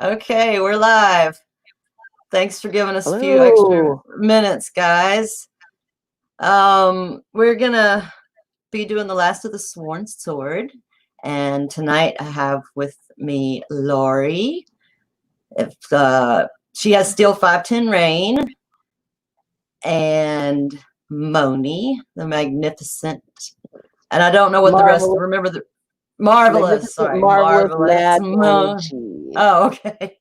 Okay, we're live. Thanks for giving us a few extra Hello. minutes, guys. We're gonna be doing the last of the Sworn Sword, and tonight I have with me Laurie. If she has Steel 510 Rain, and Moni, the Magnificent, and I don't know what the rest. Remember the Marvelous. Sorry, Marvelous, Marvelous. mad energy. Oh, okay.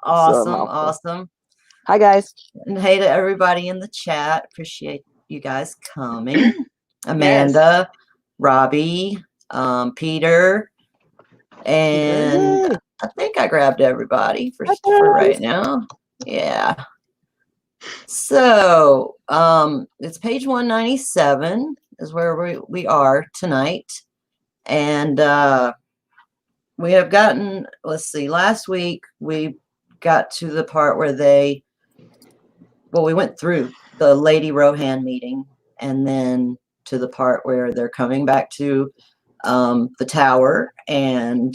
Awesome, So awesome. Hi, guys. And hey to everybody in the chat. Appreciate you guys coming. Amanda, Robbie, Peter, and Yay. I think I grabbed everybody for right now. Yeah. So it's page 197 is where we are tonight. And we have gotten, let's see, last week we got to the part where we went through the Lady Rohan meeting and then to the part where they're coming back to the tower and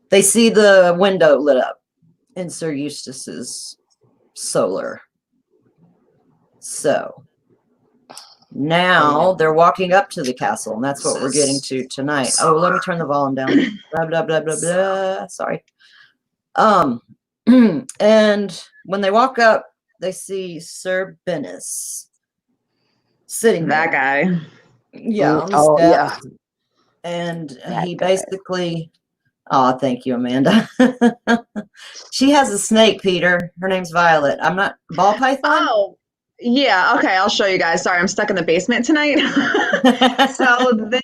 they see the window lit up in Sir Eustace's solar. So now they're walking up to the castle, and that's what we're getting to tonight. Oh, let me turn the volume down. Blah, blah, blah, blah, blah. Sorry. And when they walk up, they see Sir Bennis sitting that there. guy. Yeah, on the steps. Yeah. And That he guy. Basically, oh, thank you, Amanda. She has a snake, Peter. Her name's Violet. I'm not ball python. Oh, yeah. Okay, I'll show you guys. Sorry, I'm stuck in the basement tonight. So this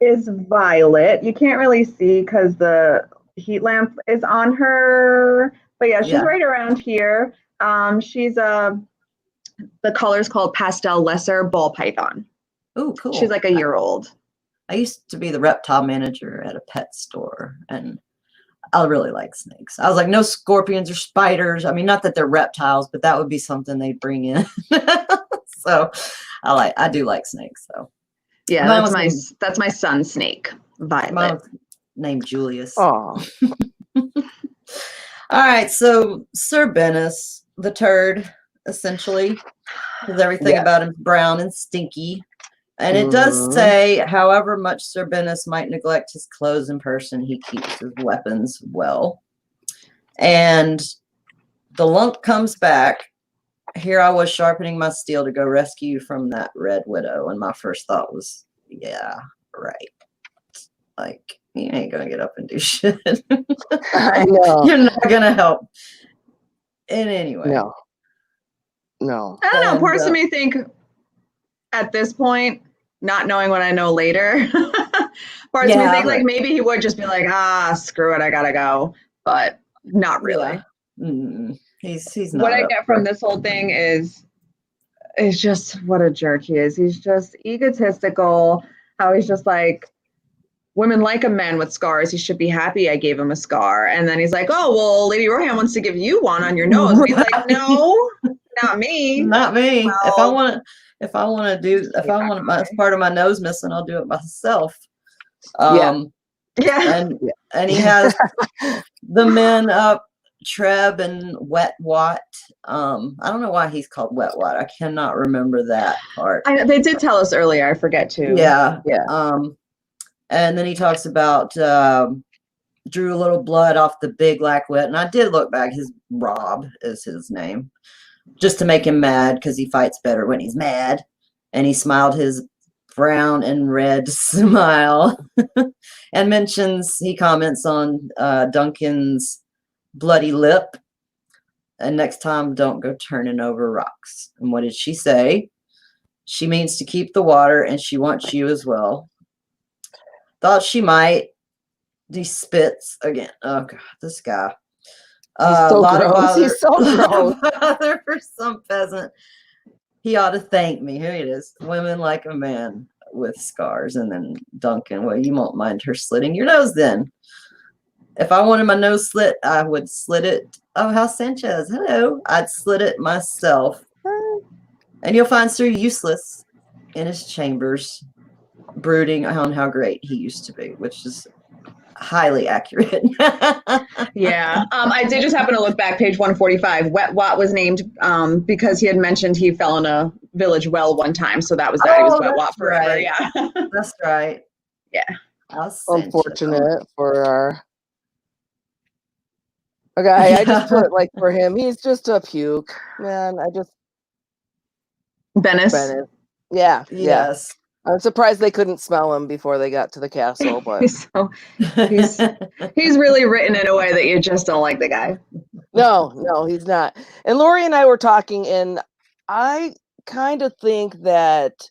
is Violet. You can't really see because the heat lamp is on her. But yeah, she's right around here. She's the color's called Pastel Lesser Ball Python. Oh, cool. She's like a year old. I used to be the reptile manager at a pet store, and I really like snakes. I was like, no scorpions or spiders. I mean, not that they're reptiles, but that would be something they'd bring in. So I do like snakes. So yeah, that's my son's snake, Violet. Mine named Julius. Oh. All right, so Sir Bennis, the turd, essentially, because everything about him is brown and stinky. And it does say, however much Sir Bennis might neglect his clothes and person, he keeps his weapons well. And the lump comes back. Here I was sharpening my steel to go rescue you from that red widow. And my first thought was, yeah, right. Like, you ain't going to get up and do shit. I know. You're not going to help in any way. No. I don't know. Parts of me think at this point, not knowing what I know later, parts of me think like maybe he would just be like, screw it, I gotta go, but not really. He's not. What I get from this whole thing is just what a jerk he is. He's just egotistical. How he's just like, women like a man with scars. He should be happy I gave him a scar. And then he's like, oh well, Lady Rohan wants to give you one on your nose. And he's like, no, not me. Not me. Well, if I want as part of my nose missing, I'll do it myself. And he has the men up, Treb and Wet Wat. I don't know why he's called Wet Wat. I cannot remember that part. They did tell us earlier. I forget too. Yeah. And then he talks about drew a little blood off the big black wet, and I did look back. His Rob is his name, just to make him mad because he fights better when he's mad. And he smiled his brown and red smile and he comments on Duncan's bloody lip. And next time, don't go turning over rocks. And what did she say? She means to keep the water, and she wants you as well. Thought she might. He spits again. Oh God, this guy. He's so gross. Bother for some peasant. He ought to thank me. Here it is. Women like a man with scars. And then Duncan, well, you won't mind her slitting your nose then. If I wanted my nose slit, I would slit it. Oh, how's Sanchez? Hello. I'd slit it myself. And you'll find Sir Useless in his chambers, brooding on how great he used to be, which is, highly accurate. Yeah. I did just happen to look back, page 145. Wet Wat was named because he had mentioned he fell in a village well one time. So that was that. He was Oh, Wet Wat that's forever. right. Yeah. That's right. Yeah. Unfortunate for our guy. I just put like for him, he's just a puke. Man, I just Bennis. Bennett. Yeah. Yes. I'm surprised they couldn't smell him before they got to the castle, but So he's really written in a way that you just don't like the guy. no, he's not. And Laurie and I were talking, and I kind of think that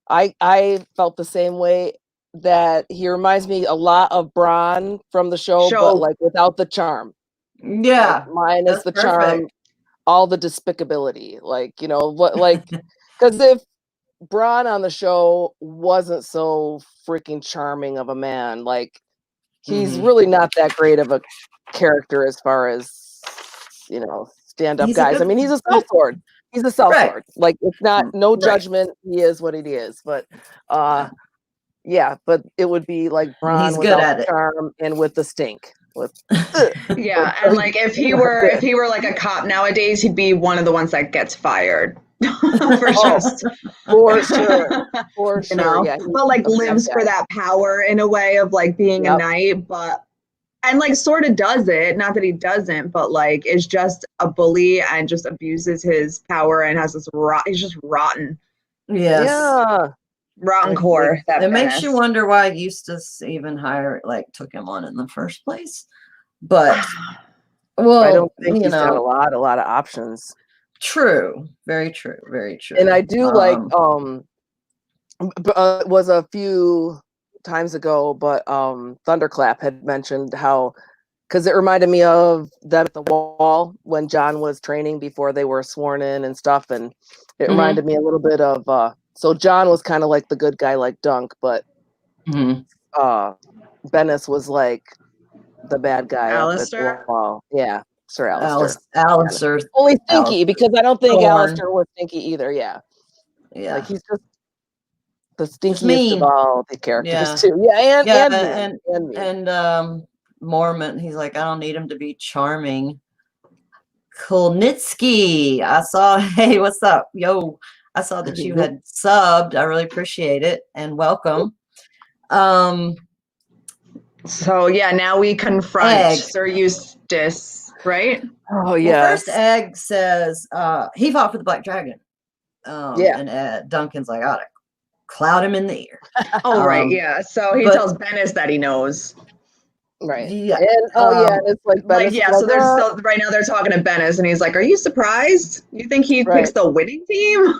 I felt the same way, that he reminds me a lot of Bronn from the show, but like without the charm. Yeah. Like, minus that's the perfect. charm, all the despicability. Like, you know, what, like, because if Bronn on the show wasn't so freaking charming of a man, like, he's really not that great of a character as far as, you know, stand-up He's a guys. I good- mean, he's a sellsword. He's a sellsword. Right. Like, it's not no Right. judgment. He is what he is. But yeah, but it would be like Bronn He's good without at the it. charm and with the stink. With Yeah, and like if he were like a cop nowadays, he'd be one of the ones that gets fired. For just for sure. For you sure. know, Yeah. but like lives for that power in a way of like being a knight, but and like sort of does it, not that he doesn't, but like is just a bully and just abuses his power and has this he's just rotten. Yes. Yeah. Rotten core. It makes you wonder why Eustace even took him on in the first place. But well, I don't think you he's got know, a lot of options. True. Very true. Very true. And I do like was a few times ago, but Thunderclap had mentioned how, because it reminded me of them at the wall when John was training before they were sworn in and stuff, and it reminded me a little bit of so John was kind of like the good guy like Dunk, but Bennis was like the bad guy up at the wall. Yeah, Sir Alistair. Alistair. Only Stinky, because I don't think Alistair was Stinky either. Yeah. Like he's just the stinkiest of all the characters too. Yeah, and Mormont, he's like, I don't need him to be charming. Kulnitsky, I saw, hey, what's up? Yo, I saw that you had subbed. I really appreciate it and welcome. So yeah, now we confront Sir Eustace, right? Oh yeah. Well, first Egg says he fought for the Black Dragon. And Duncan's like, I ought to cloud him in the ear. Right, yeah. So he tells Bennis that he knows. Right. Yeah. And it's like yeah, so they're still right now they're talking to Bennis and he's like, are you surprised? You think he picks the winning team?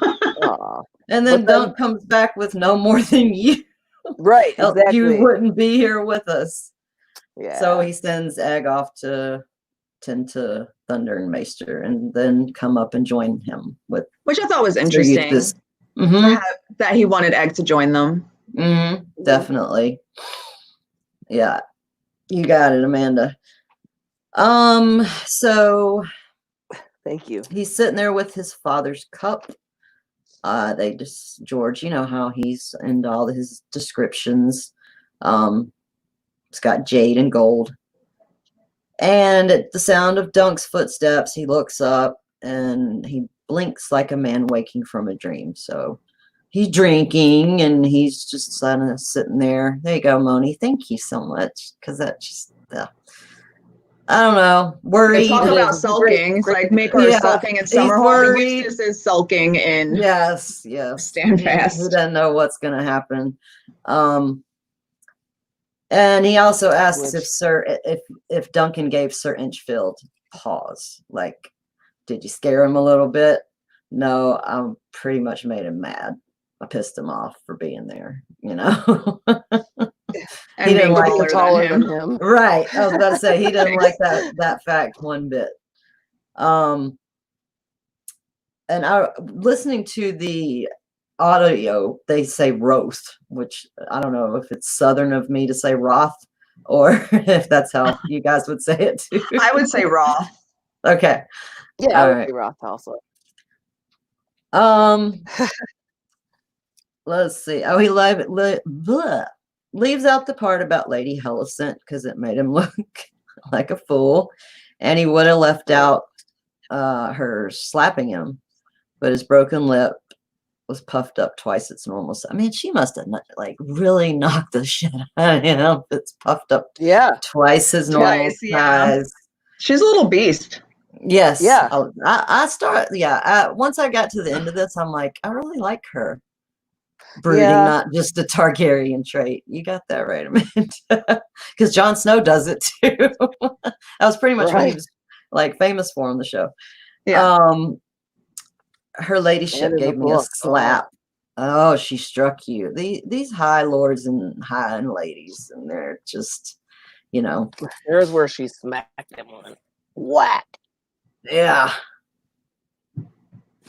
And then Dunk comes back with no more than you. Right, exactly. You wouldn't be here with us. Yeah. So he sends Egg off to tend to Thunder and Maester and then come up and join him with, which I thought was interesting. That he wanted Egg to join them. Definitely. Yeah. You got it, Amanda. So thank you. He's sitting there with his father's cup. George, you know how he's into all his descriptions. It's got jade and gold. And at the sound of Dunk's footsteps, he looks up and he blinks like a man waking from a dream. So he's drinking and he's just sitting there. There you go, Moni. Thank you so much. Because that just, I don't know. Worried. Talk about sulking. It's like make her sulking in Summerhall. Eustace is sulking in. Yes. Standfast. He doesn't know what's going to happen. And he also asks if Duncan gave Sir Inchfield pause. Like, did you scare him a little bit? No, I pretty much made him mad. I pissed him off for being there, you know. And he didn't like taller than him. Right. I was about to say he didn't like that fact one bit. And listening to the audio, they say roast, which I don't know if it's Southern of me to say Roth or if that's how you guys would say it too. I would say Roth. Okay. Yeah, I would say Roth also. Let's see. Oh, he leaves out the part about Lady Hellicent because it made him look like a fool, and he would have left out her slapping him, but his broken lip was puffed up twice its normal size. I mean, she must have like really knocked the shit out of him. It's puffed up twice his normal size. She's a little beast. Yes. Yeah. Once I got to the end of this, I'm like, I really like her. Brooding, not just a Targaryen trait. You got that right, Amanda. Because Jon Snow does it too. That was pretty much what he was like famous for on the show. Yeah. Her ladyship gave me a slap. Oh, she struck you. These high lords and high ladies, and they're just, you know. There's where she smacked him on. What? Yeah.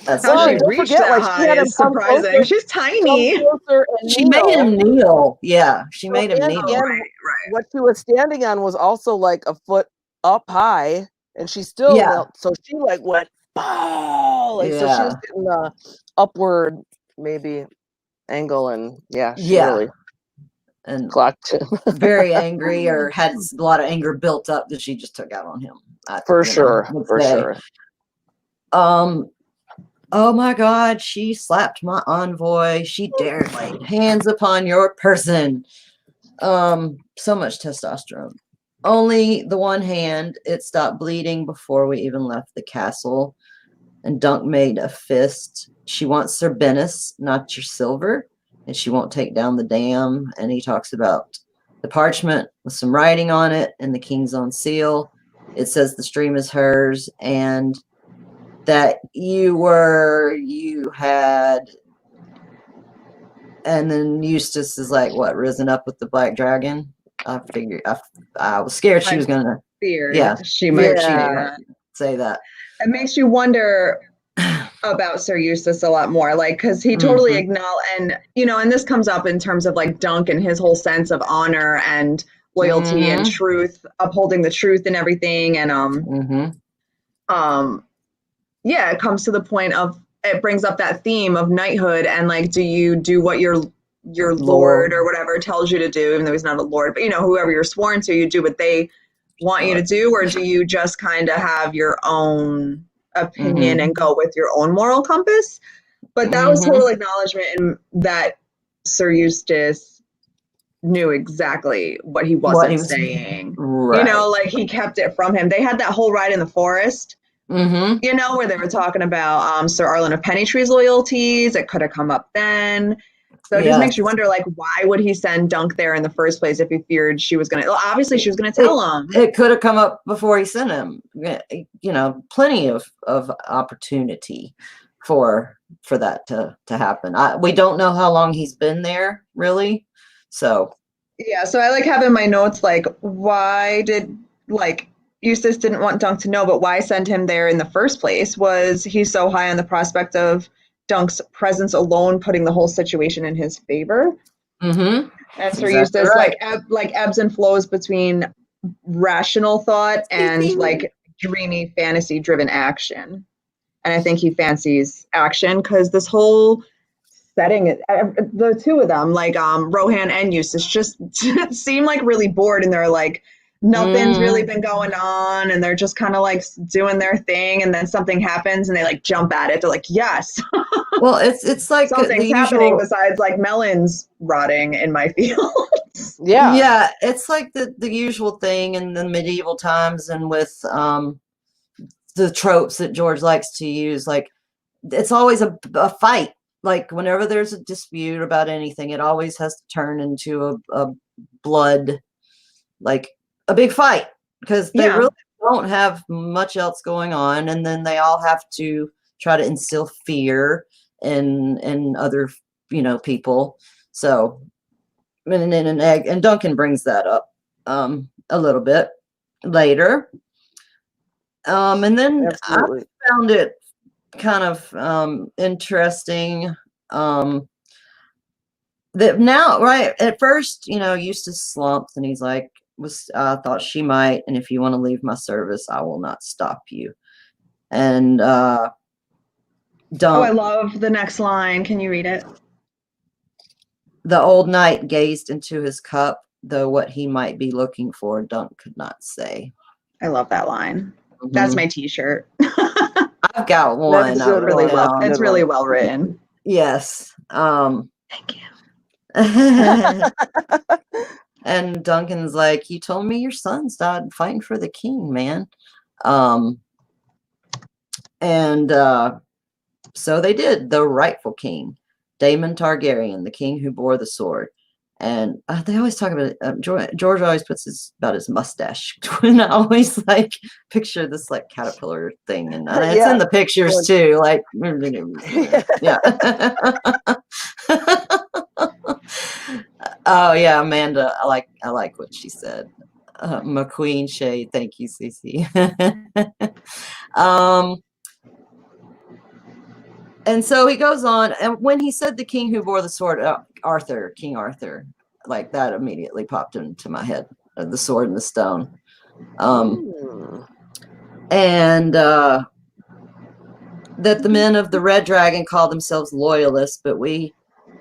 That's how she reached that high is surprising. Closer, she's tiny. She made him kneel. Yeah, she made him kneel. Right. What she was standing on was also like a foot up high, and she still knelt. So she like went, bow! Like, so she was getting the upward maybe angle, and she really and clocked him. Very angry, or had a lot of anger built up that she just took out on him. For sure. Oh my God, she slapped my envoy. She dared lay hands upon your person. So much testosterone. Only the one hand, it stopped bleeding before we even left the castle. And Dunk made a fist. She wants Serbennis, not your silver. And she won't take down the dam. And he talks about the parchment with some writing on it and the king's own seal. It says the stream is hers, and that you had, and then Eustace is like, what, risen up with the black dragon? I figured, I was scared she was gonna. She might say that. It makes you wonder about Sir Eustace a lot more, like, because he totally acknowledged, and and this comes up in terms of like Dunk and his whole sense of honor and loyalty and truth, upholding the truth and everything, and it comes to the point of, it brings up that theme of knighthood, and like, do you do what your lord or whatever tells you to do, even though he's not a lord, but whoever you're sworn to, you do what they want you to do, or do you just kind of have your own opinion and go with your own moral compass? But that was total acknowledgement in that Sir Eustace knew exactly what he wasn't saying. Right. Like, he kept it from him. They had that whole ride in the forest, where they were talking about Sir Arlen of Pennytree's loyalties. It could have come up then. So it just makes you wonder, like, why would he send Dunk there in the first place if he feared she was going to, obviously she was going to tell him. It could have come up before he sent him. Plenty of opportunity for that to happen. We don't know how long he's been there, really. So. Yeah, so I like have in my notes, like, why did, like, Eustace didn't want Dunk to know, but why send him there in the first place? Was he so high on the prospect of Dunk's presence alone putting the whole situation in his favor? And Sir Eustace, like ebbs and flows between rational thought and like dreamy, fantasy-driven action. And I think he fancies action because this whole setting, the two of them, like Rohan and Eustace, just seem like really bored, and they're like, nothing's really been going on, and they're just kind of like doing their thing, and then something happens and they like jump at it. They're like, yes. Well, it's like something's happening besides like melons rotting in my fields. Yeah, it's like the usual thing in the medieval times, and with the tropes that George likes to use. Like, it's always a fight. Like, whenever there's a dispute about anything, it always has to turn into a blood, like a big fight, because they really don't have much else going on, and then they all have to try to instill fear in other people. So, and Duncan brings that up a little bit later, and then I found it kind of interesting that now, right at first, Eustace slumps, and he's like, I thought she might, and if you want to leave my service, I will not stop you. And Dunk. Oh, I love the next line. Can you read it? The old knight gazed into his cup, though what he might be looking for, Dunk could not say. I love that line. Mhm. That's my T-shirt. I've got one. That's I good. wrote really well. down. It's really well written. Yes. Thank you. And Duncan's like, you told me your sons died fighting for the king, man. So they did. The rightful king, Daemon Targaryen, the king who bore the sword. And they always talk about it. George always puts about his mustache. And I always like picture this like caterpillar thing, and it's in the pictures too. Like, yeah. Oh yeah, Amanda. I like what she said. McQueen Shay, thank you, Cece. And so he goes on, and when he said the king who bore the sword, King Arthur, like that immediately popped into my head, the sword and the stone. And that the men of the Red Dragon call themselves loyalists, but we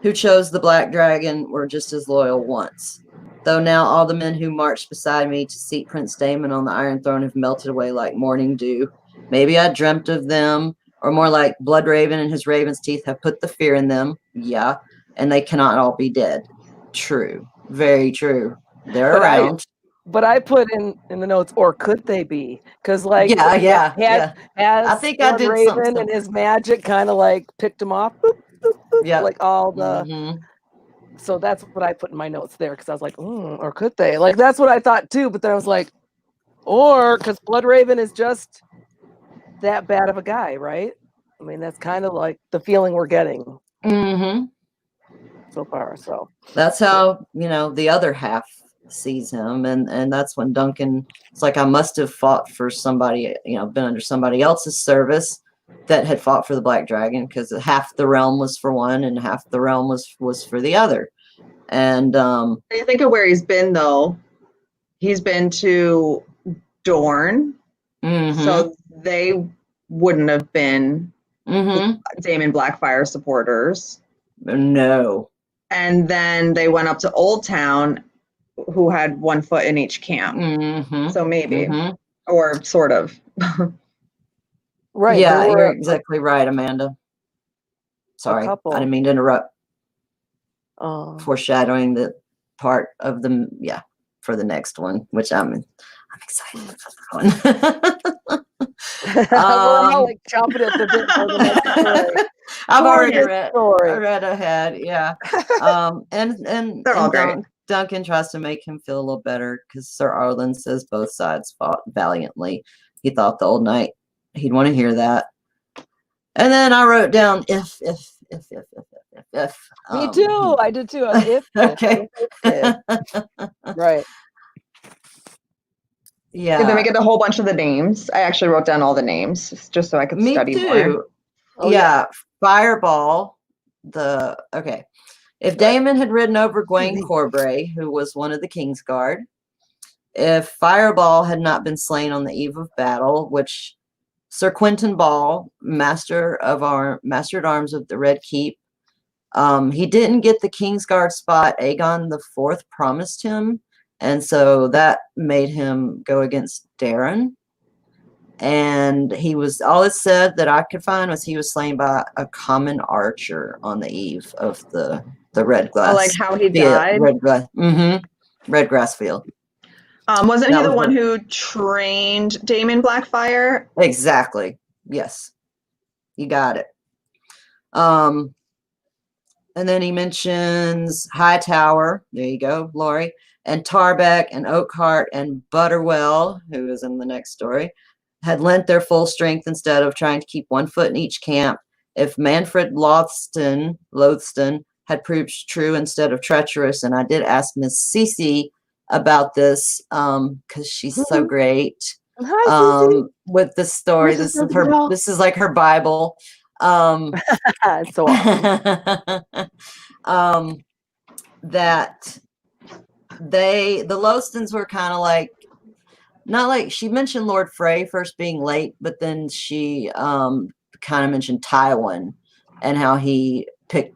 who chose the Black Dragon were just as loyal once. Though now all the men who marched beside me to seat Prince Daemon on the Iron Throne have melted away like morning dew. Maybe I dreamt of them, or more like Bloodraven and his raven's teeth have put the fear in them. Yeah, and they cannot all be dead. True. Very true. They're around. But I put in the notes, or could they be? Because like, yeah. I think I did Raven something. And his magic kind of like picked him off. Yeah, like all the. So that's what I put in my notes there, because I was like, or could they? Like that's what I thought too. But then I was like, or because Bloodraven is just that bad of a guy, right? I mean, that's kind of like the feeling we're getting so far. So that's how the other half sees him, and that's when Duncan, it's like, I must have fought for somebody, been under somebody else's service that had fought for the Black Dragon, because half the realm was for one and half the realm was for the other. And I think of where he's been though. He's been to Dorne, so they wouldn't have been Daemon Blackfyre supporters. No. And then they went up to Old Town, who had one foot in each camp. So maybe, or sort of. Right. Yeah, you're exactly right, Amanda. Sorry, I didn't mean to interrupt. Foreshadowing the part of the for the next one, which I'm excited for that one. We're all like chomping at the bit for the next story. I've already read ahead, yeah. And they're all great. Duncan tries to make him feel a little better, because Sir Arlen says both sides fought valiantly. He thought the old knight, he'd want to hear that. And then I wrote down if. Me too. I did too. If. Okay. If. Right. Yeah. And then we get a whole bunch of the names. I actually wrote down all the names just so I could study more. Fireball. If Daemon had ridden over Gwaine Corbray, who was one of the King's Guard, if Fireball had not been slain on the eve of battle, which Sir Quentin Ball, master at arms of the Red Keep, he didn't get the King's Guard spot Aegon IV promised him, and so that made him go against Darren. And he was, all it said that I could find was he was slain by a common archer on the eve of the Red Grass. Like how he died? Red Grass Field. Wasn't he the one who trained Daemon Blackfyre? Exactly. Yes. You got it. And then he mentions Hightower. There you go, Laurie. And Tarbeck and Oakhart and Butterwell, who is in the next story, had lent their full strength instead of trying to keep one foot in each camp. If Manfred Lothston had proved true instead of treacherous, and I did ask Miss Cece about this because she's so great. Hi, with this story. This is like her Bible. It's so awesome. That the Lowstons were kind of like, not like, she mentioned Lord Frey first being late, but then she kind of mentioned Tywin and how he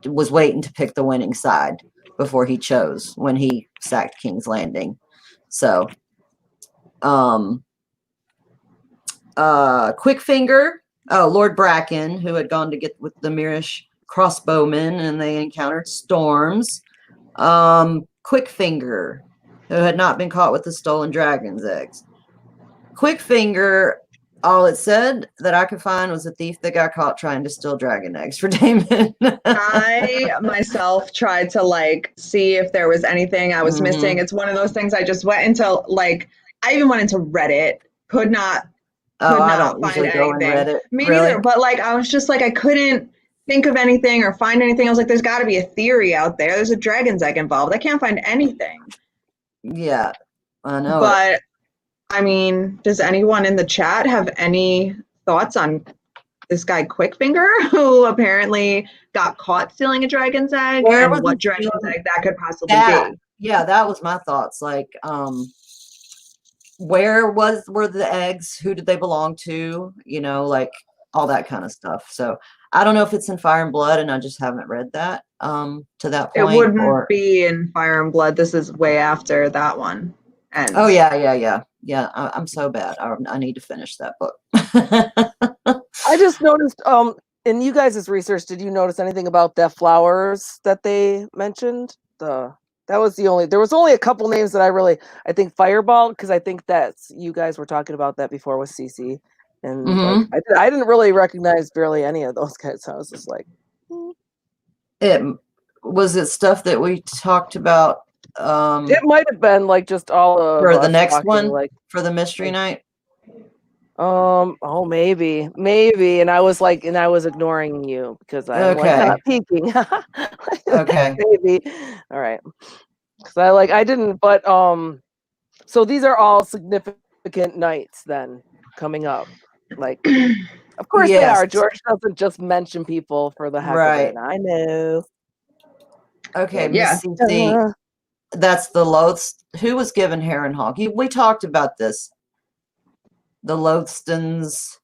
was waiting to pick the winning side. before he chose when he sacked King's Landing. So, Quickfinger, Lord Bracken, who had gone to get with the Mirish crossbowmen, and they encountered storms. Quickfinger, who had not been caught with the stolen dragon's eggs. Quickfinger, all it said that I could find was a thief that got caught trying to steal dragon eggs for Damon. I myself tried to like see if there was anything I was missing. It's one of those things I just went into, like, I even went into Reddit, could not I don't find usually go in anything. Reddit. Me really? neither, but like I was just like, I couldn't think of anything or find anything. I was like, there's got to be a theory out there. There's a dragon's egg involved. I can't find anything. Yeah, I know. But I mean, does anyone in the chat have any thoughts on this guy Quickfinger, who apparently got caught stealing a dragon's egg, and what dragon's egg that could possibly be? Yeah, that was my thoughts. Like, where were the eggs? Who did they belong to? You know, like all that kind of stuff. So I don't know if it's in Fire and Blood, and I just haven't read that to that point. It wouldn't be in Fire and Blood. This is way after that one ends. Oh yeah. I'm so bad. I need to finish that book. I just noticed. In you guys' research, did you notice anything about the flowers that they mentioned? That was the only. There was only a couple names that I think Fireball, because I think that's you guys were talking about that before with CC, and like I didn't really recognize barely any of those guys. So I was just like, it stuff that we talked about. It might have been like just all of for the next one, like for the mystery night. Oh, maybe, and I was ignoring you because I'm like not peeking. Okay, maybe. All right, because I didn't, but so these are all significant nights then coming up. Like, of course they are. George doesn't just mention people for the heck of it. I know. Okay, Miss CC, that's the Loaths. Who was given Harrenhal? We talked about this. The Loathstons,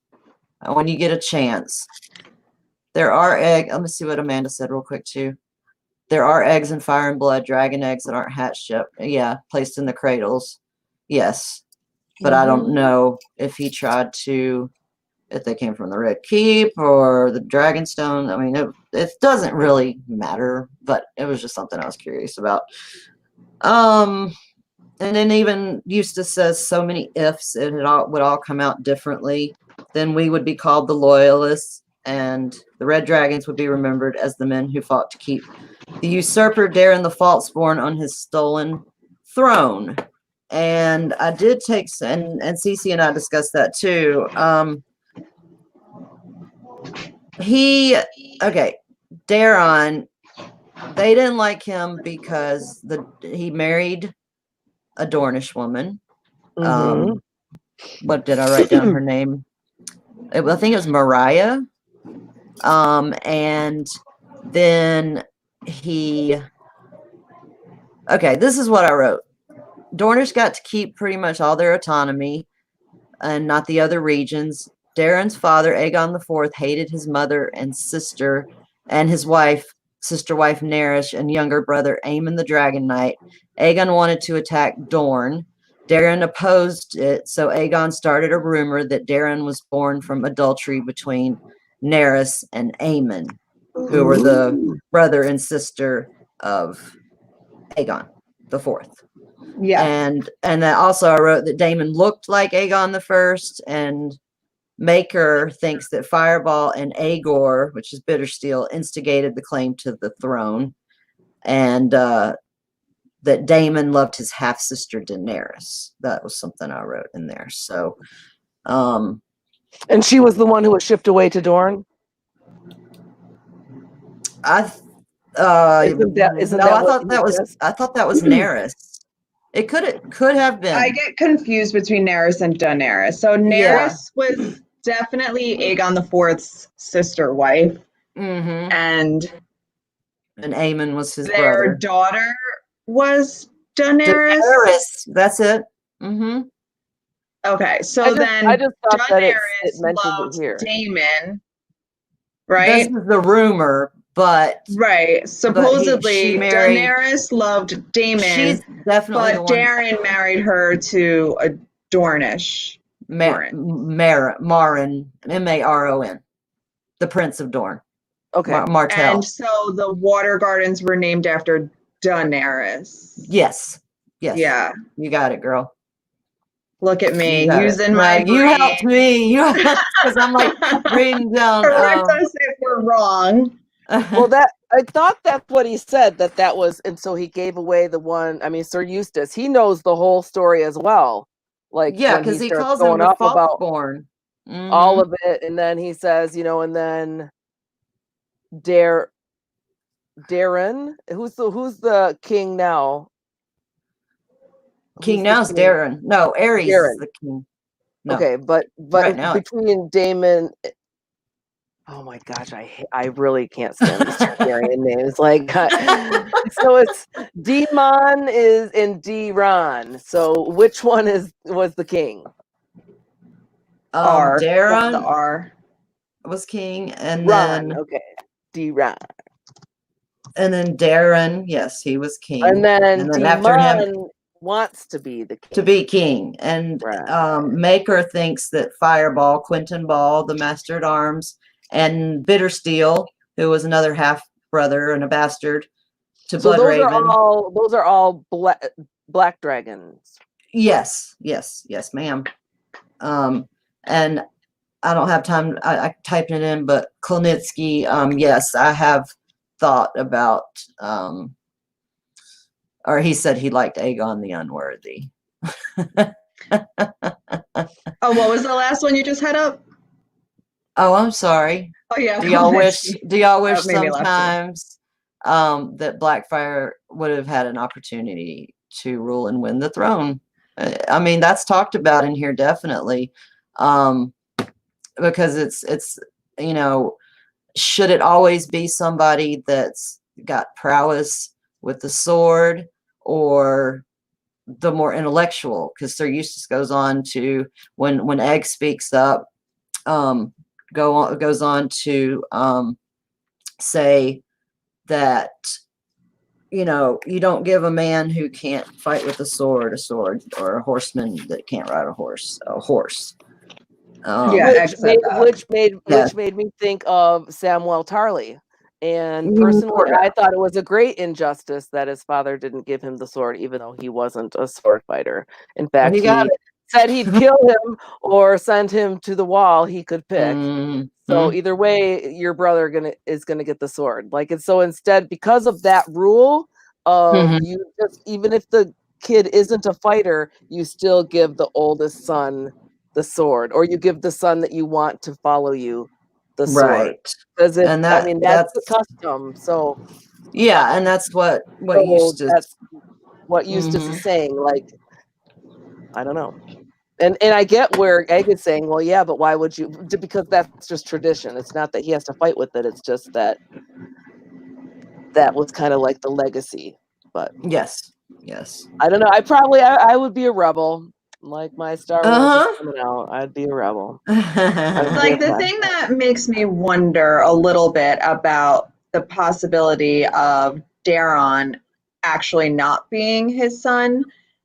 when you get a chance. There are eggs. Let me see what Amanda said real quick, too. There are eggs in Fire and Blood, dragon eggs that aren't hatched yet. Yeah, placed in the cradles. Yes. But I don't know if he tried to, if they came from the Red Keep or the Dragonstone. I mean, it doesn't really matter, but it was just something I was curious about. And then even Eustace says so many ifs, it would all come out differently. Then we would be called the Loyalists, and the Red Dragons would be remembered as the men who fought to keep the usurper Darren the Falseborn on his stolen throne. And I did take, and Cece and I discussed that too. Darren, they didn't like him because he married a Dornish woman. What did I write down her name? I think it was Mariah. And then this is what I wrote. Dornish got to keep pretty much all their autonomy and not the other regions. Darren's father, Aegon IV, hated his mother and sister and his sister wife Narish, and younger brother Aemon the Dragon Knight. Aegon wanted to attack Dorne. Darren opposed it, so Aegon started a rumor that Darren was born from adultery between Nerys and Aemon, who were the brother and sister of Aegon IV. Yeah. And then also I wrote that Daemon looked like Aegon the First, and Maker thinks that Fireball and Aegor, which is Bittersteel, instigated the claim to the throne, and that Daemon loved his half-sister Daenerys. That was something I wrote in there. So, and she was the one who was shipped away to Dorne? I thought that was Nerys. It could have been. I get confused between Nerys and Daenerys. So Nerys was definitely Aegon IV's sister wife, and Aemon was his their brother. daughter was Daenerys. That's it. Okay, so I just thought Daenerys that it loved here. Daemon, right? This is the rumor, but Right. Supposedly, she married. Daenerys loved Daemon, She's definitely the but one. Darren married her to a Dornish. Marin, Maron, the Prince of Dorne. Okay. Martell. And so the water gardens were named after Daenerys. Yes. Yeah. You got it, girl. Look at me using No, my you brain. helped me. You because I'm like reading down. Correct us if we're wrong. Well, I thought that's what he said, that was, and so he gave away the one. I mean, Sir Eustace, he knows the whole story as well. Like, yeah, when because he starts calls him going the off about Falkborn. all of it, and then he says, and then Darren, who's the king now? King now's Darren. No, Aerys is the king. No. Okay, but Right now between Daemon, oh my gosh, I really can't stand these Targaryen names. Like, so it's Daemon is in D-Ron. So which one was the king? R. Darren The R was king, and Ron. then Okay, D-Ron. And then Darren, yes, he was king. And then after him wants to be the king. to be king. And Maker thinks that Fireball, Quentin Ball, the Master at Arms, and Bittersteel, who was another half brother and a bastard to Bloodraven. Those are all black dragons. Yes, ma'am. And I don't have time. I typed it in, but Klonitsky, yes, I have thought about, or he said he liked Aegon the Unworthy. Oh, what was the last one you just had up? Oh, I'm sorry. Oh yeah. Do y'all wish sometimes that Blackfyre would have had an opportunity to rule and win the throne? I mean, that's talked about in here definitely, because it's should it always be somebody that's got prowess with the sword, or the more intellectual? Because Sir Eustace goes on to, when Egg speaks up, goes on to say that you don't give a man who can't fight with a sword, or a horseman that can't ride a horse. Which made me think of Samwell Tarly. And personally, I thought it was a great injustice that his father didn't give him the sword, even though he wasn't a sword fighter. In fact, he said he'd kill him or send him to the wall. He could pick. So either way, your brother is gonna get the sword. Like, and so instead, because of that rule of you just, even if the kid isn't a fighter, you still give the oldest son the sword, or you give the son that you want to follow you the sword. Right. Because that's the custom. So yeah, and that's what Eustace. That's what Eustace is saying. Like, I don't know. And I get where Egg is saying, well, yeah, but why would you? Because that's just tradition. It's not that he has to fight with it. It's just that was kind of like the legacy. But yes, I don't know. I would be a rebel. Like, my Star Wars is coming out, I'd be a rebel. Like, the thing that makes me wonder a little bit about the possibility of Daron actually not being his son,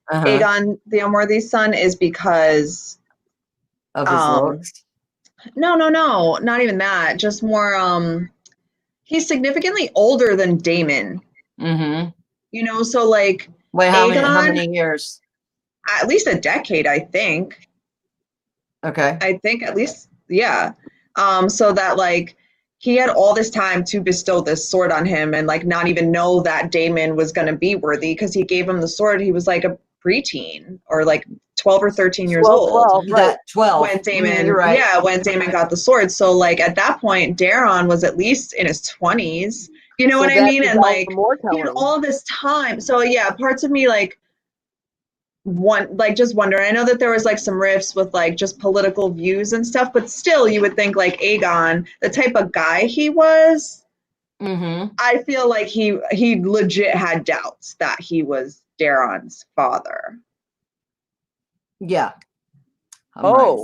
Aegon the Unworthy's son, is because of his looks. No, not even that. Just more, he's significantly older than Daemon. So like, wait, how many years? At least a decade, I think. Okay. I think at least, yeah. So that, like, he had all this time to bestow this sword on him and, like, not even know that Daemon was going to be worthy, because he gave him the sword. He was like a preteen, or like 12 or 13 years old. 12, right. 12. When Daemon, you're right. Yeah, when Daemon got the sword. So, like, at that point, Daron was at least in his 20s. You know what I mean? And, like, he had all this time. So, yeah, parts of me, like, just wondering. I know that there was like some rifts with like just political views and stuff, but still, you would think like Aegon, the type of guy he was, I feel like he legit had doubts that he was Daron's father. Yeah.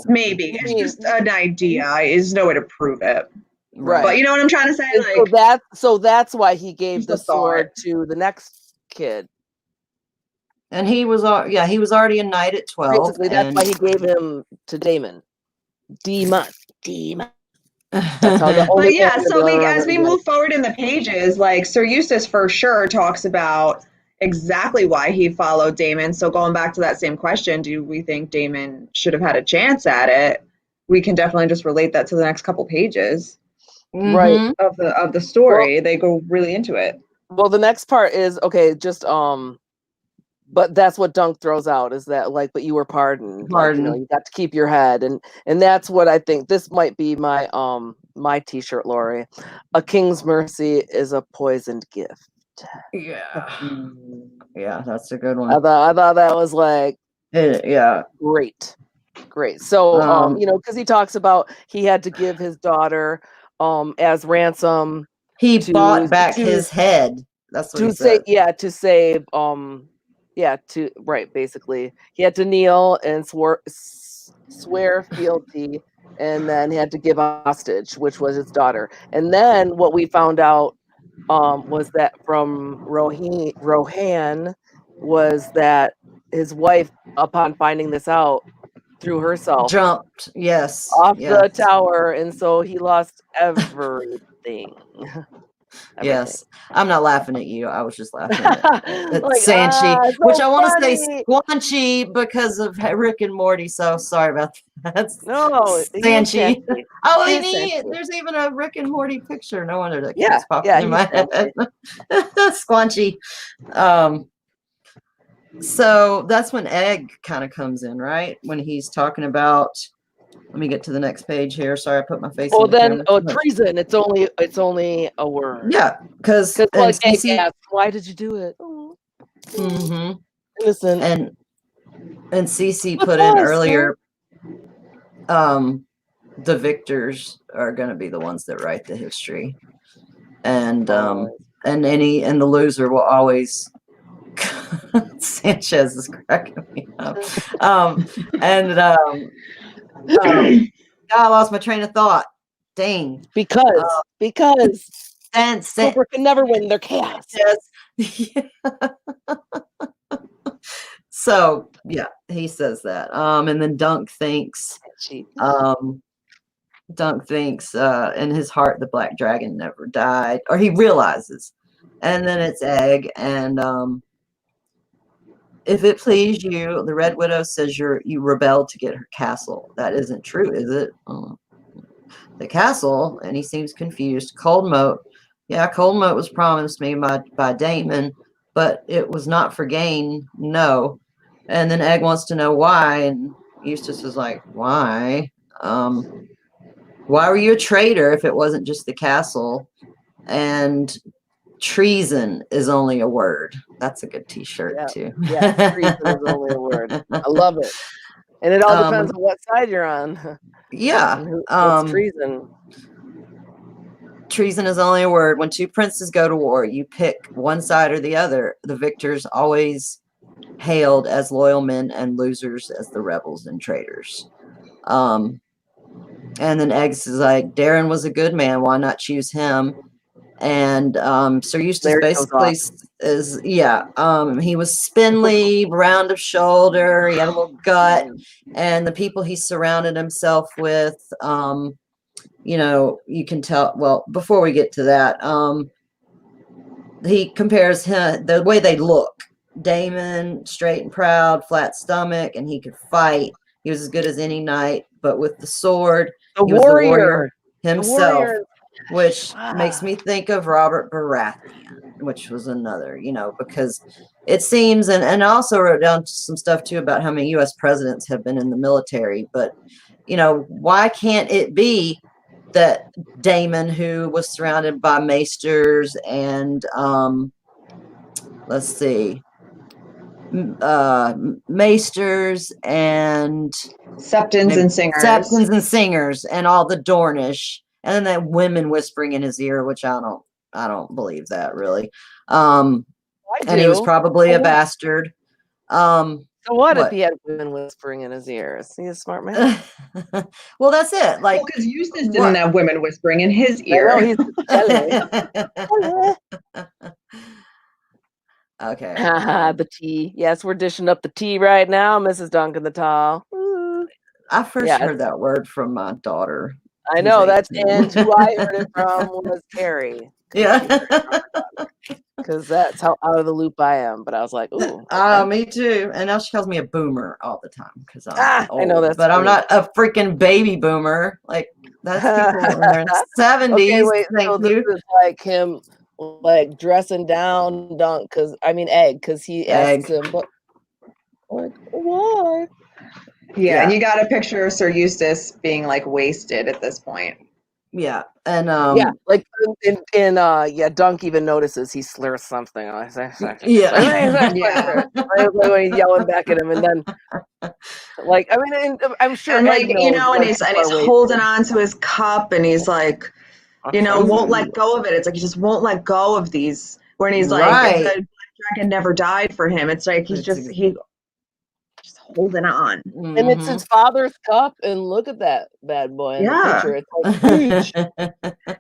Maybe it's just an idea. There's no way to prove it. Right. But you know what I'm trying to say? And Like, so that's why he gave the Just a thought. sword to the next kid. And he was already a knight at 12. Basically, that's why he gave him to Damon. Demon. That's how the only but yeah, one so that ever as we remembered. move forward in the pages, like Sir Eustace for sure talks about exactly why he followed Damon. So going back to that same question, do we think Damon should have had a chance at it? We can definitely just relate that to the next couple pages Right. of the story. They go really into it. Well, the next part is okay, just but that's what Dunk throws out is that like, but you were pardoned. Like, you know, you got to keep your head, and that's what I think. This might be my my t-shirt, Laurie. A king's mercy is a poisoned gift. Yeah. Yeah, that's a good one. I thought that was like Yeah. great. So you know, because he talks about he had to give his daughter as ransom. He to- bought back to- his head. That's what he to say, said. yeah, to save to right, basically he had to kneel and swear fealty, and then he had to give a hostage, which was his daughter. And then what we found out was that from Rohan was that his wife, upon finding this out, threw herself Jumped. Yes. off Yes. the tower, and so he lost everything. Yes. I'm not laughing at you. I was just laughing at Like, Sanchi, so which I want to say funny. Squanchy because of Rick and Morty. So sorry about that. No, Sanchi. Oh, He and is Sanchez. there's even a Rick and Morty picture. No wonder that Yeah, keeps popping yeah, in my he's head. Squanchy. So that's when Egg kind of comes in, right? When he's talking about. Let me get to the next page here. Sorry, I put my face. Well, in the then, camera. treason. It's only a word. Yeah, because like Egg asked, why did you do it? Oh, innocent. And Cece put in earlier. The victors are going to be the ones that write the history, and the loser will always. Sanchez is cracking me up. I lost my train of thought. Dang. Because Cooper can never win their chaos. Yes. So yeah, he says that. And then Dunk thinks in his heart the black dragon never died, or he realizes. And then it's Egg, and if it please you, the Red Widow says you rebelled to get her castle. That isn't true, is it? The castle, and he seems confused. Cold Moat. Yeah, Cold Moat was promised me by Damon, but it was not for gain. No. And then Egg wants to know why, and Eustace is like, why? Why were you a traitor if it wasn't just the castle? And treason is only a word. That's a good t-shirt too. Yeah, treason is only a word. I love it. And it all depends on what side you're on. Yeah. What's treason? Treason is only a word. When two princes go to war, you pick one side or the other. The victors always hailed as loyal men, and losers as the rebels and traitors. And then Eggs is like, Darren was a good man. Why not choose him? And Sir Eustace basically is, he was spindly, round of shoulder, he had a little gut, and the people he surrounded himself with, you know, you can tell. Well, before we get to that, he compares him, the way they look. Damon, straight and proud, flat stomach, and he could fight. He was as good as any knight, but with the sword, he was the warrior himself. Which makes me think of Robert Baratheon, which was another, you know, because it seems, and I also wrote down some stuff too about how many U.S. presidents have been in the military, but, you know, why can't it be that Damon, who was surrounded by maesters and, let's see, maesters and Septons and singers and all the Dornish, and then that women whispering in his ear, which I don't believe that really. And he was probably a bastard. So what if What? he had women whispering in his ear? Is he a smart man? Well, that's it. Like, Well, because Eustace what? didn't have women whispering in his I know ear. he's Okay. the tea. Yes, we're dishing up the tea right now, Mrs. Duncan the Tall. Ooh. I first Yes. heard that word from my daughter. I who's know that's 18. and who I heard it from was Carrie. Yeah. Because that's how out of the loop I am. But I was like, ooh. Okay. Me too. And now she calls me a boomer all the time because I'm I know old. that's But I'm funny. not a freaking baby boomer. Like, that's people in their 70s. Okay, wait. Thank So this you. is like him, like dressing down Dunk Egg, because he asks him, but like, why? Yeah, Yeah. you got a picture of Sir Eustace being like wasted at this point. Yeah. And Yeah, like in Dunk even notices he slurs something. I say, yeah. Yeah. like when he's yelling back at him, and then like and I'm sure And Egg like, you knows, know, and like, he's people are wasted. holding on to his cup and he's like, you know, won't let go of it. It's like he just won't let go of these. When he's like, Right. the Black Dragon never died for him. It's like he's It's just holding on. And it's his father's cup, and look at that bad boy in the Yeah. picture. It's like huge. And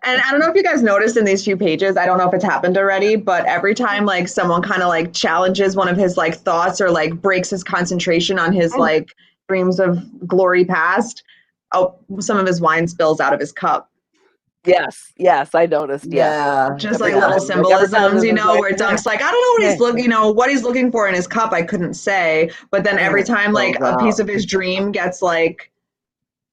I don't know if you guys noticed in these few pages, I don't know if it's happened already, but every time like someone kind of like challenges one of his like thoughts or like breaks his concentration on his like dreams of glory past, some of his wine spills out of his cup. Yes, I noticed. Yeah. Just Every like little time. Like, every time symbolisms, you it's know, like, where Dunk's like, I don't know what he's looking, you know, what he's looking for in his cup, I couldn't say. But then every time like a piece of his dream gets like,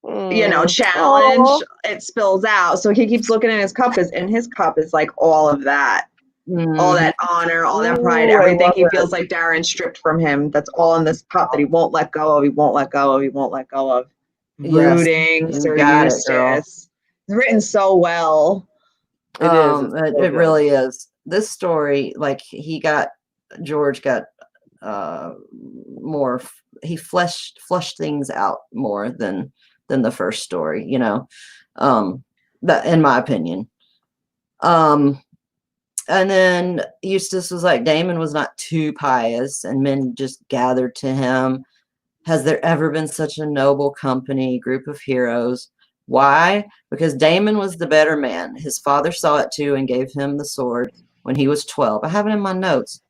you know, challenged, it spills out. So he keeps looking in his cup because in his cup is like all of that. All that honor, all that pride, Ooh, I everything love he it. feels like Darren stripped from him. That's all in this cup that he won't let go of. He won't let go of. He won't let go of. Yes, Rooting, you Sir got it, Eustace. girl. It's written so well. It is. It's so It good. really is. This story, like George got more. He flushed things out more than the first story. You know, that in my opinion. And then Eustace was like, Damon was not too pious, and men just gathered to him. Has there ever been such a noble company, group of heroes? Why? Because Damon was the better man. His father saw it too and gave him the sword when he was 12. I have it in my notes.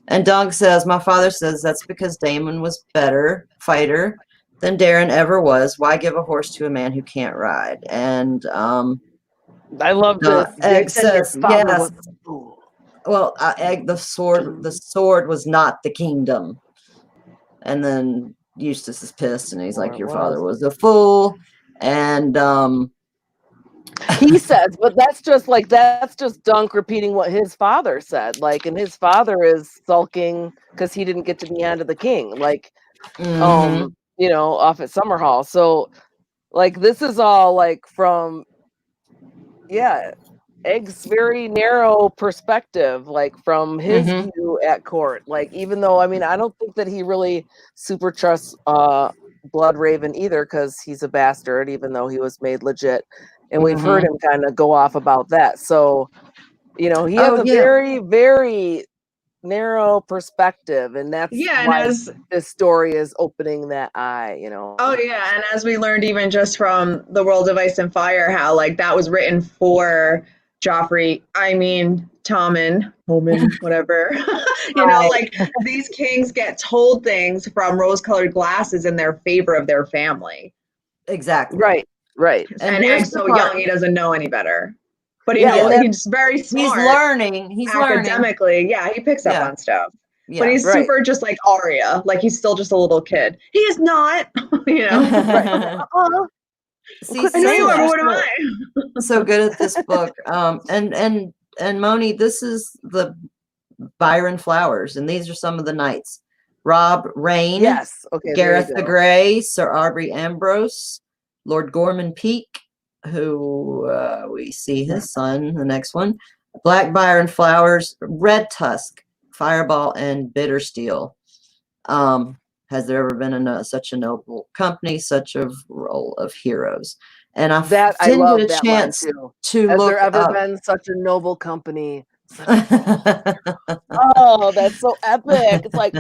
And Dunk says, my father says that's because Damon was better fighter than Darren ever was. Why give a horse to a man who can't ride? And I love this. Egg says, yes. Was Well, Egg, the sword was not the kingdom. And then Eustace is pissed and he's like, your father was a fool. And he says, but that's just Dunk repeating what his father said. Like, and his father is sulking because he didn't get to the end of the king. Like, you know, off at Summer Hall. So, like, this is all like from Egg's very narrow perspective, like from his view at court. Like, even though, I mean, I don't think that he really super trusts Bloodraven either, because he's a bastard, even though he was made legit. And we've heard him kind of go off about that. So, you know, he has a very, very narrow perspective, and that's why this story is opening that eye, you know. Oh yeah, and as we learned even just from the World of Ice and Fire, how like that was written for Joffrey, Tommen, whatever. You know, like these kings get told things from rose-colored glasses in their favor of their family. Exactly. Right. And Egg's so young, he doesn't know any better. But he knows, he's very smart. He's learning. He's academically. Learning. He picks up on stuff. Yeah, but he's super just like Arya. Like he's still just a little kid. He is not, you know. See, I know you are, but what am I? So good at this book. And Moni, this is the Byron Flowers, and these are some of the knights. Rob Rain, Gareth the Grey, Sir Aubrey Ambrose, Lord Gorman Peak, who we see his son, the next one, Black Byron Flowers, Red Tusk, Fireball, and Bittersteel. Has there ever been such a noble company, such a role of heroes? And I didn't get a chance to Has look there ever up. been such a noble company, Oh, that's so epic. It's like,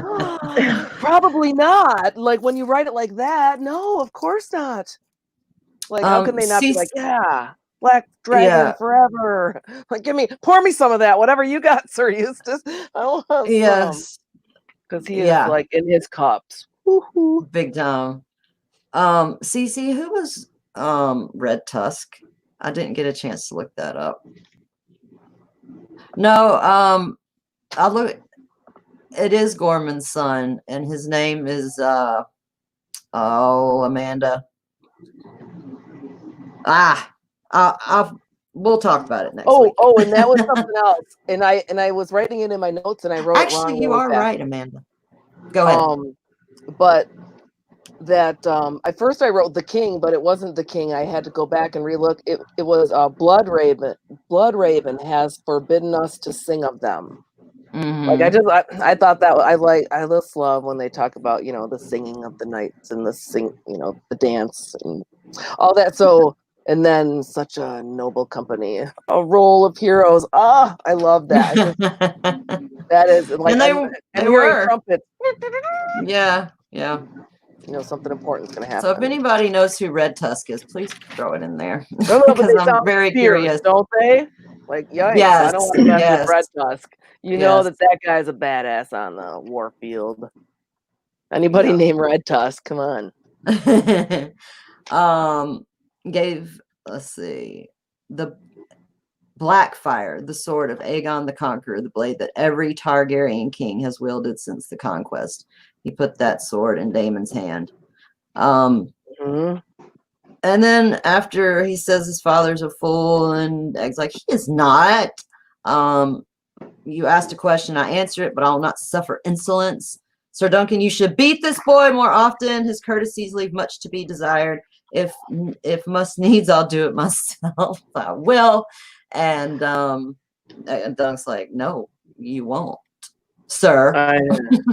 probably not. Like, when you write it like that, no, of course not. Like, how can they not be like, yeah, Black Dragon forever? Like, pour me some of that, whatever you got, Sir Eustace. I want some. Yes. Because he is, like, in his cups. Woo-hoo. Big time. Cece, who was Red Tusk? I didn't get a chance to look that up. No, I'll look. It is Gorman's son, and his name is Amanda. We'll talk about it next week. Oh, and that was something else. And I was writing it in my notes, and I wrote it wrong. Actually, you are right, Amanda. Go ahead. But that at first I wrote the king, but it wasn't the king. I had to go back and relook. It was Bloodraven. Bloodraven has forbidden us to sing of them. Like, I thought that I just love when they talk about, you know, the singing of the knights and the dance and all that. So, and then such a noble company, a roll of heroes. Ah, I love that. That is like, and they were trumpets. Yeah. You know, something important's gonna happen. So if anybody knows who Red Tusk is, please throw it in there. No, but they I'm very curious. Don't they? Like, yikes! Yes, I don't want to mess yes. with Red Tusk. You know that guy's a badass on the warfield. Anybody named Red Tusk? Come on. Let's see, the Blackfyre, the sword of Aegon the Conqueror, the blade that every Targaryen king has wielded since the conquest. He put that sword in Daemon's hand. And then after he says his father's a fool, and Egg's like, he is not. You asked a question, I answer it, but I'll not suffer insolence. Sir Duncan, you should beat this boy more often. His courtesies leave much to be desired. If must needs, I'll do it myself. I will. And Dunk's like, no, you won't, sir.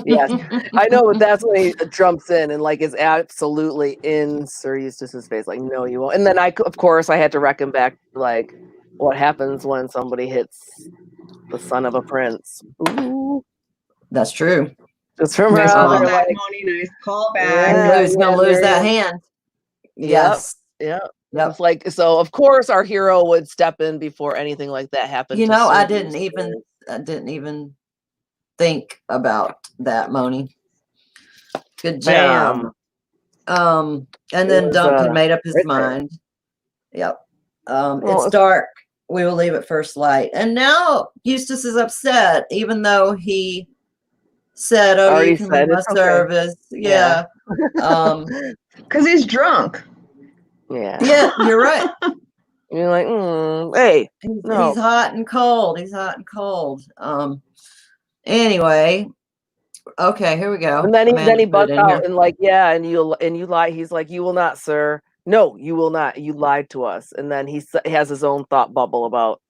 Yes, I know, but that's when he jumps in and like is absolutely in Sir Eustace's face, like, no, you won't. And then of course, I had to reckon back, like, what happens when somebody hits the son of a prince. Ooh. That's true. Just remember nice how call they're back, like, Moni, nice call back. Yeah, he's gonna lose that hand. Yes. Yep. It's like, so of course our hero would step in before anything like that happened. You know, I didn't even think about that, Moni. Good job. And then Duncan made up his mind. Yep. It's dark. We will leave at first light. And now Eustace is upset, even though he said, "Oh, you can leave my service." Yeah. Because he's drunk. Yeah. Yeah, you're right. You're like, hey, he's hot and cold. He's hot and cold. Anyway, okay, here we go. And then he busts out and like, yeah, and you lie. He's like, you will not, sir. No, you will not. You lied to us. And then he has his own thought bubble about,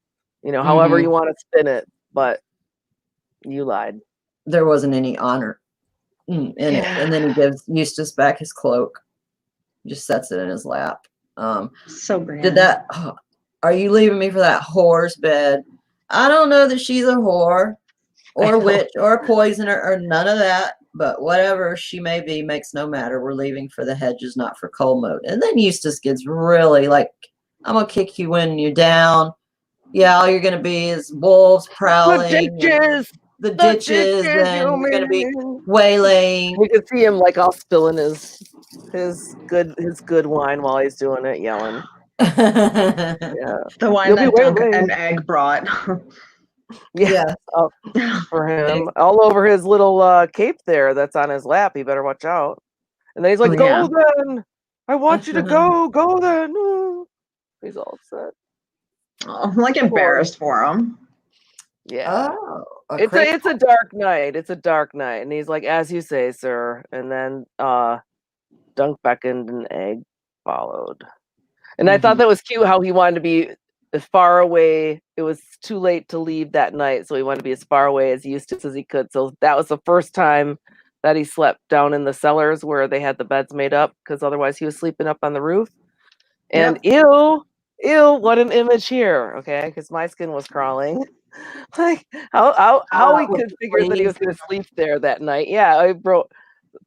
you know, however you want to spin it, but you lied. There wasn't any honor in it. And then he gives Eustace back his cloak. Just sets it in his lap. So grand. Did that? Are you leaving me for that whore's bed? I don't know that she's a whore or a witch or a poisoner or none of that, but whatever she may be makes no matter. We're leaving for the hedges, not for Colmote. And then Eustace gets really like, I'm gonna kick you when you're down. Yeah, all you're gonna be is wolves prowling. The ditches, and you're gonna be wailing. You can see him like all spilling his good wine while he's doing it, yelling. Yeah, the wine that Duncan and Egg brought. Yeah, for him, all over his little cape there that's on his lap. He better watch out. And then he's like, "Go then! I want you to go. Go then." He's all upset. Oh, I'm like embarrassed for him. Yeah. Oh, it's a dark night. It's a dark night. And he's like, as you say, sir. And then Dunk beckoned and Egg followed. And I thought that was cute how he wanted to be as far away. It was too late to leave that night, so he wanted to be as far away as Eustace as he could. So that was the first time that he slept down in the cellars where they had the beds made up, because otherwise he was sleeping up on the roof. And ew, Ew, what an image here. Okay, because my skin was crawling. Like how we could figure that he was going to sleep there that night. Yeah, I broke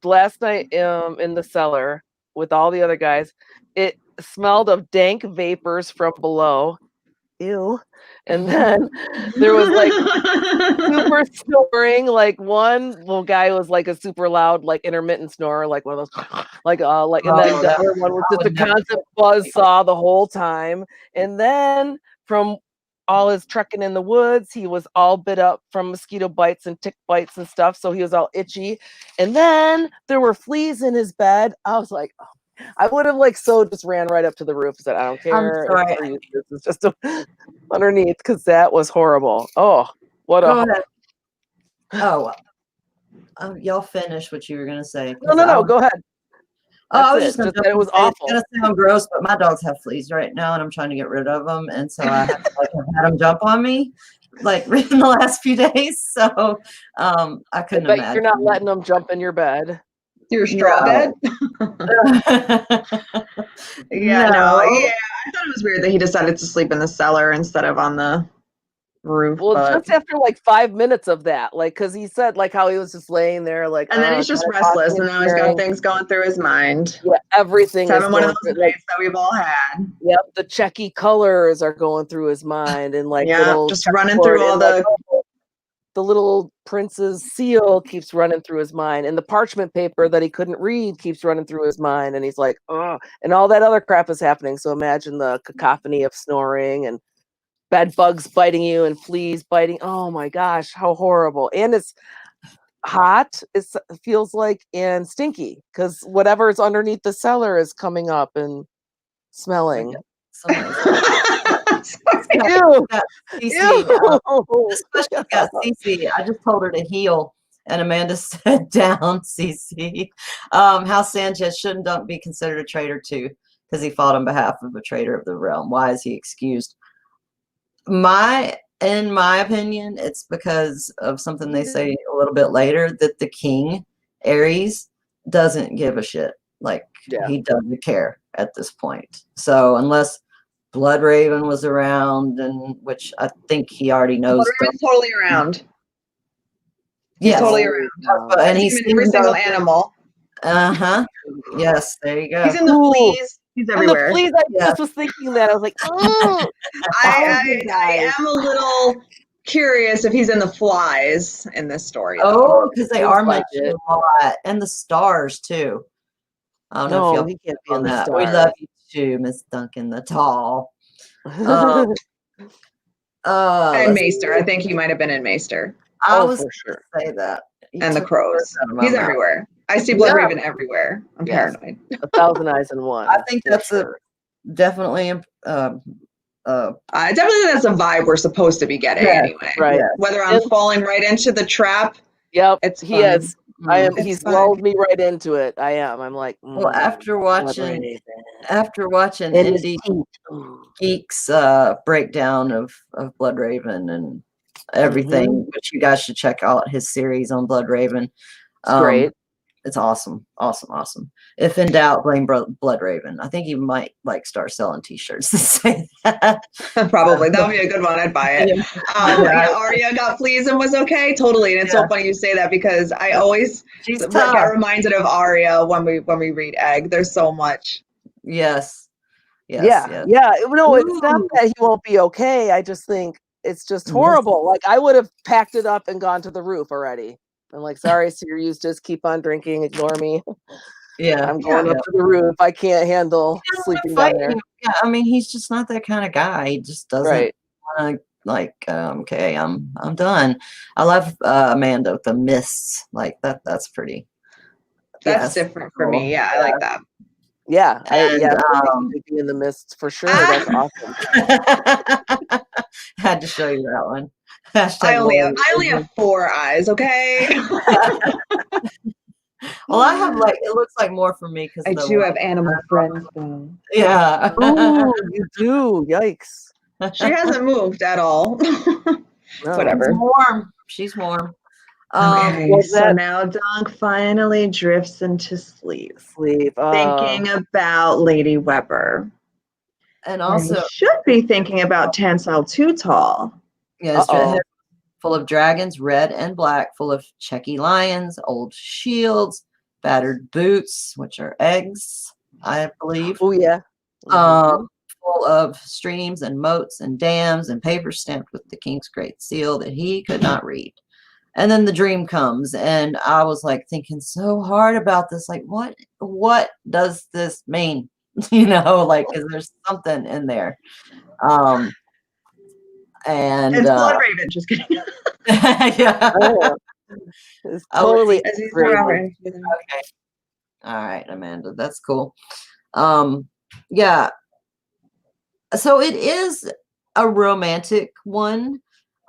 last night in the cellar with all the other guys. It smelled of dank vapors from below. Ew. And then there was like super snoring. Like one little guy was like a super loud, like intermittent snorer, like one of those like and then the other one was just a constant buzz saw the whole time. And then from all his trekking in the woods, he was all bit up from mosquito bites and tick bites and stuff, so he was all itchy. And then there were fleas in his bed. I was like, oh, I would have like just ran right up to the roof and said, I don't care. I'm sorry. This is just underneath, because that was horrible. Oh, what Go a ahead. Oh, y'all finish what you were gonna say. no, go ahead. I was just gonna that it was say, awful. It's gonna sound gross, but my dogs have fleas right now, and I'm trying to get rid of them, and so I have, have had them jump on me, like in the last few days. So I couldn't imagine. You're not letting them jump in your bed. Your straw bed? Yeah, no. Yeah, I thought it was weird that he decided to sleep in the cellar instead of on the roof. Well, just after like 5 minutes of that, like, because he said like how he was just laying there, like, and then he's just restless, and now he's got things going through his mind. Yeah, everything is having one of those nights that we've all had. Yep, the checky colors are going through his mind, and like just running through all the. The little prince's seal keeps running through his mind, and the parchment paper that he couldn't read keeps running through his mind, and he's like, oh, and all that other crap is happening. So imagine the cacophony of snoring and bed bugs biting you and fleas biting. Oh my gosh, how horrible. And it's hot, it feels like, and stinky, because whatever is underneath the cellar is coming up and smelling. Ew. Especially got Cece. I just told her to heal, and Amanda said, "Down, Cece." How Sanchez shouldn't Dunk be considered a traitor too, because he fought on behalf of a traitor of the realm. Why is he excused? In my opinion, it's because of something they say a little bit later, that the king, Aerys, doesn't give a shit. Like, he doesn't care at this point. So unless Bloodraven was around, and which I think he already knows. Bloodraven's totally around. Yes. He's totally around. And he's in every single animal. Yes, there you go. He's in the fleas. He's everywhere. The fleas, I just was thinking that. I was like, oh. I am a little curious if he's in the flies in this story. Oh, because they are mentioned a lot. And the stars, too. I don't know if he can't be on in the that. stars. We love you too, Miss Duncan the Tall. And Maester. I think he might have been in Maester. I was for sure say that. And the crows. He's everywhere. I see Bloodraven everywhere. I'm paranoid. 1,000 eyes in one. I think that's definitely I definitely think that's a vibe we're supposed to be getting anyway. Right. Yeah. Whether I'm falling right into the trap. Yep. He is. I am. He's lulled me right into it. I am. I'm like, well, after watching Indie Geek's breakdown of Bloodraven and everything, which you guys should check out his series on Bloodraven. Great. It's awesome. If in doubt, blame Bloodraven. I think you might start selling T-shirts that say that. Probably. That would be a good one. I'd buy it. Arya got fleas and was okay. Totally. And it's so funny you say that, because I always get reminded of Arya when we read Egg. There's so much. Yes. No, it's not that he won't be okay. I just think it's just horrible. Like, I would have packed it up and gone to the roof already. I'm like, sorry, Sir Eustace, keep on drinking, ignore me. Yeah. I'm going up to the roof. I can't handle sleeping down there. Yeah, I mean, he's just not that kind of guy. He just doesn't want to, okay, I'm done. I love Amanda with the mists. Like that's pretty. That's different for me. Yeah, I like that. Yeah, sleeping in the mists for sure. That's awesome. Had to show you that one. I only have 4 eyes, okay? Well, I have it looks like more for me because I do have animal friends though. Yeah. Oh, you do. Yikes. She hasn't moved at all. No, whatever. She's warm. Okay, so now Dunk finally drifts into sleep. Thinking about Lady Weber. And And you also, should be thinking about TONSIII Too Tall. yes, Uh-oh. full of dragons, red and black, full of checky lions, old shields, battered boots, which are eggs, I believe. Oh yeah. Full of streams and moats and dams and paper stamped with the king's great seal that he could not read. And then the dream comes, and I was like thinking so hard about this, like what does this mean? Like, is there something in there? And It's Bloodraven. Just kidding. yeah. Oh, it's Oh, totally Aziz great. Raven. Okay. All right, Amanda, that's cool. Yeah. So it is a romantic one.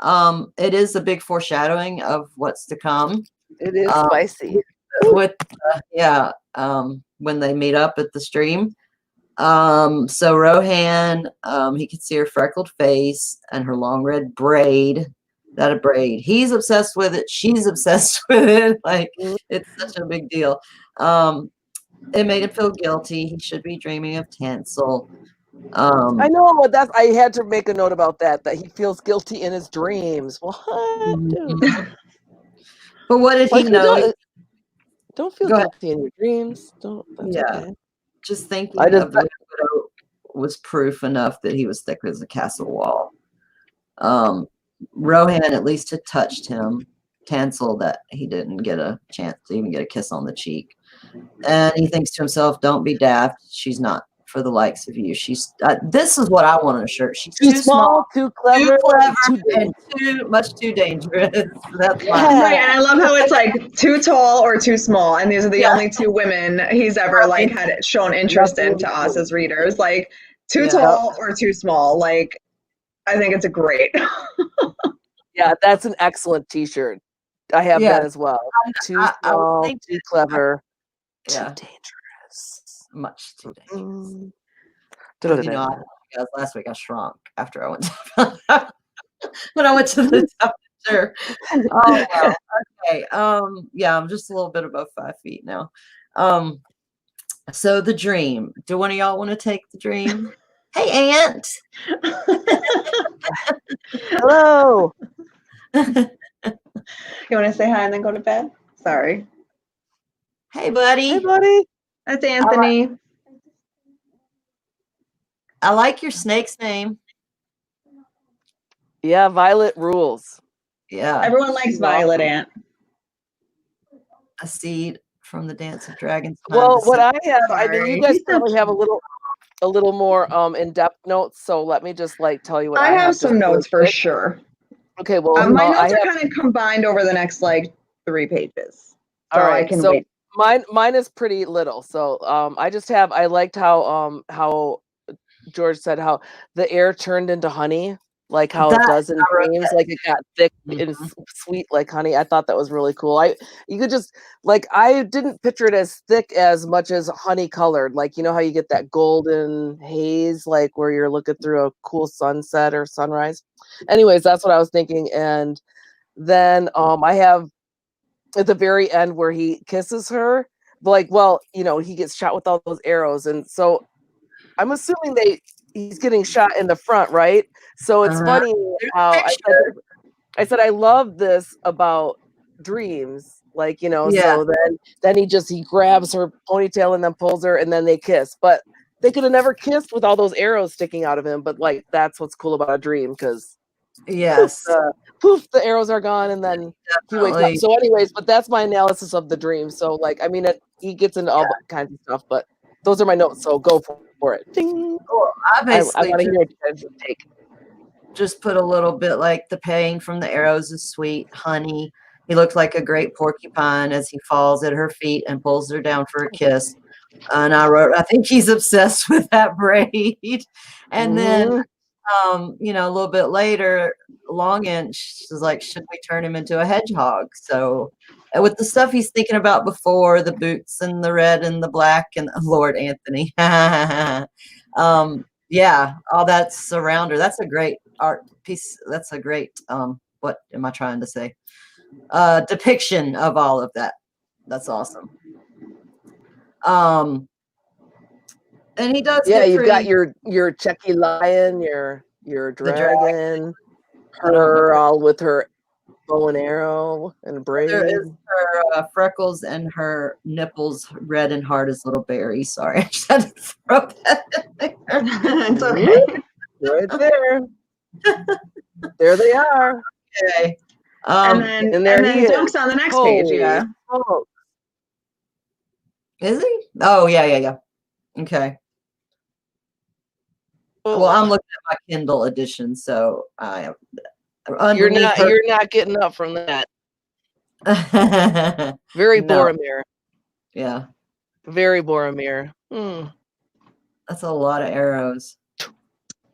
It is a big foreshadowing of what's to come. It is spicy. With when they meet up at the stream. So Rohan, he could see her freckled face and her long red braid. That a braid. He's obsessed with it. She's obsessed with it. Like, it's such a big deal. It made him feel guilty. He should be dreaming of TONSIII. I know, but I had to make a note about that he feels guilty in his dreams. What? Dude? But what did he know? Don't feel guilty in your dreams. That's okay. Just thinking of the widow was proof enough that he was thick as a castle wall. Rohan at least had touched him. TONSIII, that he didn't get a chance to even get a kiss on the cheek. And he thinks to himself, don't be daft. She's not for the likes of you. She's this is what I want on a shirt. She's too small, too clever, and too dangerous. That's right. And I love how it's like too tall or too small, and these are the only two women he's ever like had shown interest in to us as readers. Like too tall or too small. Like, I think it's a great. Yeah, that's an excellent T-shirt. I have that as well. Too small, too clever, too dangerous. Much too dangerous. Guys, last week I shrunk after I went to when I went to the doctor. Oh wow. Okay. Yeah, I'm just a little bit above 5 feet now. So the dream. Do one of y'all want to take the dream? Hey, Aunt. Hello. You want to say hi and then go to bed? Sorry. Hey, buddy. Hey, buddy. That's Anthony. I like your snake's name. Yeah, Violet rules. Yeah. Everyone likes Violet, Aunt. A seed from the Dance of Dragons. Well, what I have, I mean, you guys probably have a little more in-depth notes, so let me just like tell you what I have some notes for sure. Okay, well, my notes are kind of combined over the next like 3 pages. So all right, I can wait. Mine is pretty little. So I liked how George said how the air turned into honey, like how it does in dreams, like it got thick and sweet like honey. I thought that was really cool. You could just like, I didn't picture it as thick as much as honey colored, like, you know how you get that golden haze, like where you're looking through a cool sunset or sunrise. Anyways, that's what I was thinking. And then I have at the very end where he kisses her, like, well, you know, he gets shot with all those arrows, and so I'm assuming he's getting shot in the front, right? So it's funny how I said I love this about dreams, like, you know. So then he grabs her ponytail and then pulls her, and then they kiss. But they could have never kissed with all those arrows sticking out of him. But like, that's what's cool about a dream, because poof, the arrows are gone, and then he wakes up. So anyways, but that's my analysis of the dream. So like, I mean, he gets into all kinds of stuff, but those are my notes, so go for it. Ding. Well, I basically want to hear your take. Just put a little bit like the pain from the arrows is sweet honey. He looked like a great porcupine as he falls at her feet and pulls her down for a kiss. And I wrote, I think he's obsessed with that braid. And then you know, a little bit later, Longinch is like, should we turn him into a hedgehog? So with the stuff he's thinking about before, the boots and the red and the black and Lord Anthony. Yeah, all that's around her. That's a great art piece. That's a great, what am I trying to say? Depiction of all of that. That's awesome. And he does Yeah, get you've got pretty your Checky lion, your the drag. dragon, I don't remember. her all with her bow and arrow and There braid. is her freckles and her nipples red and hard as little berries. Sorry, I just had to throw that in there. It's okay. Right there. There they are. Okay. And there he is. Dunk's on the next page. Yeah. Oh, Is he? Oh, yeah. Okay. Well, I'm looking at my Kindle edition, so I you're underneath not getting up from that. her. Very No. Boromir. Yeah, Very Boromir. that's a lot of arrows.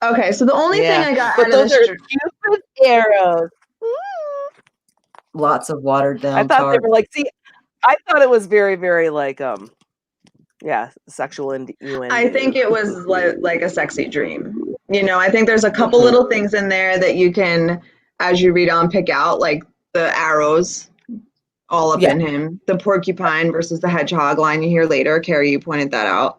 Okay, so the only thing I got but out of those this are Cupid's arrows. Lots of watered down. I thought they were like, see, I thought it was very, very like sexual innuendo. I think it was like a sexy dream. You know, I think there's a couple little things in there that you can, as you read on, pick out, like the arrows all up in him, the porcupine versus the hedgehog line you hear later. Carrie, you pointed that out.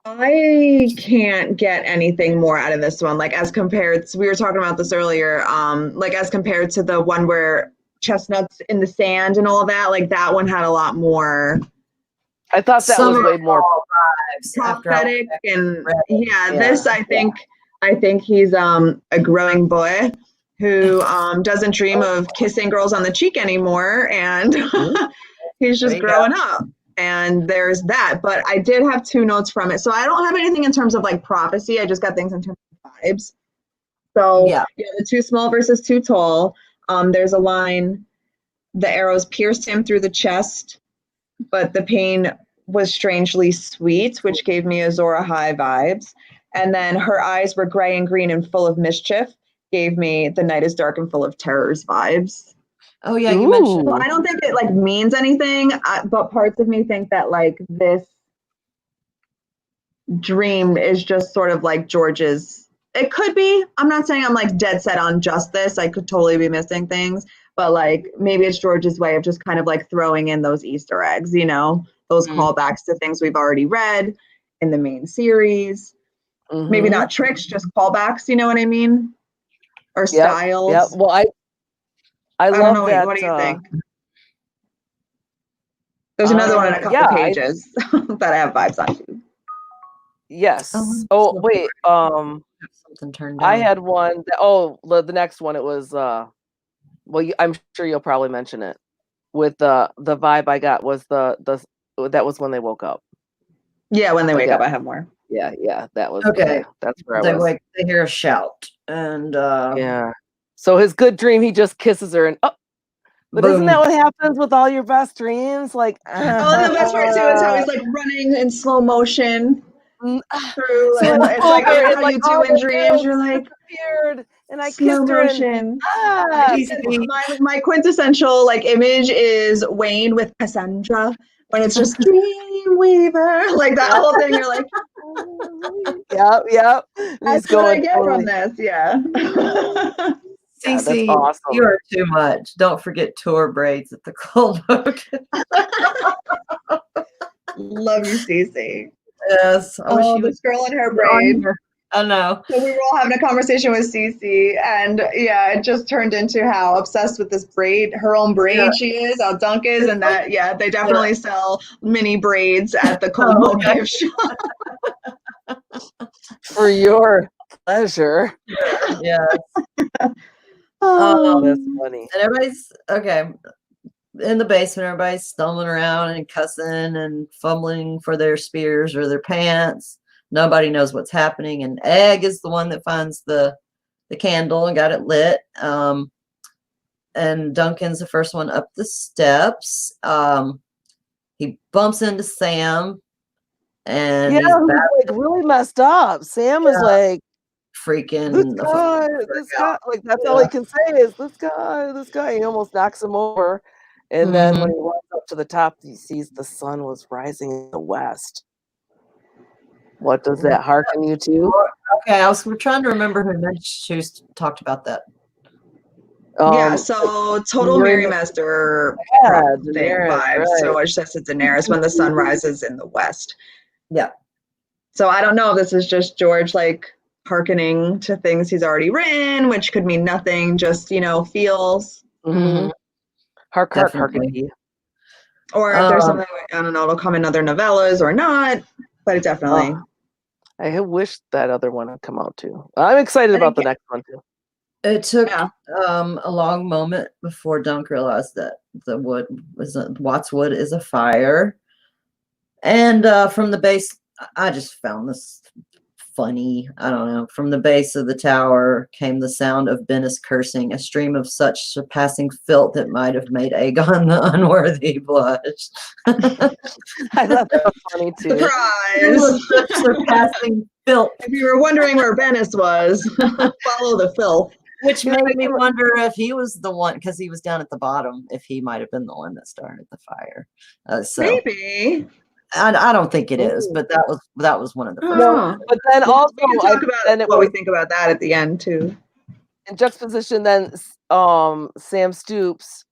I can't get anything more out of this one, like as compared to, we were talking about this earlier, like as compared to the one where chestnuts in the sand and all of that, like that one had a lot more. I thought that was way more prophetic and this I think he's a growing boy who doesn't dream of kissing girls on the cheek anymore, and he's just growing up. And there's that, but I did have 2 notes from it. So I don't have anything in terms of like prophecy. I just got things in terms of vibes. So the too small versus too tall. There's a line, the arrows pierced him through the chest, but the pain was strangely sweet, which gave me Azor Ahai vibes. And then her eyes were gray and green and full of mischief, gave me the night is dark and full of terrors vibes. Oh yeah, you mentioned. Well, I don't think it like means anything, but parts of me think that like this dream is just sort of like George's. It could be. I'm not saying I'm like dead set on just this. I could totally be missing things, but like maybe it's George's way of just kind of like throwing in those Easter eggs, you know, those callbacks to things we've already read in the main series. Maybe not tricks, just callbacks. You know what I mean? Or styles. Yeah. Well, I love don't know, that. What do you think? There's another one in a couple pages that I have vibes on too. Yes. Oh wait. Something turned down. I had one. The next one. It was. Well, I'm sure you'll probably mention it. With the vibe I got was that was when they woke up. Yeah, when they wake up, I have more. Yeah. That was okay. That's where I was. They hear a shout, and So his good dream, he just kisses her, and but boom. Isn't that what happens with all your best dreams? Like, and the best part too is how he's like running in slow motion through. Like, it's like how you do in dreams. You're like disappeared, and I slow kissed her. Motion. My quintessential like image is Wayne with Cassandra when it's just Dreamweaver, like that whole thing. You're like, yep. That's what I get from this. Yeah. Cece, that's awesome. You are too much. Don't forget tour braids at the Cold Oak. Love you, Cece. Yes. This girl in her braid. I know. So we were all having a conversation with Cece, and it just turned into how obsessed with this braid, her own braid she is, how Dunk is, and that they definitely sell mini braids at the Cold Oak gift shop. For your pleasure. Yeah. That's funny. And everybody's in the basement. Everybody's stumbling around and cussing and fumbling for their spears or their pants. Nobody knows what's happening. And Egg is the one that finds the candle and got it lit. And Duncan's the first one up the steps. He bumps into Sam. And he's like really messed up. Sam is like freaking this guy, like that's all he can say is this guy. He almost knocks him over. And then when he runs up to the top, he sees the sun was rising in the west. What does that hearken you to? Okay, we're trying to remember who talked about that. So total Mary Master thing vibes. Right. So I just said Daenerys when the sun rises in the west. Yeah. So I don't know if this is just George like hearkening to things he's already written, which could mean nothing, just, feels. Mm-hmm. Hark, Definitely. harkety. Or if there's something, I don't know, it'll come in other novellas or not, but it definitely. I wish that other one had come out too. I'm excited about the next one too. It took a long moment before Dunk realized that the wood was Watts wood is a fire. And from the base, I just found this funny. I don't know. From the base of the tower came the sound of Bennis cursing, a stream of such surpassing filth that might have made Aegon the unworthy blush. I thought that was funny too. Surprise! Such surpassing filth. If you were wondering where Bennis was, follow the filth. Which made me wonder if he was the one, because he was down at the bottom, if he might have been the one that started the fire. So Maybe. I don't think it is, but that was one of the first. No, but then also we can talk about what we think about that at the end too. In juxtaposition, then Sam Stoops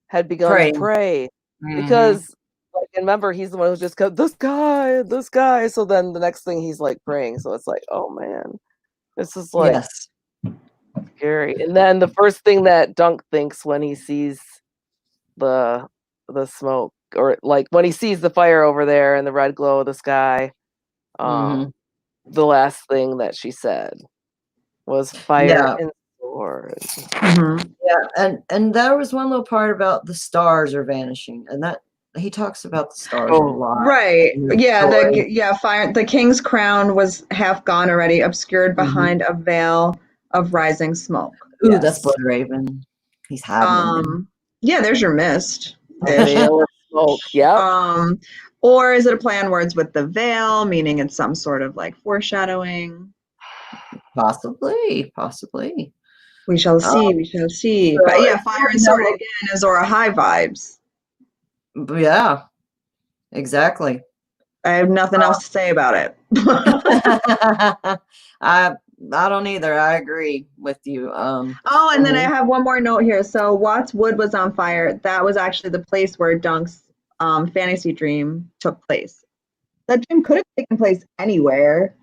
had begun to pray because, like, remember, he's the one who just goes, this guy. So then the next thing he's like praying. So it's like, oh man, this is like scary. And then the first thing that Dunk thinks when he sees the smoke, or like when he sees the fire over there and the red glow of the sky, the last thing that she said was fire and sword. Yeah, and there was one little part about the stars are vanishing, and that he talks about the stars a lot. Right. Yeah, fire. The king's crown was half gone already, obscured behind a veil of rising smoke. Ooh, that's Bloodraven. He's having yeah, there's your mist. A veil of smoke. Yeah. Or is it a play on words with the veil, meaning it's some sort of like foreshadowing? Possibly. We shall see. We shall see. But yeah, fire and sword again is Azor Ahai vibes. Yeah, exactly. I have nothing else to say about it. I don't either. I agree with you. And then I have one more note here. So Watts Wood was on fire. That was actually the place where Dunk's fantasy dream took place. That dream could have taken place anywhere.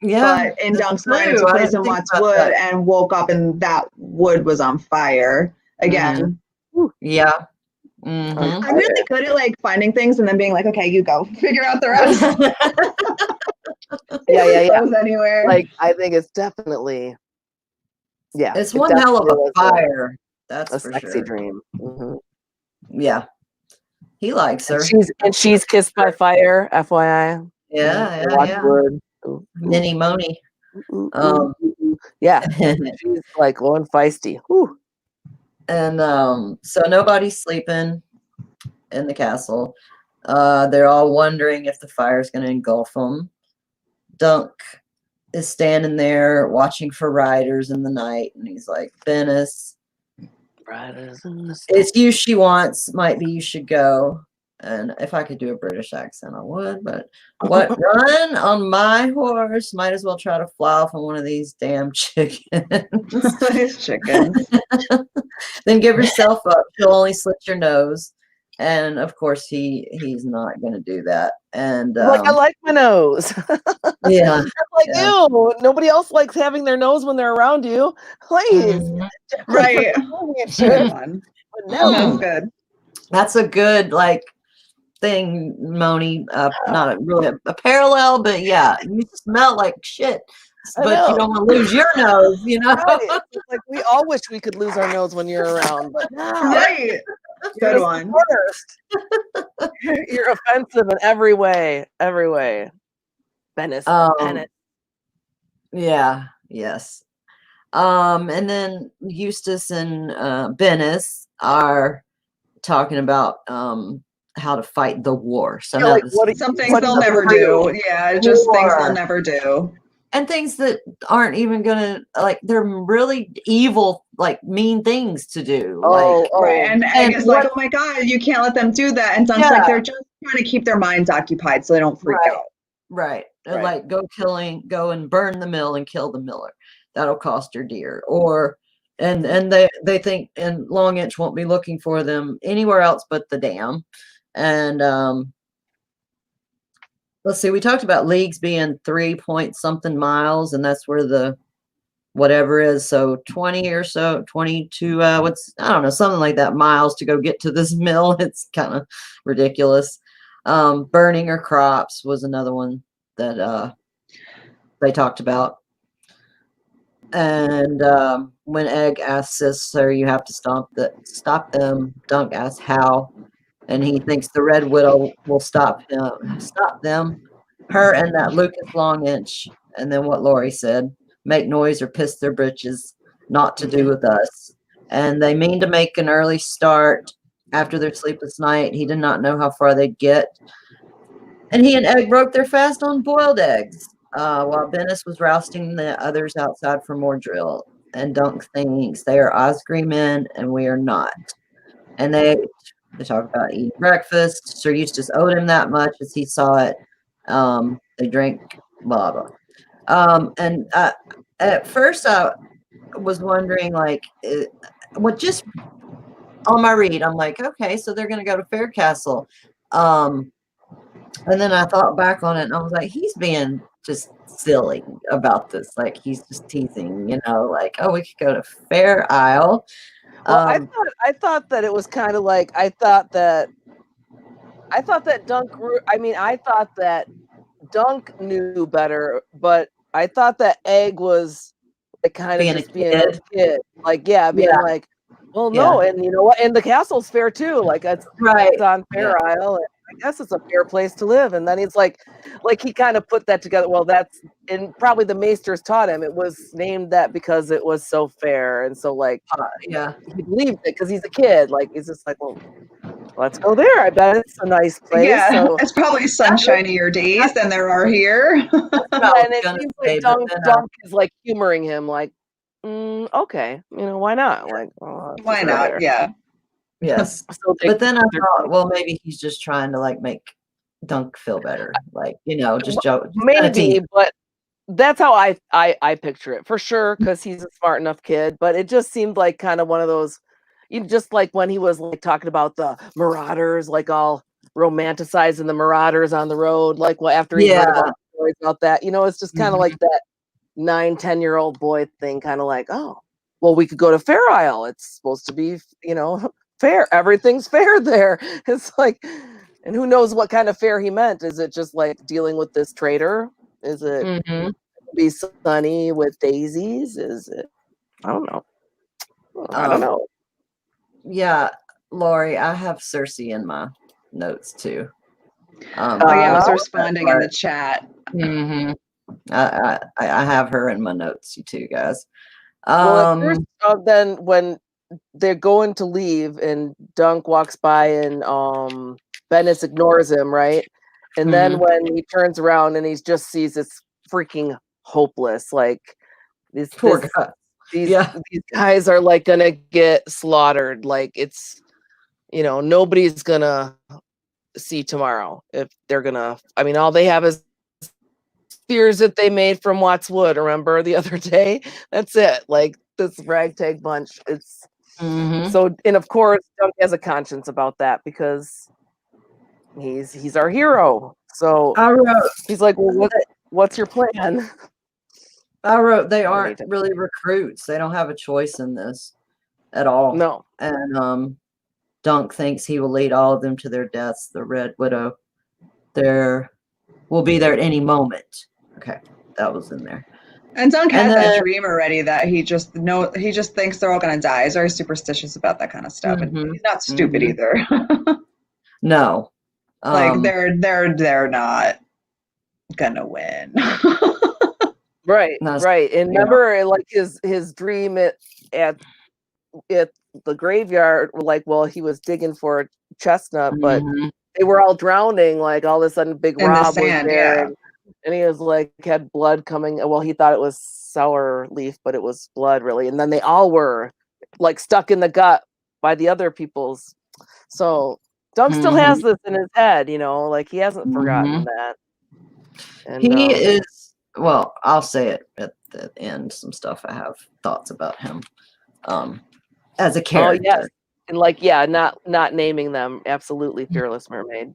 Yeah. But in Dunk's mind, it took place in Watts Wood and woke up and that wood was on fire again. Yeah. I'm really good at like finding things and then being like, okay, you go figure out the rest. Yeah. Goes anywhere. Like, I think it's definitely, it's one hell of a fire. That's a for sexy sure. dream. Yeah, he likes her. And she's kissed by fire. FYI. Yeah. Minnie Moni. Yeah, she's like low and feisty. Whew. And so nobody's sleeping in the castle. They're all wondering if the fire's going to engulf them. Dunk is standing there watching for riders in the night, and he's like, Bennis, it's you she wants. Might be you should go. And if I could do a British accent, I would. But what run on my horse? Might as well try to fly off on one of these damn chickens. These chickens. Then give yourself up. She'll only slit your nose. And of course, he's not going to do that. And like, I like my nose. Yeah. I'm like, ew. Nobody else likes having their nose when they're around you. Please. Right. Good one. That's good. That's a good thing, Moni. Not really a parallel, but yeah, you smell like shit, but you don't want to lose your nose, Right. Like, we all wish we could lose our nose when you're around, but no. Right. Good one. You're offensive in every way. Bennis. Yeah. Yes. And then Eustace and Bennis are talking about how to fight the war. So some things they'll never do. Yeah, just things they'll never do. And things that aren't even gonna they're really evil, mean things to do. Right. And it's like, oh my God, you can't let them do that. And Dunk's like, they're just trying to keep their minds occupied so they don't freak out. Right. Like go and burn the mill and kill the miller. That'll cost her dear. Or and they think and Long Inch won't be looking for them anywhere else but the dam. And let's see. We talked about leagues being 3-point-something miles, and that's where the whatever is. So 20 or so, 22. What's I don't know, something like that miles to go get to this mill. It's kind of ridiculous. Burning her crops was another one that they talked about. And when Egg asks Sis, "Sir, you have to stop them," Dunk asks how, and he thinks the Red Widow will stop them, her and that Lucas Long Inch. And then what Laurie said: "Make noise or piss their britches. Not to do with us." And they mean to make an early start after their sleepless night. He did not know how far they'd get, and he and Egg broke their fast on boiled eggs. While Bennis was rousting the others outside for more drill, and Dunk thinks they are Osgry men and we are not. And they talk about eating breakfast. Sir Eustace owed him that much as he saw it. They drink, blah blah. And at first I was wondering, like, what just on my read, I'm like, okay, so they're gonna go to Faircastle. And then I thought back on it and I was like, he's being just silly about this. Like, he's just teasing, like, oh, we could go to Fair Isle. Well, I thought that it was kind of like I thought that Dunk. I thought that Dunk knew better, but I thought that Egg was like kind of Being a just being a kid, like being Yeah. like, well, no, and you know what? And the castle's fair too. Like it's right. on Fair Isle, and I guess it's a fair place to live. And then he's like he kind of put that together. Well, that's and probably the maesters taught him. It was named that because it was so fair, and so Yeah. he believed it because he's a kid. Like he's just like, well, let's go there. I bet it's a nice place. Yeah, so it's probably sunshinier days than there are here. and it seems like Dunk is like humoring him, like, okay, why not? Like, why not? There. Yeah. Yes. But then I thought, well, maybe he's just trying to like make Dunk feel better, like just joke. Maybe, but that's how I picture it for sure, because he's a smart enough kid. But it just seemed like kind of one of those, just like when he was like talking about the Marauders, like all romanticizing the Marauders on the road, like after he heard about stories about that, it's just kind of like that 9-10-year-old boy thing, kind of like, oh, well, we could go to Fair Isle. It's supposed to be, fair. Everything's fair there. It's like, and who knows what kind of fair he meant? Is it just like dealing with this traitor? Is it be sunny with daisies? Is it? I don't know. I don't know. Yeah, Laurie, I have Cersei in my notes too. I was responding in the chat. I have her in my notes, you two guys. Well, at first, then when they're going to leave and Dunk walks by and Bennis ignores him, right? And then when he turns around and he just sees it's freaking hopeless, like these guys are like gonna get slaughtered. Like it's nobody's gonna see tomorrow if they're gonna. I mean, all they have is spears that they made from Watts Wood. Remember the other day? That's it. Like this ragtag bunch. It's so, and of course, Dunk has a conscience about that because he's our hero. So he's like, well, what's your plan? I wrote they aren't really recruits. They don't have a choice in this at all. No. And Dunk thinks he will lead all of them to their deaths. The Red Widow will be there at any moment. Okay, that was in there. And Dunk has that dream already that he just thinks they're all gonna die. He's very superstitious about that kind of stuff. And he's not stupid either. No. Like they're not gonna win. Right. And remember, like his dream at the graveyard, like, well, he was digging for a chestnut, but they were all drowning. Like all of a sudden, Big Rob was there, and he was like had blood coming. Well, he thought it was sour leaf, but it was blood, really. And then they all were like stuck in the gut by the other people's. So Dunk still has this in his head, like he hasn't forgotten that. And he is. Well, I'll say it at the end. Some stuff I have thoughts about him. As a character. Oh, yes. And not naming them. Absolutely, Fearless Mermaid.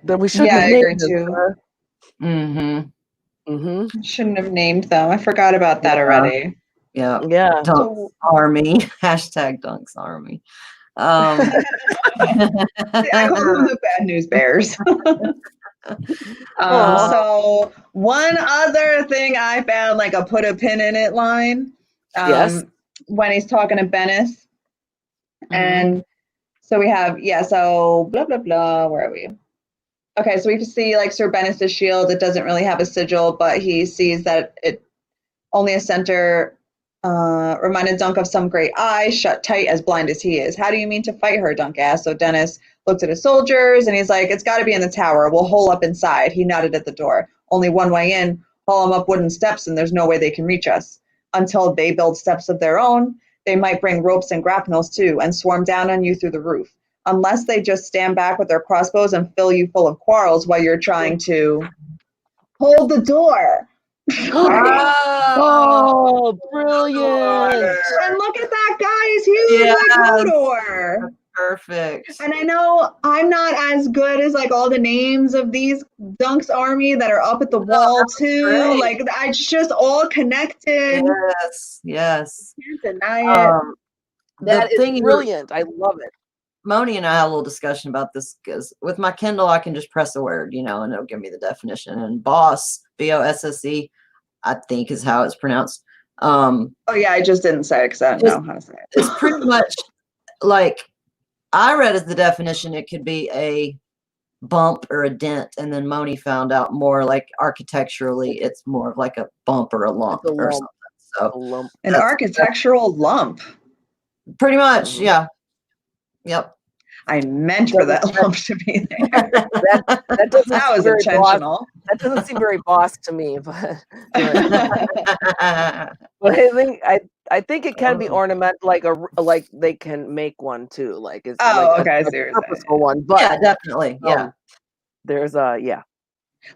Then we shouldn't Yeah, have I agree named them. too. Mm-hmm. Shouldn't have named them. I forgot about that already. Yeah. Yeah. Dunk's Army. Hashtag Dunk's Army. I call them the bad news bears. Aw. So one other thing I found, like a put a pin in it line, Yes. when he's talking to Bennis. And so we have, so blah, blah, blah. Where are we? Okay, so we can see like Sir Bennis' shield. It doesn't really have a sigil, but he sees that it only a center reminded Dunk of some great eye, shut tight, as blind as he is. How do you mean to fight her? Dunk asked. So Dennis looked at his soldiers and he's like, it's got to be in the tower. We'll hole up inside. He nodded at the door. Only one way in. Haul them up wooden steps and there's no way they can reach us. Until they build steps of their own, they might bring ropes and grapnels too and swarm down on you through the roof. Unless they just stand back with their crossbows and fill you full of quarrels while you're trying to hold the door. Oh, brilliant. And look at that guy, he's huge like Hodor. Perfect. And I know I'm not as good as like all the names of these Dunk's army that are up at the wall too. Great. Like it's just all connected. Yes. Can't deny it. That is brilliant. I love it. Moni and I had a little discussion about this because with my Kindle, I can just press a word, and it'll give me the definition. And boss, BOSSE, I think is how it's pronounced. Oh yeah, I just didn't say it because I don't know how to say it. It's pretty much like I read as the definition. It could be a bump or a dent, and then Moni found out more like architecturally, it's more of like a bump or a lump or something. So an architectural lump. Pretty much, yeah. Yep. I meant for that lump to be there. That was intentional. That doesn't seem very boss to me, but I think it can be ornament, like they can make one too, like it's a purposeful one. But yeah, definitely, yeah. There's like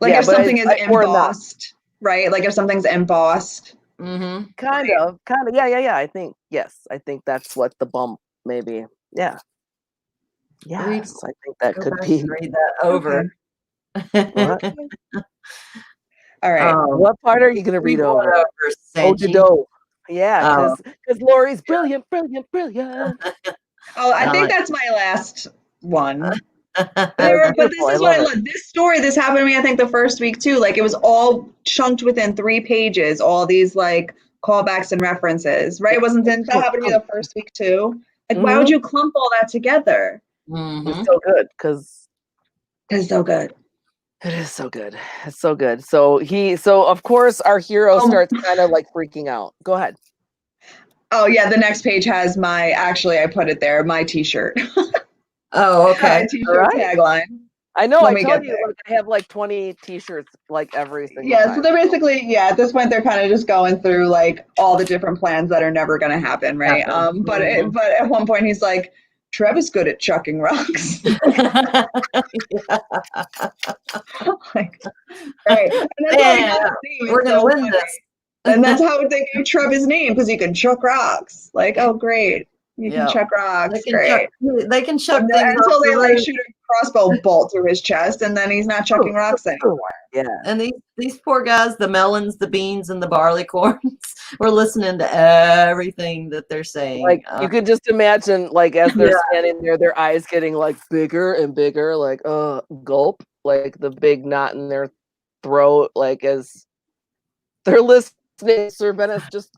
if something is embossed, right? Like if something's embossed. Kind of, yeah. I think that's what the bump maybe, yeah. Yes, I think that could be. Read that over. What? All right. What part are you going to read over? Do. Yeah, because Laurie's brilliant. Oh, I think that's my last one. But this is what I love. This story, this happened to me, I think, the first week too. Like it was all chunked within 3 pages, all these like callbacks and references, right? Didn't that happen to me the first week too? Like, why would you clump all that together? It's so good because it's so good. It is so good. It's so good. So of course our hero starts kind of like freaking out. Go ahead. Oh yeah, the next page has I put it there, my t-shirt. Oh, okay. T-shirt tagline. I know. I told you like, I have like 20 t-shirts like every single time. So they're basically at this point they're kind of just going through like all the different plans that are never going to happen, right? But at one point he's like, Trev is good at chucking rocks. Like, right. And that's we're gonna win this. And that's how they gave Trev his name, because he can chuck rocks. Like, oh great. You can chuck rocks. They can chuck things until they like shoot a crossbow bolt through his chest, and then he's not chucking rocks anymore. Yeah. And these poor guys, the melons, the beans, and the barley corns, were listening to everything that they're saying. Like you could just imagine, like as they're standing there, their eyes getting like bigger and bigger, like gulp, like the big knot in their throat, like as they're listening. Sir Bennis just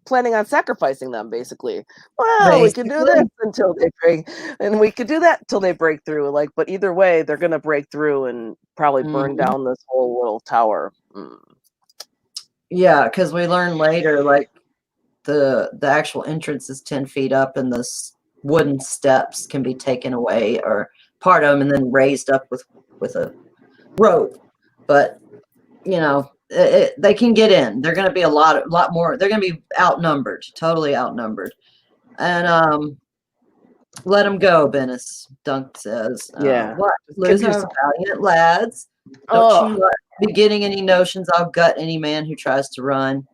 planning on sacrificing them, basically. Well, we can do this until they break, and we could do that until they break through. Like, but either way, they're gonna break through and probably burn down this whole little tower. Yeah, because we learn later, like the actual entrance is 10 feet up, and the wooden steps can be taken away, or part of them, and then raised up with a rope. But they can get in. They're going to be a lot more. They're going to be outnumbered, totally outnumbered. And let them go, Bennis, Dunk says. What? Losers, valiant lads. Don't you be getting any notions? I'll gut any man who tries to run.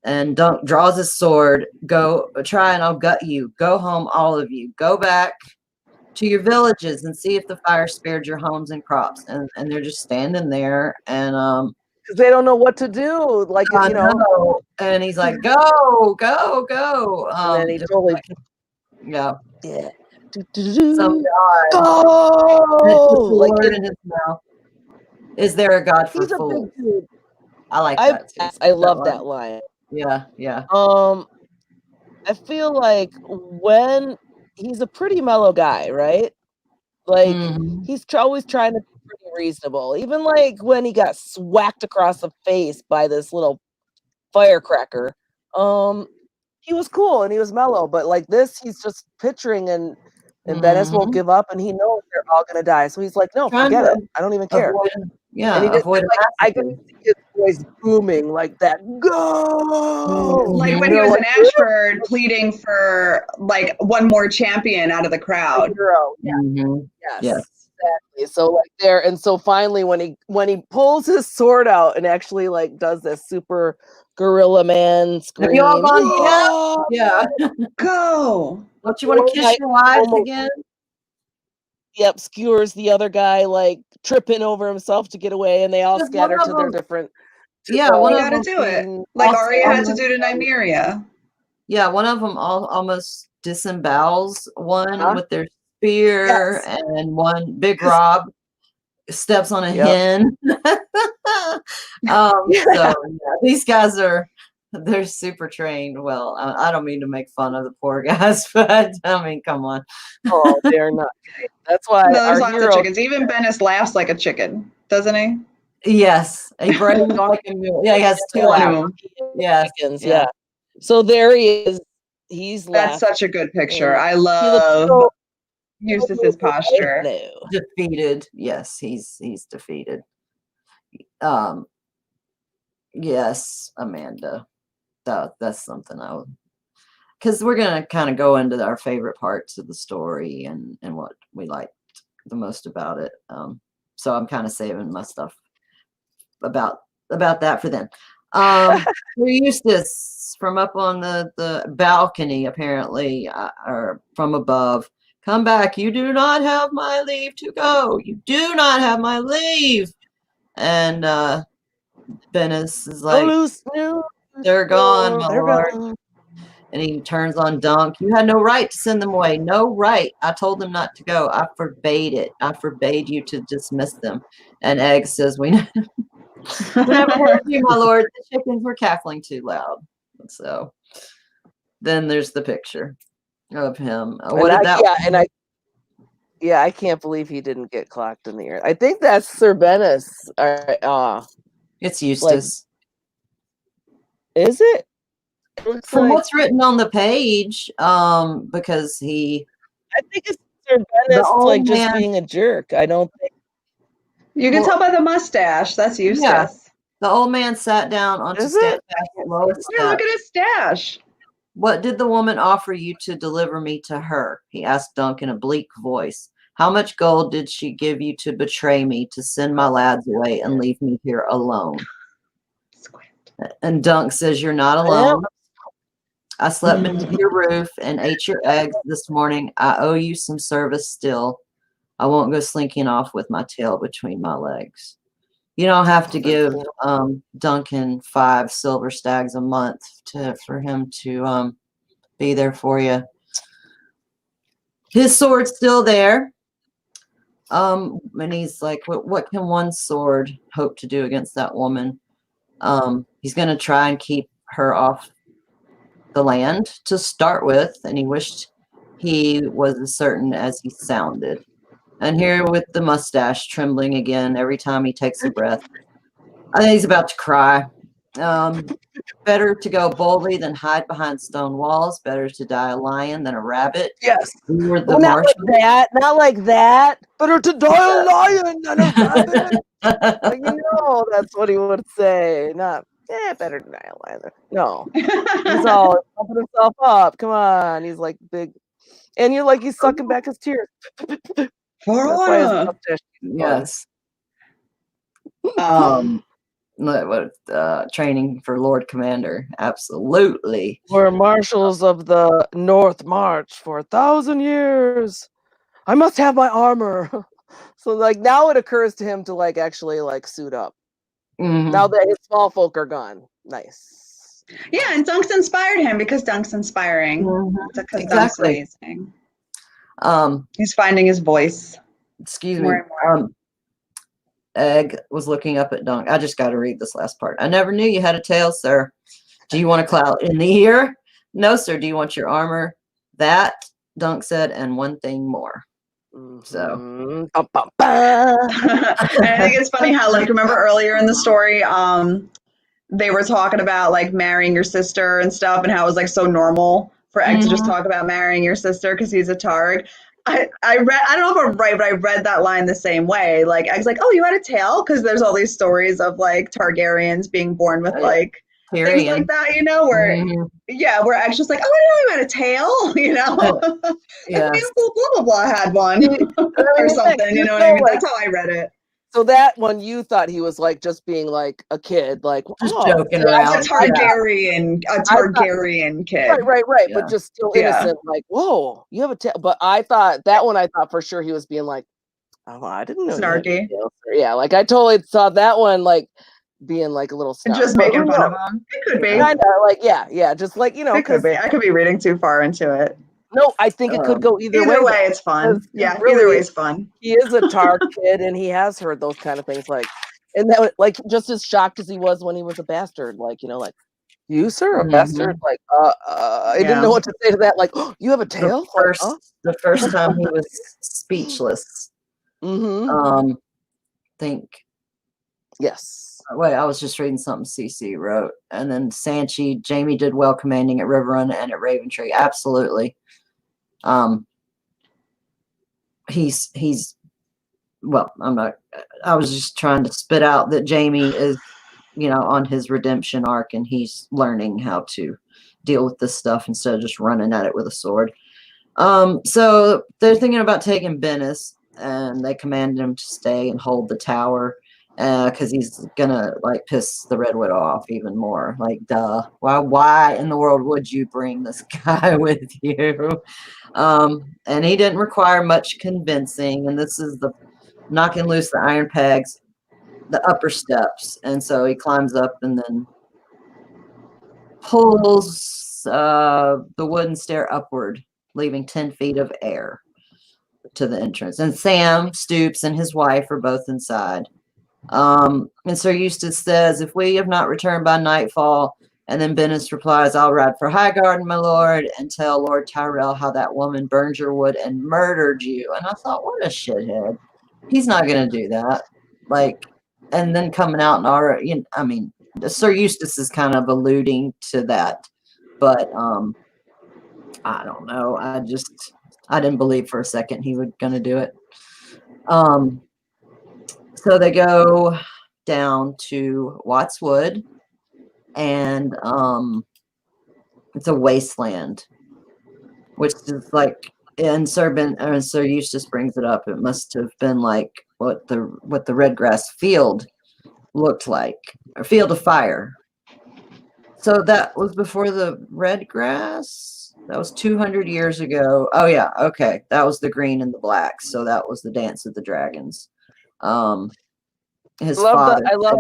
And Dunk draws his sword. Go try and I'll gut you. Go home, all of you. Go back. to your villages and see if the fire spared your homes and crops. And they're just standing there, and because they don't know what to do. Like, I you know. know. And he's like, go, go, go. And then he just totally, like, yeah, yeah. some God that Go! took the Like, word in his mouth. Is there a God for he's a fools? big dude. I like that too. I love that line. Yeah, yeah. I feel like when he's a pretty mellow guy, right? Like, Mhm. he's always trying to be pretty reasonable. Even like when he got swacked across the face by this little firecracker, he was cool and he was mellow. But like this, he's just picturing and Venice won't Mhm. give up, and he knows they're all gonna die. So he's like, no, Trying forget to it. I don't even care. avoid, And yeah, he did avoid a like I massacre. can see his voice booming like that. Go! Like Mhm. when he They're was in like, Ashford pleading for like one more champion out of the crowd. hero. Yeah. Mhm. Yes. Yes. Exactly. So like there, and so finally when he pulls his sword out and actually like does this super gorilla man Have you all scream. gone deaf? "Whoa!" Yeah. Go. Don't you want to kiss your wives again? Yep, skewers the other guy, like tripping over himself to get away, and they all Because one scatter of to their them, different. yeah, one You of gotta them do it. scene. Like also Arya had to almost, do to Nymeria. yeah, one of them almost disembowels one Huh? with their spear, Yes. and one Big Rob steps on a Yep. hen. So yeah, these guys they're super trained. Well, I don't mean to make fun of the poor guys, but I mean, come on. Oh, they're not. That's why No, there's our lots of hero. chickens. Even Bennis laughs like a chicken, doesn't he? Yes, he braves like a mule. Yeah, he has two One of laps. them. Yes, Chickens, yeah. yeah. So there he is. He's That's laughing. such a good picture. and I He looks love so Eustace's posture. hello. Defeated. Yes, he's defeated. Yes, Amanda. That's something I would, because we're gonna kind of go into our favorite parts of the story and what we liked the most about it. So I'm kind of saving my stuff about that for then. Eustace from up on the balcony, apparently, or from above. Come back! You do not have my leave to go. You do not have my leave. And Bennis is like, they're gone, my They're lord. gone. And he turns on Dunk. You had no right to send them away. No right. I told them not to go. I forbade it. I forbade you to dismiss them. And Egg says, we never heard you, my lord. The chickens were cackling too loud. So then there's the picture of him. What did that? I can't believe he didn't get clocked in the ear. I think that's Sir Bennis. It's Eustace. Is it? It looks From like, what's written on the page, because he. I think it's Sir Bennis, like just being a jerk. I don't think. You can tell by the mustache. That's Eustace. Yeah. The old man sat down onto stand back at lowest Yeah, look at his stash. What did the woman offer you to deliver me to her? He asked Dunk in a bleak voice. How much gold did she give you to betray me, to send my lads away and leave me here alone? And Dunk says, you're not alone. I slept beneath your roof and ate your eggs this morning. I owe you some service still. I won't go slinking off with my tail between my legs. You don't have to give Duncan 5 silver stags a month for him to be there for you. His sword's still there. And he's like, what can one sword hope to do against that woman? He's going to try and keep her off the land to start with, and he wished he was as certain as he sounded. And here with the mustache trembling again every time he takes a breath, I think he's about to cry. Better to go boldly than hide behind stone walls. Better to die a lion than a rabbit. Yes. We were the not like that. Not like that. Better to die a lion than a rabbit. Like, that's what he would say. Not, better to die a lion. No. He's all pumping himself up. Come on. He's like big. And you're like, he's sucking back his tears. That's why his mustache is yes. Training for Lord Commander. Absolutely. We're marshals of the North March for 1,000 years. I must have my armor. So like now it occurs to him to like actually like suit up. Now that his small folk are gone. Nice. Yeah, and Dunk's inspired him because Dunk's inspiring. Because Dunk's Exactly. amazing. Um, He's finding his voice. excuse More me. and more. Egg was looking up at Dunk. I just got to read this last part. I never knew you had a tail, sir. Do you want a clout in the ear? No, sir. Do you want your armor? That, Dunk said, and one thing more. So. And I think it's funny how, like, remember earlier in the story, they were talking about like marrying your sister and stuff, and how it was like so normal for Egg to just talk about marrying your sister because he's a targ. I read, I don't know if I'm right, but I read that line the same way. Like Egg's like, oh, you had a tail, because there's all these stories of like Targaryens being born with like things like that, you know, where where Egg's just like, oh, I didn't know you had a tail, you know. Yeah. Blah blah blah had one or something, you know what I mean? That's how I read it. So that one, you thought he was like just being like a kid, like just joking around. A Targaryen kid. Right. But just still innocent, like, whoa, you have a tail. But I thought that one, I thought for sure he was being like, oh, I didn't know. Snarky. Yeah, like I totally saw that one like being like a little snarky. Just making fun of him. It could be. Kind of like, yeah, just like, you know. It could be. I could be reading too far into it. No, I think it could go either way. Either way, it's fun. Yeah, really, either way is fun. He is a targ kid, and he has heard those kind of things. Like, and that, like, just as shocked as he was when he was a bastard. Like, you know, like, you, sir, a bastard? Like, I didn't know what to say to that. Like, oh, you have a tail? The first time he was speechless. Think. Yes. Wait, I was just reading something CC wrote. And then Sanchi, Jamie did well commanding at River Run and at Raven Tree. Absolutely. He's well, I was just trying to spit out that Jamie is, you know, on his redemption arc, and he's learning how to deal with this stuff instead of just running at it with a sword. So they're thinking about taking Bennis, and they commanded him to stay and hold the tower. Because he's gonna like piss the Red Widow off even more. Like, duh. Why in the world would you bring this guy with you? And he didn't require much convincing. And this is the knocking loose the iron pegs, the upper steps. And so he climbs up and then pulls the wooden stair upward, leaving 10 feet of air to the entrance. And Sam stoops and his wife are both inside. And Sir Eustace says, if we have not returned by nightfall, and then Bennis replies, I'll ride for Highgarden, my lord, and tell Lord Tyrell how that woman burned your wood and murdered you. And I thought, what a shithead. He's not going to do that. Like, and then coming out and already, you know, I mean, Sir Eustace is kind of alluding to that, but I don't know. I didn't believe for a second he was going to do it. So they go down to Watts Wood, and it's a wasteland, which is like, and Sir Eustace brings it up. It must have been like what the Redgrass field looked like, or field of fire. So that was before the Redgrass. That was 200 years ago. Oh yeah, okay. That was the green and the black. So that was the Dance of the Dragons. His father. I love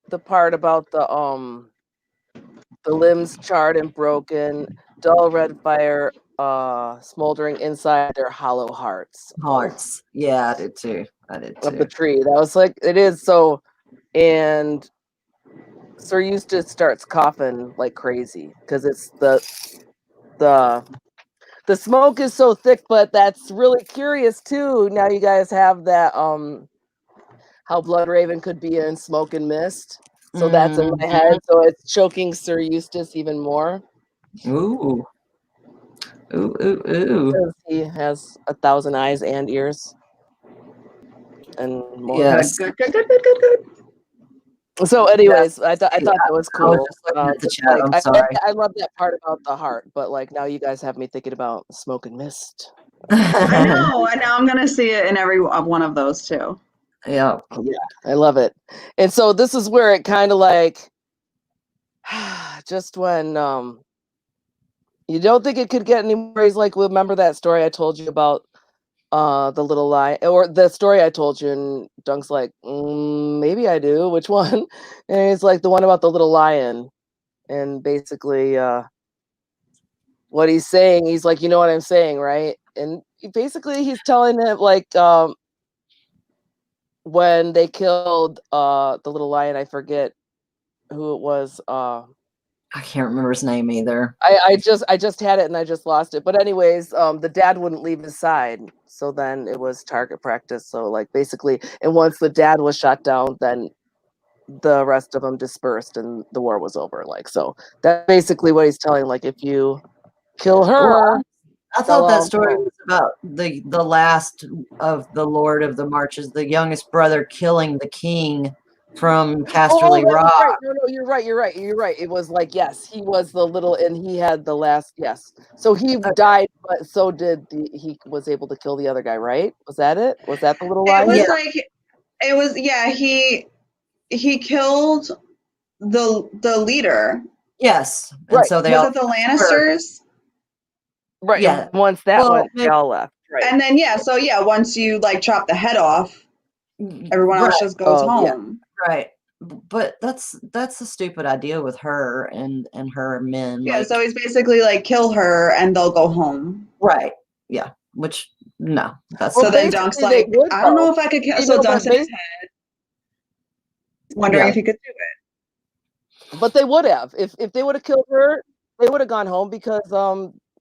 the part about the limbs charred and broken, dull red fire smoldering inside their hollow hearts. Yeah, I did too. Of the tree. That was like, it is so. And Sir Eustace starts coughing like crazy because it's the smoke is so thick. But that's really curious too. Now you guys have that how Bloodraven could be in smoke and mist. So that's in my head. So it's choking Sir Eustace even more. Ooh. Because he has 1,000 eyes and ears. And more. Yes. Good. So anyways, I thought that was cool. I was just looking at the chat. I'm sorry. I love that part about the heart, but like now you guys have me thinking about smoke and mist. I know. And now I'm going to see it in every one of those too. Yeah, I love it. And so this is where it kind of like, just when you don't think it could get any more. He's like, remember that story I told you about the little lie, or the story I told you, and Dunk's like, maybe I do. Which one? And he's like, the one about the little lion. And basically, what he's saying, he's like, you know what I'm saying, right? And basically, he's telling him like, when they killed the little lion, I forget who it was. I can't remember his name either. I just had it and I just lost it. But anyways, the dad wouldn't leave his side, so then it was target practice. So like basically, and once the dad was shot down, then the rest of them dispersed and the war was over. Like, so that's basically what he's telling. Like, if you kill her, Well, I thought that story was about the last of the Lord of the Marches, the youngest brother killing the king from Casterly Rock. Right. No, you're right. It was like, yes, he was the little, and he had the last, yes. So he died, but so did he was able to kill the other guy, right? Was that it? Was that the little It lion? was like, it was, yeah, he killed the leader. Yes. And Right. so they was all it the Lannisters? Right. Yeah. Once that Well, went, they all left. Right. And then once you like chop the head off, everyone else just goes home. Right. But that's a stupid idea with her and her men. Yeah, like, so he's basically like, kill her and they'll go home. right. Yeah. Which no, that's So not. then Dunk's like, I don't know if I could kill. So Dunk's in his head, wondering if he could do it. But they would have. If they would have killed her, they would have gone home because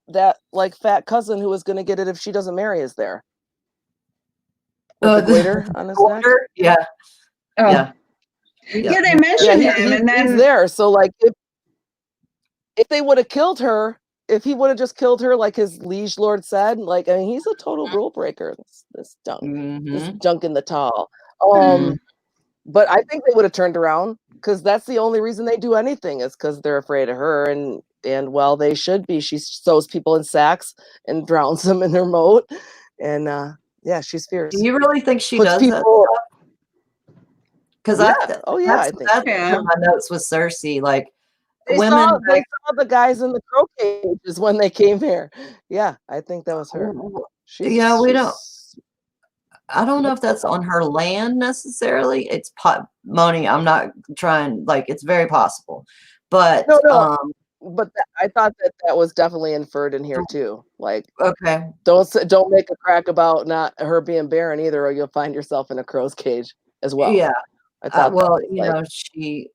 that like fat cousin who was going to get it if she doesn't marry is there. With the glitter on his neck. Yeah. Oh. Yeah. Yeah, they mentioned him, and then he's there. So like, if they would have killed her, if he would have just killed her, like his liege lord said, like, I mean, he's a total rule breaker. This Dunk, this Duncan the Tall. But I think they would have turned around because that's the only reason they do anything is because they're afraid of her, and well, they should be. She sews people in sacks and drowns them in her moat, and yeah, she's fierce. Do you really think she Puts does people, that? Because I think that's one of my notes with Cersei. Like, they women, saw the guys in the crow cages when they came here. Yeah, I think that was her. I don't know if that's on her land necessarily. It's Moni. I'm not trying. Like, it's very possible, but but I thought that was definitely inferred in here too. Like, okay, don't make a crack about not her being barren either, or you'll find yourself in a crow's cage as well. Yeah. I thought well, you know, she,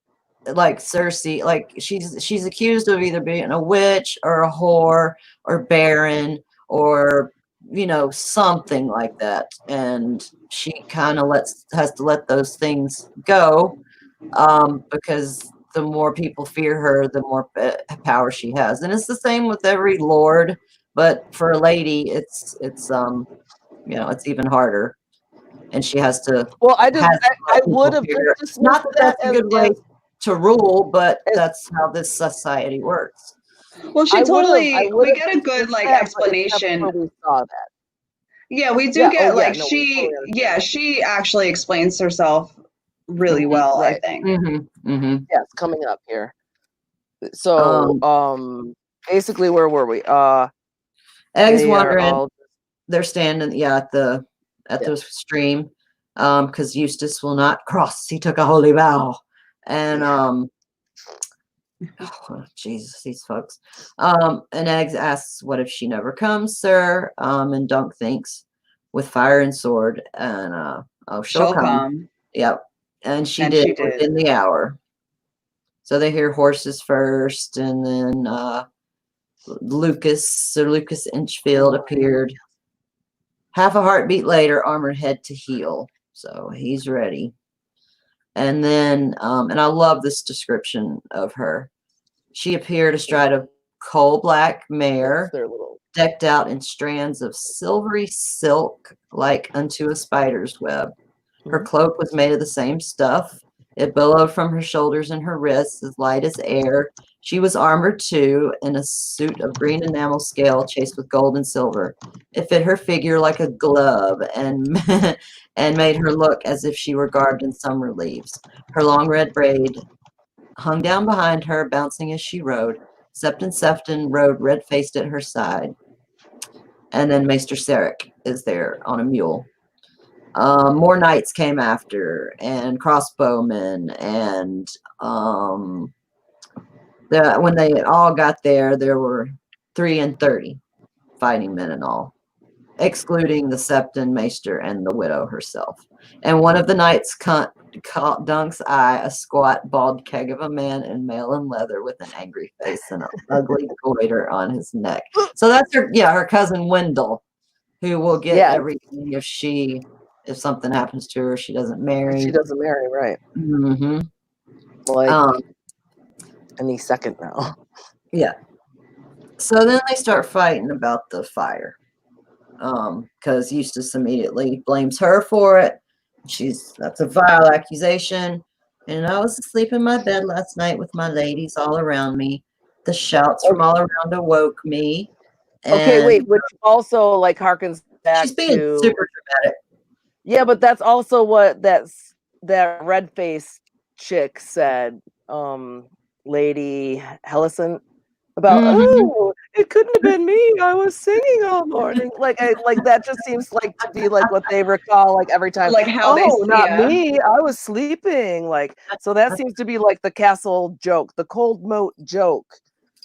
like Cersei, like she's accused of either being a witch or a whore or barren or, you know, something like that, and she kind of has to let those things go, because the more people fear her, the more power she has, and it's the same with every lord, but for a lady, it's you know, it's even harder. And she has to. Well, I would have not that that's a good way to rule, but that's how this society works. Well, we get a good like explanation. We saw that. Yeah, we do get like she actually explains herself really well. Right. I think. Yes, coming up here. So, basically, where were we? Egg's wondering. They're standing, at the stream, because Eustace will not cross. He took a holy vow, and Jesus, these folks. And Eggs asks, "What if she never comes, sir?" And Dunk thinks, "With fire and sword, and she'll come." Yep, and she did within the hour. So they hear horses first, and then Sir Lucas Inchfield appeared. Half a heartbeat later, armored head to heel. So he's ready. And then, and I love this description of her. She appeared astride a coal black mare, decked out in strands of silvery silk, like unto a spider's web. Her cloak was made of the same stuff. It billowed from her shoulders and her wrists, as light as air. She was armored too, in a suit of green enamel scale chased with gold and silver. It fit her figure like a glove, and made her look as if she were garbed in summer leaves. Her long red braid hung down behind her, bouncing as she rode. Septon rode red-faced at her side. and then Maester Sarek is there on a mule. More knights came after, and crossbowmen, and when they all got there, there were 330 fighting men in all, excluding the Septon, Maester, and the widow herself. And one of the knights caught Dunk's eye, a squat, bald keg of a man in mail and leather with an angry face and an ugly goiter on his neck. So that's her cousin Wendell, who will get everything if something happens to her, she doesn't marry. She doesn't marry, right? Mm-hmm. Like any second now. Yeah. So then they start fighting about the fire. Because Eustace immediately blames her for it. That's a vile accusation. And I was asleep in my bed last night with my ladies all around me. The shouts from all around awoke me. Okay, wait, which also like harkens back she's being to super dramatic. Yeah, but that's also what that red face chick said, Lady Hellicent, about oh, it couldn't have been me. I was singing all morning. Like that just seems like to be like what they recall like every time. Like how not me. I was sleeping. Like so that seems to be like the castle joke, the cold moat joke.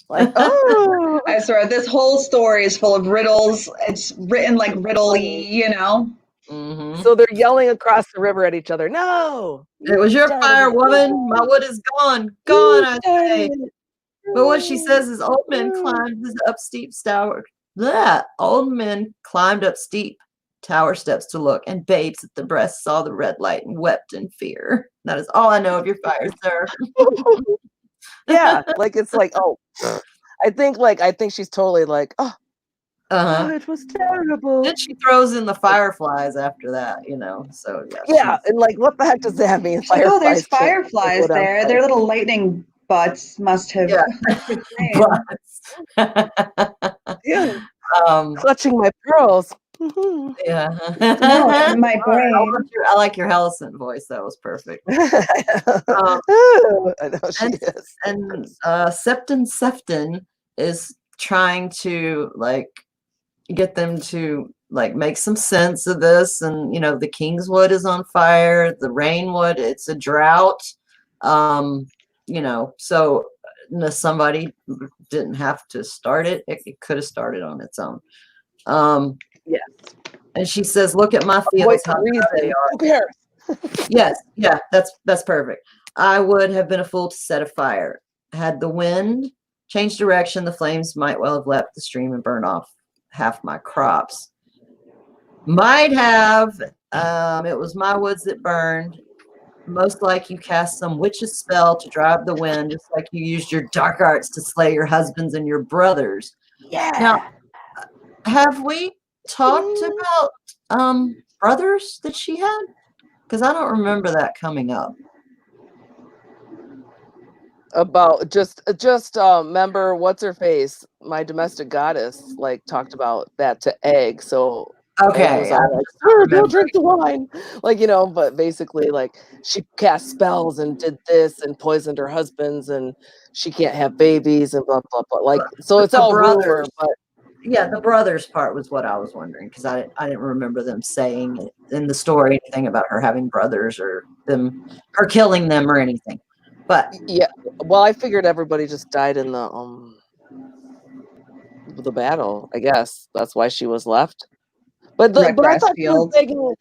Like, oh, I swear this whole story is full of riddles. It's written like riddle-y, you know. Mm-hmm. So they're yelling across the river at each other. No, it was your fire, woman. My wood is gone, I say. But what she says is, old men climbed up steep tower. Old men climbed up steep tower steps to look, and babes at the breast saw the red light and wept in fear. That is all I know of your fire, sir. Yeah, like it's like, oh, I think she's totally like, oh, it was terrible. Then she throws in the fireflies after that, So yeah, and like, what the heck does that mean? Oh, there's fireflies there. Their little lightning butts must have. Yeah. Clutching my pearls. Yeah. My brain. I like your Hellicent voice. That was perfect. I know she is. And Sefton is trying to like get them to like make some sense of this, and the Kingswood is on fire, the Rainwood, it's a drought. So somebody didn't have to start it. It could have started on its own. Yes. And she says, look at my fields, how they are. Yes, yeah, that's perfect. I would have been a fool to set a fire. Had the wind changed direction, the flames might well have leapt the stream and burned off half my crops. Might have. It was my woods that burned. Most like you cast some witch's spell to drive the wind, just like you used your dark arts to slay your husbands and your brothers. Yeah. Now, have we talked about brothers that she had? Because I don't remember that coming up. About just remember what's her face, my domestic goddess, like talked about that to Egg. So okay, don't drink the wine, like but basically like she cast spells and did this and poisoned her husbands and she can't have babies and blah blah blah. Like so it's all rumor, but yeah, the brothers part was what I was wondering, because I didn't remember them saying in the story anything about her having brothers or her killing them or anything. But yeah, well, I figured everybody just died in the battle. I guess that's why she was left. But I thought she was begging. I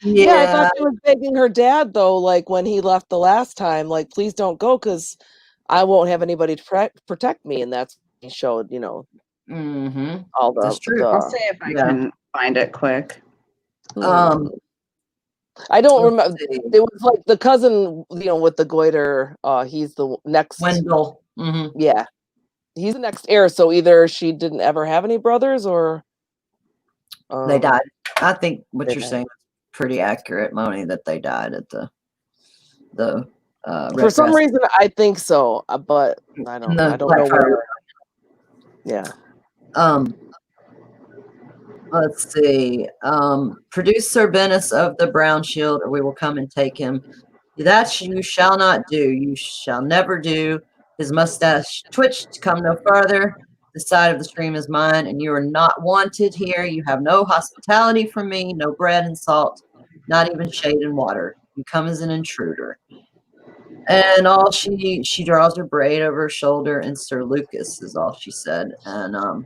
thought she was begging her dad though. Like when he left the last time, like please don't go because I won't have anybody to protect me. And that's when he showed, all the. That's true. I'll see if I can find it quick. I don't remember. It was like the cousin, with the goiter. He's the next Wendell. Yeah, he's the next heir. So either she didn't ever have any brothers, or they died. I think what you're saying is pretty accurate, Moni. That they died at the. For some reason, I think so, but I don't know where. Yeah. Let's see. Produce Serbenus of the Brown Shield, or we will come and take him. That you shall not do. You shall never do. His mustache twitched to come no farther. This side of the stream is mine, and you are not wanted here. You have no hospitality from me, no bread and salt, not even shade and water. You come as an intruder. And all she draws her braid over her shoulder, and Sir Lucas is all she said. And all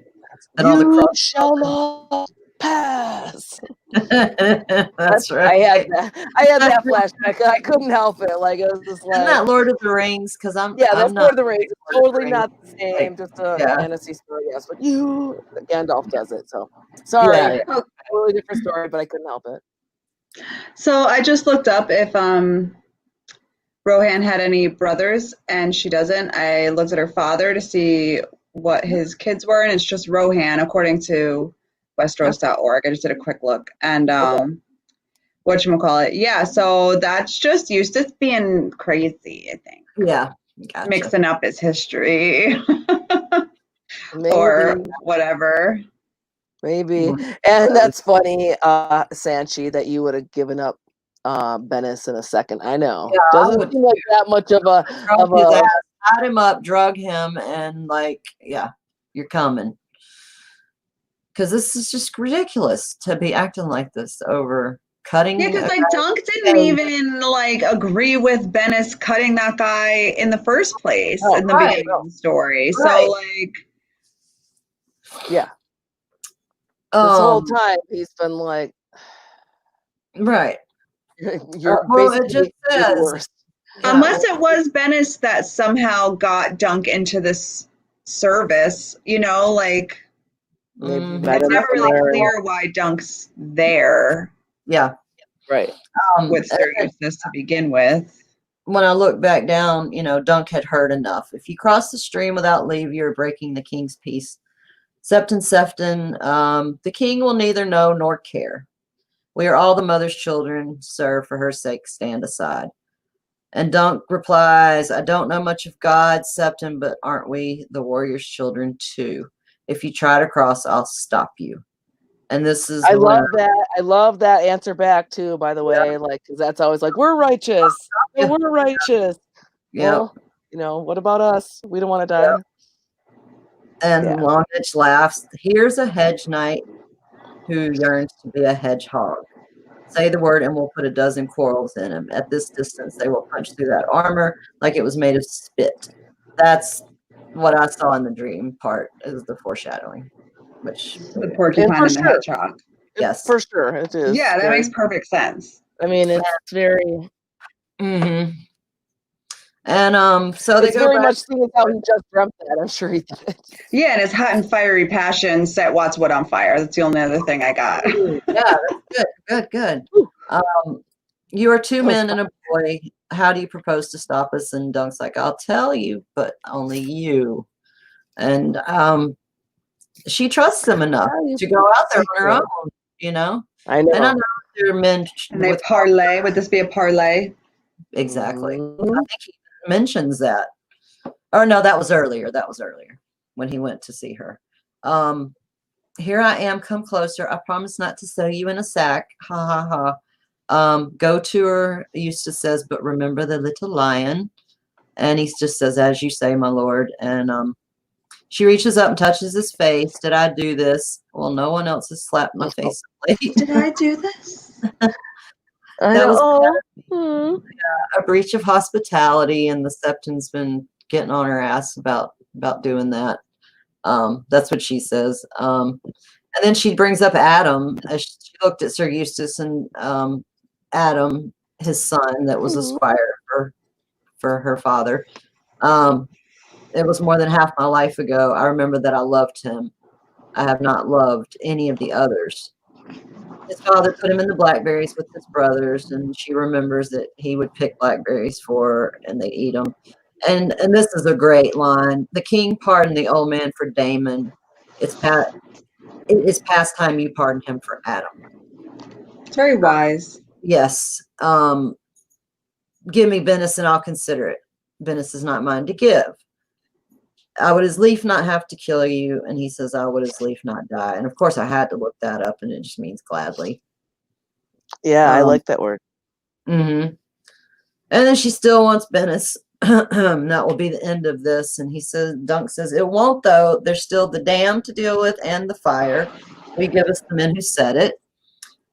the You shall not pass. That's right. I had that flashback. I couldn't help it. Like it was just Isn't like, that Lord of the Rings? Because yeah, I'm that's not Lord of the Rings. It's Lord of the totally not the Rings. same. Like, Just a yeah. fantasy story, yes. But Gandalf does it. So sorry, Yeah. totally different story, but I couldn't help it. So I just looked up if Rohan had any brothers, and she doesn't. I looked at her father to see what his kids were, and it's just Rohan, according to Westeros.org. I just did a quick look. And whatchamacallit? Yeah, so that's just Eustace being crazy, I think. Yeah. Gotcha. Mixing up his history Maybe. or whatever. Maybe. And that's funny, Sanchi, that you would have given up Bennis in a second. I know. Yeah, Doesn't seem like that much of a tied him up, drug him, and like, yeah, you're coming. Because this is just ridiculous to be acting like this over cutting. Yeah, because like Dunk didn't even like agree with Bennis cutting that guy in the first place in the beginning of the story. So like, yeah. This whole time he's been like, right. You're it just the worst. Yeah. Unless it was Bennis that somehow got Dunk into this service, you know, like it's never really clear why Dunk's there. Yeah. Right. With Sir Eustace to begin with. When I look back down, you know, Dunk had heard enough. If you cross the stream without leave, you're breaking the king's peace. Septon, the king will neither know nor care. We are all the mother's children, sir, for her sake stand aside. And Dunk replies, I don't know much of God, Septon, but aren't we the warrior's children too? If you try to cross, I'll stop you. And this is I love that. I love that answer back too, by the way, like, because that's always like, we're righteous. Yeah. We're righteous. Yeah. Well, you know, what about us? We don't want to die. And Longitch laughs. Here's a hedge knight who yearns to be a hedgehog. Say the word and we'll put a dozen quarrels in him. At this distance, they will punch through that armor like it was made of spit. That's what I saw in the dream part, is the foreshadowing. Which the porcupine and the hedgehog. Yes. For sure. It is. Yeah, that makes perfect sense. I mean, it's very and so it's very much seeing how he just dreamt that. I'm sure he did. Yeah, and his hot and fiery passion set Wattswood on fire. That's the only other thing I got. Yeah, that's good. You are two men and a boy. How do you propose to stop us? And Dunk's like, I'll tell you, but only you. And she trusts him enough to go out there on her own, you know? I know. And I know there are men. And they parlay. Would this be a parlay? Exactly. I think he mentions that. Or no, that was earlier. When he went to see her. Here I am, come closer. I promise not to sew you in a sack. Ha ha ha. Go to her, Eustace says, but remember the little lion. And he just says, as you say, my lord. And she reaches up and touches his face. Did I do this? Well, no one else has slapped my face. Did I do this? That was a breach of hospitality, and the Septon's been getting on her ass about doing that. That's what she says. And then she brings up Adam as she looked at Sir Eustace and Adam, his son, that was a squire for her father. It was more than half my life ago. I remember that I loved him. I have not loved any of the others. His father put him in the blackberries with his brothers, and she remembers that he would pick blackberries for her, and they eat them. And this is a great line. The king pardoned the old man for Damon. It is past time you pardon him for Adam. It's very wise. Yes. Give me Bennis and I'll consider it. Bennis is not mine to give. I would as lief not have to kill you. And he says, I would as lief not die. And of course I had to look that up, and it just means gladly. Yeah, I like that word. And then she still wants Bennis. that will be the end of this. And he says, Dunk says, it won't though. There's still the dam to deal with and the fire. We give us the men who said it.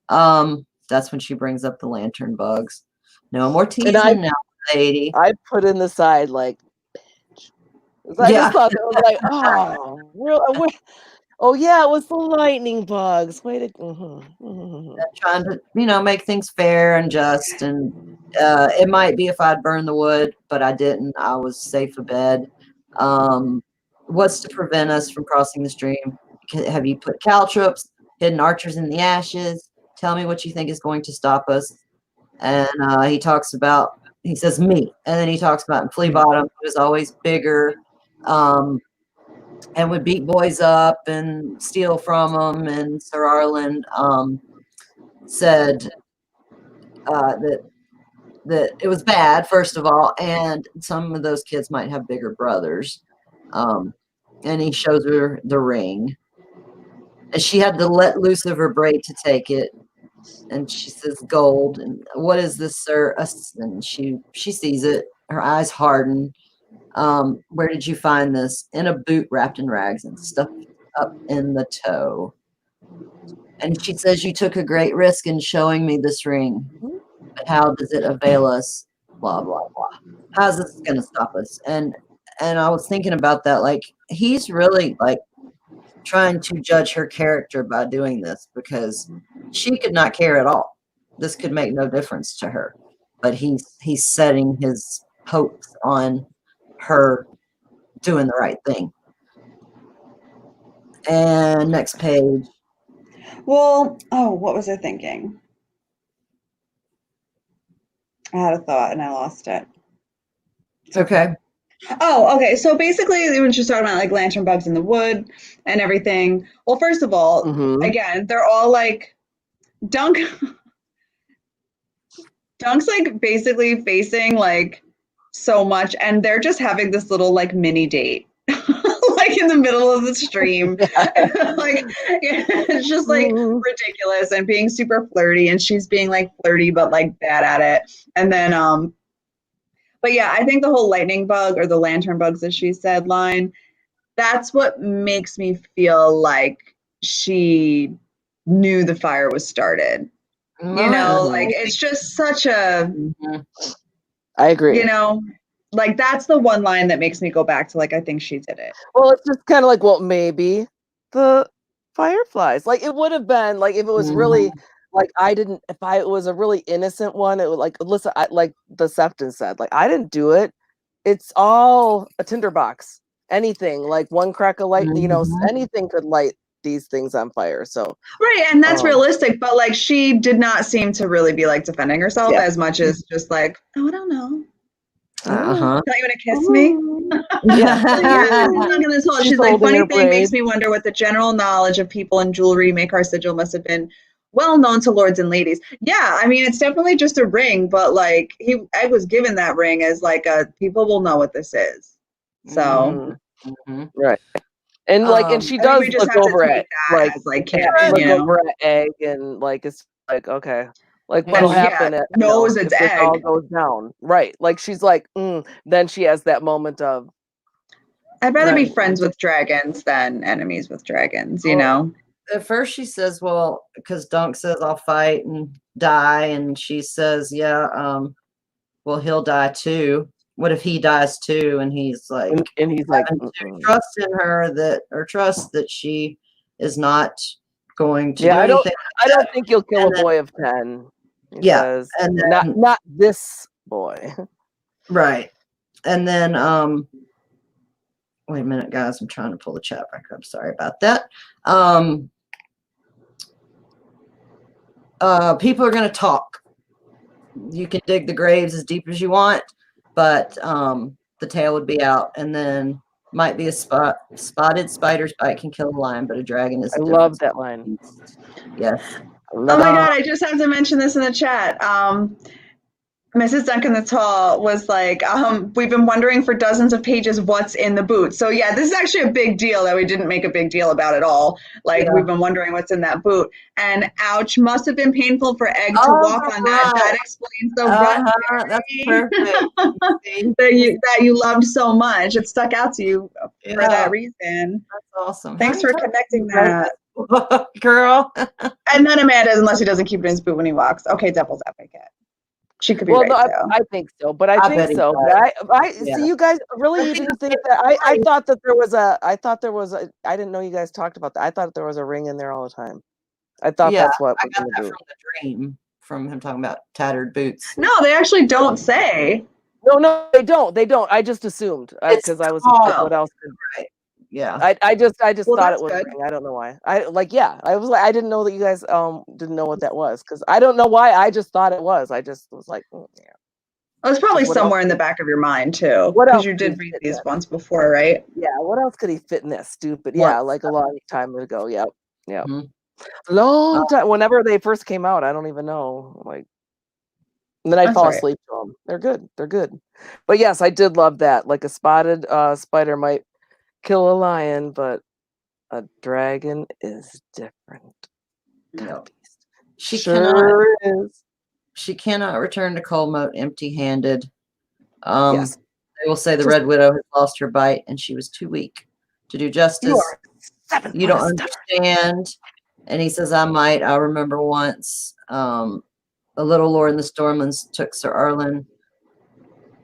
That's when she brings up the lantern bugs. No more teasing now, lady. I put in the side like, bitch. I just thought that was like, oh, real. Oh yeah, it was the lightning bugs. Way to trying to, make things fair and just, and it might be if I'd burned the wood, but I didn't. I was safe abed. What's to prevent us from crossing the stream? Have you put caltrops, hidden archers in the ashes? Tell me what you think is going to stop us. And he says me, and then he talks about Flea Bottom, who was always bigger, and would beat boys up and steal from them. And Sir Arlen said that it was bad, first of all, and some of those kids might have bigger brothers. And he shows her the ring. And she had to let loose of her braid to take it. And she says, gold. And what is this, sir? And she sees it. Her eyes harden. Where did you find this? In a boot wrapped in rags and stuffed up in the toe. And she says, you took a great risk in showing me this ring. But how does it avail us? Blah, blah, blah. How's this going to stop us? And I was thinking about that. Like, he's really, like, trying to judge her character by doing this, because she could not care at all. This could make no difference to her. But he's setting his hopes on her doing the right thing. And next page. Well, what was I thinking? I had a thought and I lost it. Okay. Oh, okay. So basically, when she's talking about like lantern bugs in the wood and everything. Well, first of all, again, they're all like Dunk's like basically facing like so much, and they're just having this little like mini date. Like in the middle of the stream. Like it's just like ridiculous and being super flirty, and she's being like flirty but like bad at it. And then but yeah, I think the whole lightning bug, or the lantern bugs as she said line, that's what makes me feel like she knew the fire was started. You know, like it's just such a I agree. You know, like that's the one line that makes me go back to like, I think she did it. Well, it's just kind of like, well, maybe the fireflies. Like it would have been like if it was really like if it was a really innocent one, it would like listen, like the Sefton said, like I didn't do it. It's all a tinderbox. Anything like one crack of light, anything could light these things on fire. So right, and that's realistic, but like she did not seem to really be like defending herself as much as just like, oh, I don't know. Not you gonna kiss me? She's like, funny thing makes me wonder what the general knowledge of people in jewelry make our sigil must have been well known to lords and ladies. Yeah, I mean it's definitely just a ring, but like I was given that ring as like people will know what this is. So right. And like, and she does look over at over at Egg, and like it's like, okay, like what'll happen? Knows it's Egg. All goes down, right? Like she's like, then she has that moment of, I'd rather be friends with dragons than enemies with dragons. You know. At first she says, well, because Dunk says I'll fight and die, and she says, yeah, well he'll die too. What if he dies too? And he's like, trust in her trust that she is not going to do anything. I don't think you'll kill a boy of 10. And then, not this boy. Right. And then wait a minute, guys, I'm trying to pull the chat back up. Sorry about that. People are gonna talk. You can dig the graves as deep as you want, but the tail would be out, and then might be a spotted spider's bite can kill a lion, but a dragon is. I love that line. Yes. Oh my god! I just have to mention this in the chat. Mrs. Duncan the Tall was like, we've been wondering for dozens of pages what's in the boot. So yeah, this is actually a big deal that we didn't make a big deal about at all. Like Yeah. we've been wondering what's in that boot. And ouch, must have been painful for Egg to Oh walk my on that. God. That explains the rut That's fairy perfect. See? that you loved so much. It stuck out to you for Yeah, that reason. that's awesome. How Thanks many for times have connecting you read that. this book, girl? And then Amanda, unless he doesn't keep it in his boot when he walks. Okay, devil's advocate. She could be Well, no, right too. I think so, but I I think bet he so. does. But I Yeah. see you guys really. I You think didn't think it's that. I nice. thought that there was a. I thought there was a. I didn't know you guys talked about that. I thought there was a ring in there all the time. I thought Yeah, that's what I was got in the that boot. from the dream, from him talking about tattered boots. No, they actually don't say. No, they don't. They don't. I just assumed It's because I was tall, like, what else? right? Yeah. I just Well, thought it that's was a good. ring. I don't know why. I like yeah. I was like I didn't know that you guys didn't know what that was because I don't know why. I just thought it was. I just was like yeah. Well, it's probably 'Cause what else? somewhere in the back of your mind too, What because else you could he did read fit these in? once before, right? Yeah. What else could he fit in this stupid? Yeah, Once. like a long time ago. Yep. Yep. Mhm. Long time. Whenever they first came out, I don't even know. Like, and then I'd That's fall all right. asleep to them. They're good. They're good. But yes, I did love that. Like a spotted spider might kill a lion, but a dragon is different. Kind No. of beast. She Sure is. she cannot return to Colmote empty-handed. Yes. They will say the Just Red Widow has lost her bite and she was too weak to do you justice. are 7 You foot don't of stubborn. understand. And he says, I might. I remember once a little lord in the Stormlands took Sir Arlen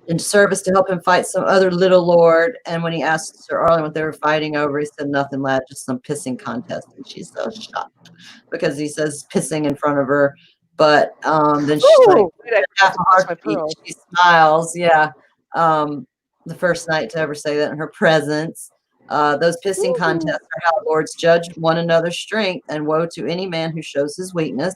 into service to help him fight some other little lord. And when he asked Sir Arlen what they were fighting over, he said, nothing, lad, just some pissing contest. And she's so shocked because he says pissing in front of her. But then she's like, Ooh, wait, I half forgot a to brush my heartbeat. pearls. She smiles. Yeah. The first night to ever say that in her presence. Those pissing contests Ooh. are how lords judge one another's strength, and woe to any man who shows his weakness.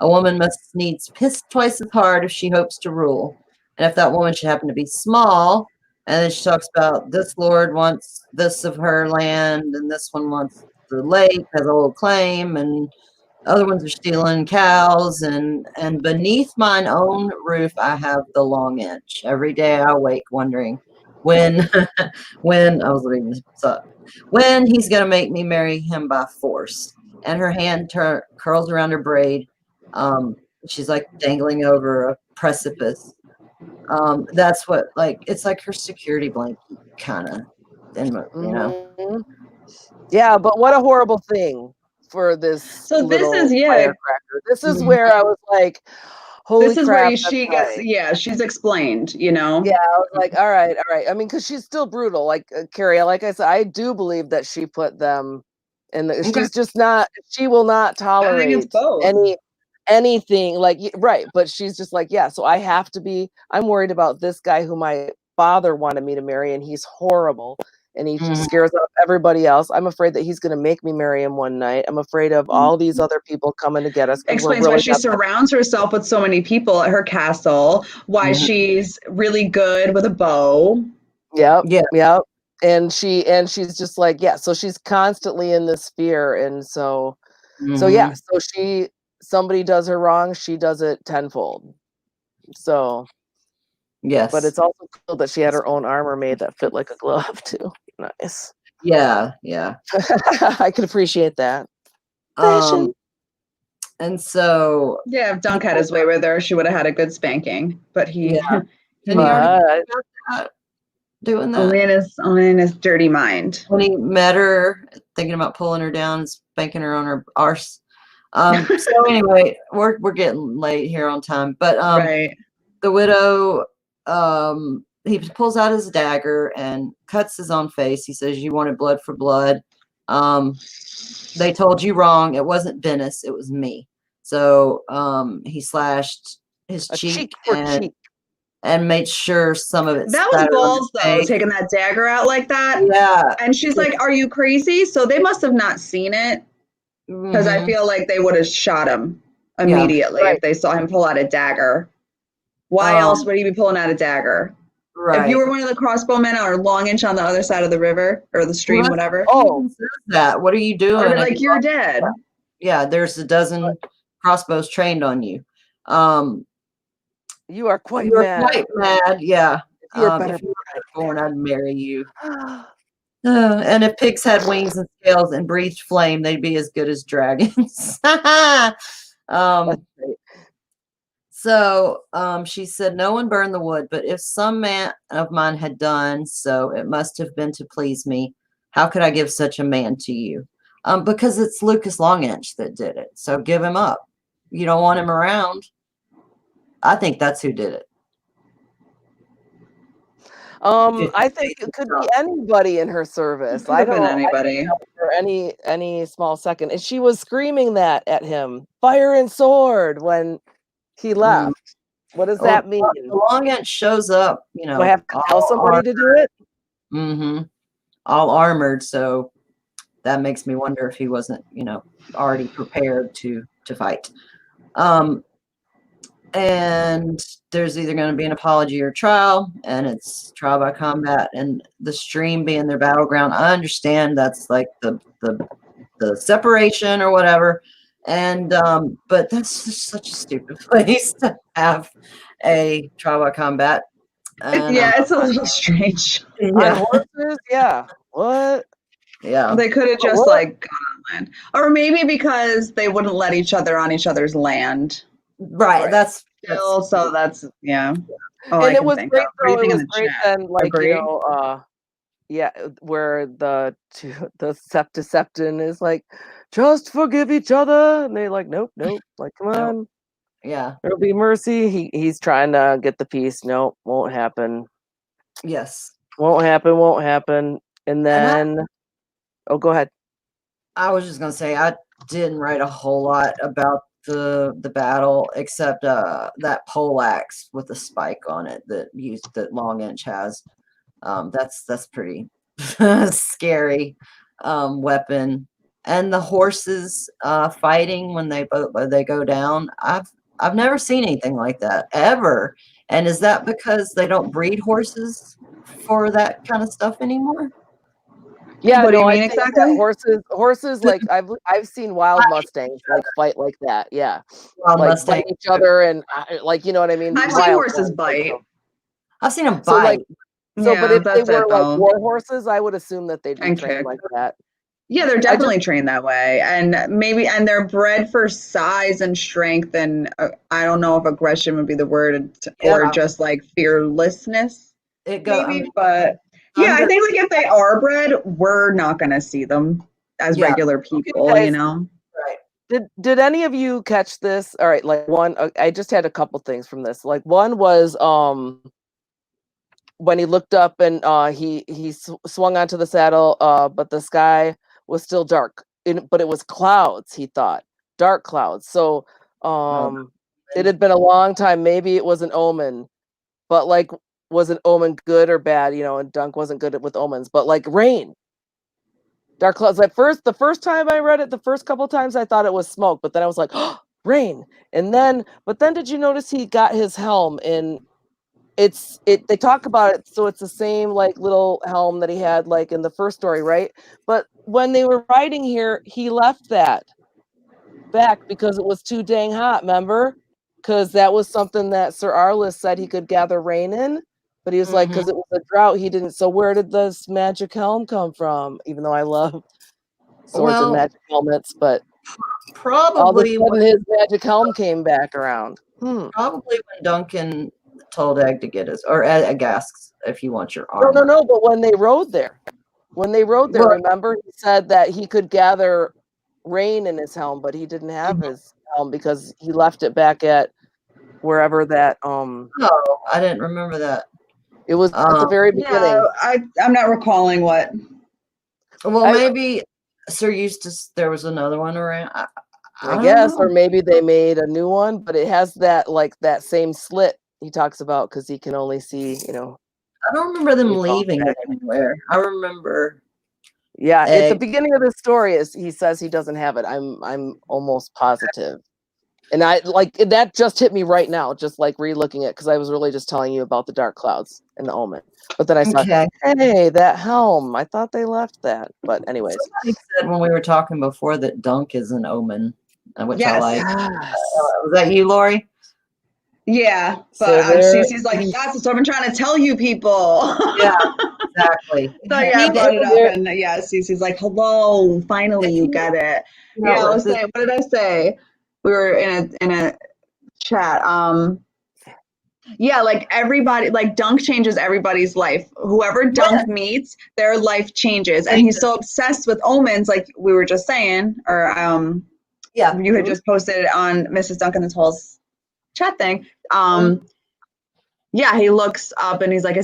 A woman must needs piss twice as hard if she hopes to rule. And if that woman should happen to be small, and then she talks about this lord wants this of her land, and this one wants the lake, has a little claim, and other ones are stealing cows, and beneath mine own roof I have the long inch. Every day I wake wondering when when I was reading this up, when he's gonna make me marry him by force. And her hand curls around her braid. She's like dangling over a precipice. That's what, like, it's like her security blanket, kind of. Mhm. Yeah, but what a horrible thing for this So this is little yeah, firecracker. This is Mhm. where I was like, holy this is where crap, that's she gets right. yeah, she's explained, you know. Yeah, I was like, all right, all right. I mean, because she's still brutal. Like Carrie, like I said, I do believe that she put them in the Okay. she's just not she will not I think it's tolerate both. anything like right, but she's just like, yeah, so I have to be I'm worried about this guy who my father wanted me to marry, and he's horrible. And he Mhm. scares off everybody else. I'm afraid that he's going to make me marry him one night. I'm afraid of all these other people coming to get us because we're Explains why really she not. surrounds herself with so many people at her castle, why Mhm. she's really good with a bow. Yep, Yeah. yep. And she's just like, yeah, so she's constantly in this fear. And so yeah, Mhm. so somebody does her wrong, she does it tenfold. So, but Yes. it's also cool that she had her own armor made that fit like a glove too. Nice. Yeah. Yeah. I can appreciate that. Um, Fashion. and so Yeah, if he Dunk had pulls his way with her, she would have had a good spanking. But yeah. he Didn't he already But talk about doing that? only in his dirty mind. When he met her, thinking about pulling her down and spanking her on her arse. So anyway, we're getting late here on time. But Right. the widow, he pulls out his dagger and cuts his own face. He says, you wanted blood for blood. They told you wrong. It wasn't Venice, it was me. So he slashed his a cheek cheek for and cheek. made sure some of it That was spattered on his balls though, face. taking that dagger out like that. Yeah. And she's like, "Are you crazy?" So they must have not seen it because I Mm-hmm. feel like they would have shot him Yeah. immediately Right. if they saw him pull out a dagger. Why else would he be pulling out a dagger? If you Right. were one of the crossbowmen or long inch on the other side of the river or the stream, Well, whatever, he Oh, even says that. What are you or doing? be Have like, you "You're lost? dead." Yeah, there's a dozen crossbows trained on you. You are quite You're mad. quite mad, yeah. If you were better If you were better born, I'd marry you. That's And if pigs had wings and scales and breathed flame, they'd be as good as dragons. great. So she said, no one burned the wood, but if some man of mine had done so, it must have been to please me. How could I give such a man to you? Because it's Lucas Longinch that did it. So give him up. You don't want him around. I think that's who did it. I think it could be anybody in her service. Could have been anybody. For any small second. And she was screaming that at him, fire and sword, when he left. What does that mean? Longinch shows up, you know. Do I have to tell somebody to do it? Mm-hmm. All armored, so that makes me wonder if he wasn't, you know, already prepared to fight. And there's either going to be an apology or trial, and it's trial by combat, and the stream being their battleground. I understand that's like the separation or whatever, and but that's just such a stupid place to have a trial by combat. And, it's a little strange. On horses, yeah. What? Yeah, They could have just like gone on land, or maybe because they wouldn't let each other on each other's land. right. That's So that's yeah. Oh, And it was great though. It was great then, like Agreed. you know, yeah, where the septiceptin is like, just forgive each other, and they're like, nope, like come on, yeah, there'll be mercy. He's trying to get the peace. Nope, won't happen. yes, won't happen. And then, oh, go ahead. I was just gonna say I didn't write a whole lot about the battle except that poleaxe with the spike on it that Longinch has. That's pretty scary weapon. And the horses fighting when they go down. I've never seen anything like that ever. And is that because they don't breed horses for that kind of stuff anymore? Yeah, what do you I mean think that exactly? horses like I've seen wild Mustangs like fight like that. Yeah, Wild like Mustang. bite each other and like you know what I mean. I've seen horses bite. I've seen them bite. So like, but if they were like though. war horses, I would assume that they'd be And trained kick. like that. Yeah, they're definitely trained that way, and they're bred for size and strength, and I don't know if aggression would be the word, or just like fearlessness. Maybe, but yeah, I think like if they are bred, we're not gonna see them as regular people, okay, you know. Right. Did any of you catch this? All right, like one, I just had a couple things from this. Like one was when he looked up and he swung onto the saddle, but the sky was still dark, but it was clouds. He thought dark clouds. So it had been a long time. Maybe it was an omen, but like, was an omen good or bad? You know, and Dunk wasn't good with omens, but like rain. Dark clouds. The first time I read it, the first couple times I thought it was smoke, but then I was like, oh, rain. And then, but then did you notice he got his helm in? They talk about it, so it's the same like little helm that he had like in the first story, right? But when they were writing here, he left that back because it was too dang hot, remember? Because that was something that Sir Arliss said he could gather rain in, but he was like, because it was a drought, he didn't. So where did this magic helm come from? Even though I love swords and magic helmets, but probably all of a sudden his magic helm came back around. Probably when Duncan told Egg to get his, or Egg asks if you want your armor. No, but when they rode there, remember he said that he could gather rain in his helm, but he didn't have his helm because he left it back at wherever that Oh, I didn't remember that. It was at the very beginning. Yeah, I'm not recalling what. Well, maybe Sir Eustace, there was another one around. I guess, or maybe they made a new one, but it has that like that same slit he talks about because he can only see, you know. I don't remember them leaving it anywhere. I remember. Yeah, at the beginning of the story, he says he doesn't have it. I'm almost positive, and I like that just hit me right now, just like re-looking it because I was really just telling you about the dark clouds and the omen. But then I saw, hey, that helm. I thought they left that, but anyways. Somebody said when we were talking before that Dunk is an omen, which I like. Yes. Was that you, Laurie? Yeah, So but there, Cece's like, that's what I've been trying to tell you people. Yeah, exactly. So yeah, I He brought it is- up, there, and yeah, Cece's like, "Hello, finally you get it." you Yeah, know, I with was this, saying, what did I say? We were in a chat. Yeah, like everybody, like Dunk changes everybody's life. Whoever Dunk meets, their life changes, and he's so obsessed with omens, like we were just saying, or yeah. you had just posted it on Mrs. Duncan the Tall's chat thing. Yeah, he looks up and he's like,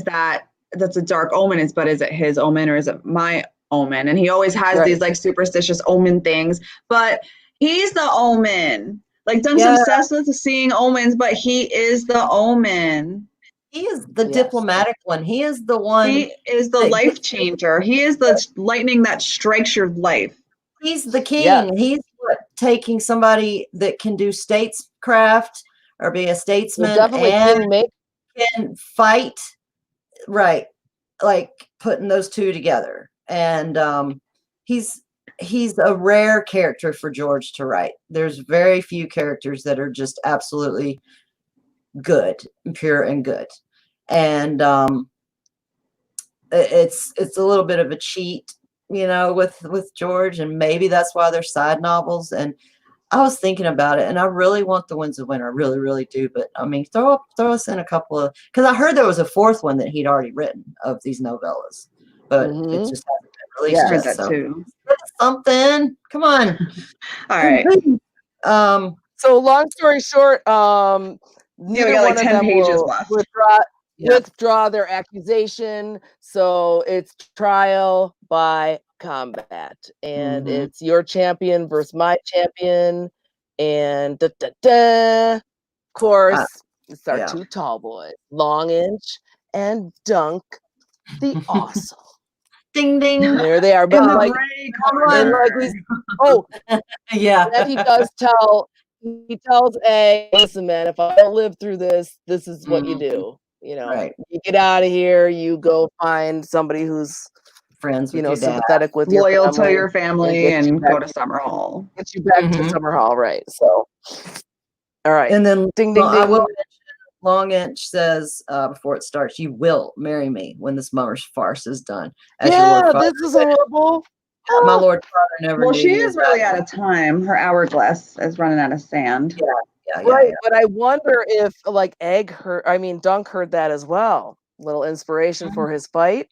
that's a dark omen, but is it his omen or is it my omen? And he always has these like superstitious omen things, but he's the omen. Like Dunk's obsessed with seeing omens, but he is the omen. He is the diplomatic one. He is the one. He is the life changer. He is the lightning that strikes your life. He's the king. He's taking somebody that can do statescraft or be a statesman and can fight. Right. Like putting those two together. And he's a rare character for George to write. There's very few characters that are just absolutely good, pure and good. And it's a little bit of a cheat, you know, with George, and maybe that's why they're side novels. And I was thinking about it, and I really want the Winds of Winter. I really, really do. But I mean, throw us in a couple of, because I heard there was a fourth one that he'd already written of these novellas, but it just hasn't been released. I heard that too. Something. Come on. All right. So long story short, neither got like one of 10 them pages will left. withdraw their accusation. So it's trial by combat, and it's your champion versus my champion, and of course it's our two tall boys, Long Inch and Dunk the Awesome. Ding ding. There they are. But like yeah, he does tell. He tells A, listen, man, if I don't live through this, this is what you do. You know, you get out of here, you go find somebody who's friends with you know, your dad, sympathetic with loyal your family, to your family, and go to Summer Hall. Get you back to Summer Hall, right? So, all right. And then ding, ding, I ding. will mention, Long Inch says before it starts, you will marry me when this mummer's farce is done. As your Lord Father, this is horrible. My Lord Father never Well, knew she you is really out of time. Her hourglass is running out of sand. Right, but I wonder if like Dunk heard that as well. Little inspiration for his fight.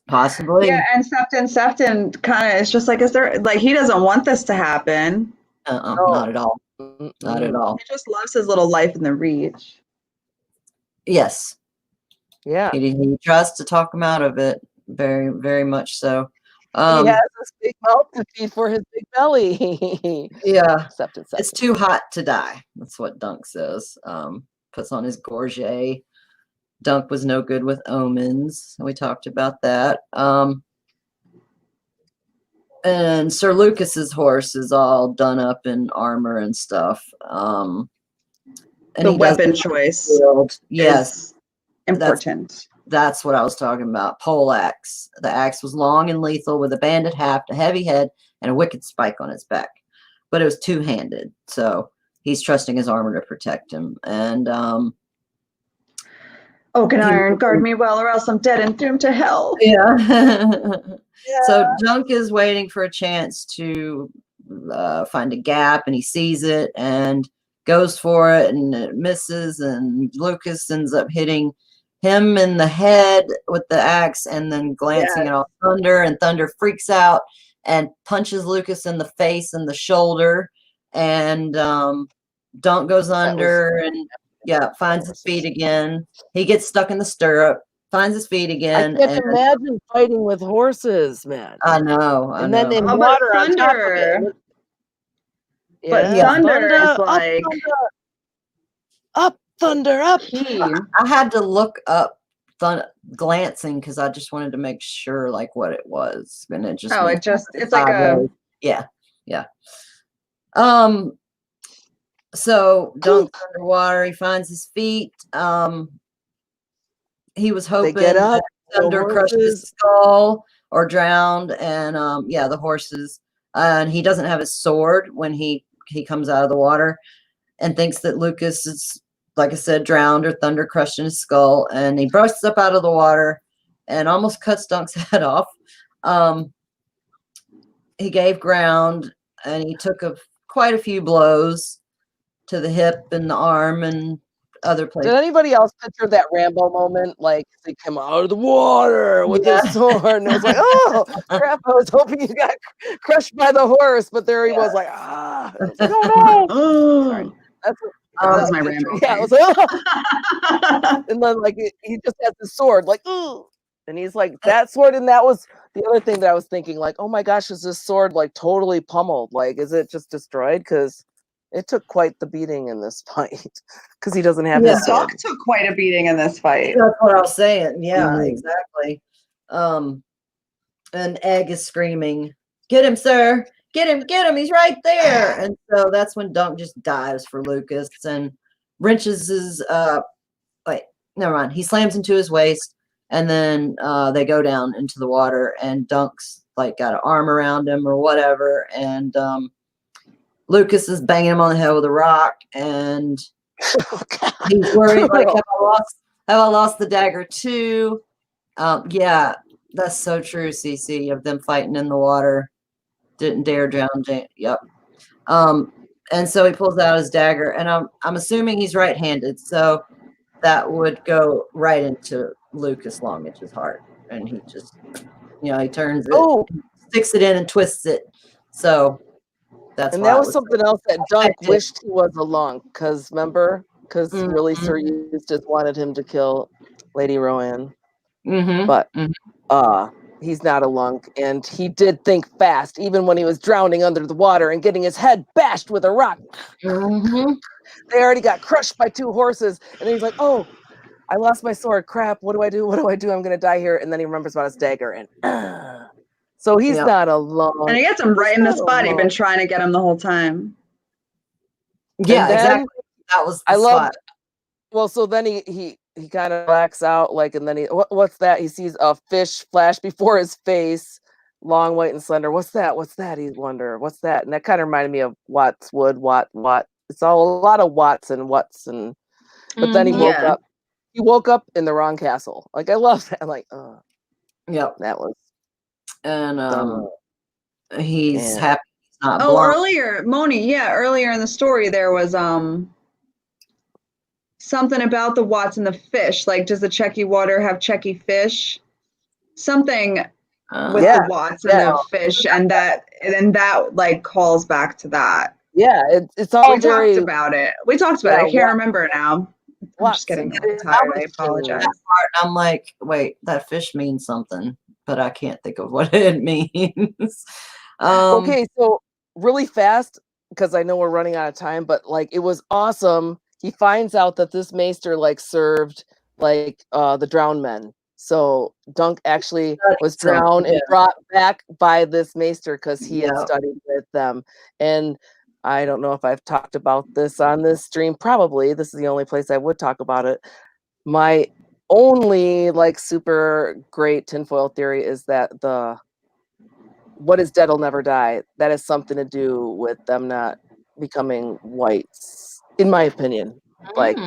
Possibly. Yeah, and Sefton kind of, it's just like, is there, like, he doesn't want this to happen. Not at all. Not at all. He just loves his little life in the Reach. Yes. Yeah. He tries to talk him out of it. Very, very much so. He has this big mouth to feed for his big belly. Yeah. Sefton. It's too hot to die. That's what Dunk says. Puts on his gorget. Dunk was no good with omens. We talked about that. And Sir Lucas's horse is all done up in armor and stuff. And the weapon choice. Yes. Important. That's what I was talking about. Pole axe. The axe was long and lethal with a banded haft, a heavy head, and a wicked spike on its back. But it was two-handed, so he's trusting his armor to protect him. And Oak and iron, guard me well, or else I'm dead and doomed to hell. So Dunk is waiting for a chance to find a gap, and he sees it and goes for it, and it misses, and Lucas ends up hitting him in the head with the axe and then glancing at all Thunder, and Thunder freaks out and punches Lucas in the face and the shoulder, and Dunk goes under and finds his feet again. He gets stuck in the stirrup, finds his feet again. I can't imagine fighting with horses, man. I know. Then in water on top of it. But Thunder is like up, Thunder, up. I had to look up glancing because I just wanted to make sure like what it was, and it just it's like a so Dunk's underwater. He finds his feet. He was hoping that Thunder crushed his skull or drowned, and the horses. And he doesn't have his sword when he comes out of the water. and thinks that Lucas is, like I said, drowned or thunder crushed in his skull. And he bursts up out of the water and almost cuts Dunk's head off. He gave ground and he took quite a few blows to the hip and the arm and other places. Did anybody else picture that Rambo moment? Like they come out of the water with his sword, and it was like, oh crap! I was hoping he got crushed by the horse, but there he was, like, ah! I was like, oh no! Sorry, that was my Rambo. Yeah, I was like, oh! And then like he just has the sword, like, ooh, and he's like that sword, and that was the other thing that I was thinking, like, oh my gosh, is this sword like totally pummeled? Like, is it just destroyed? Because it took quite the beating in this fight because he doesn't have his sword. Dunk took quite a beating in this fight. That's what I was saying. Yeah, exactly. And Egg is screaming, "Get him, sir! Get him! He's right there!" And so that's when Dunk just dives for Lucas and wrenches his wait, never mind. He slams into his waist, and then they go down into the water, and Dunk's like got an arm around him or whatever, and Lucas is banging him on the head with a rock, and he's worried, like, have I lost the dagger too? Yeah, that's so true, CC, of them fighting in the water. Didn't dare drown Jane. Yep. And so he pulls out his dagger, and I'm assuming he's right-handed, so that would go right into Lucas Longage's heart, and he just, he turns it, sticks it in, and twists it. So. And that was something else that Dunk wished he was a lunk, because remember, really Sir Eustace wanted him to kill Lady Roanne, but he's not a lunk, and he did think fast, even when he was drowning under the water and getting his head bashed with a rock. They already got crushed by 2 horses, and then he's like, oh, I lost my sword, crap, what do I do? I'm gonna die here. And then he remembers about his dagger, and so he's not alone. And he gets him right in the spot. He'd been trying to get him the whole time. Yeah, exactly. That was the spot. Well, so then he kind of blacks out, like, and then what's that? He sees a fish flash before his face, long, white, and slender. What's that? He wonder. What's that? And that kind of reminded me of Watts Wood, Watt. It's all a lot of Watts and What's, and but then he woke up. He woke up in the wrong castle. Like, I love that. I'm like, yep, that was. And he's happy he's not blind. Earlier, Moni, earlier in the story there was something about the Watts and the fish. Like, does the Checky water have Checky fish? Something with the Watts and the fish, and that like calls back to that. Yeah, it's all we talked about it. I can't remember now. I'm just getting tired. I apologize. I'm like, wait, that fish means something, but I can't think of what it means. Okay, so really fast, because I know we're running out of time, but like, it was awesome. He finds out that this maester like served like the drowned men. So Dunk actually was drowned and brought back by this maester because he had studied with them. And I don't know if I've talked about this on this stream. Probably this is the only place I would talk about it. My only like super great tinfoil theory is that what is dead will never die. That has something to do with them not becoming whites, in my opinion. Like,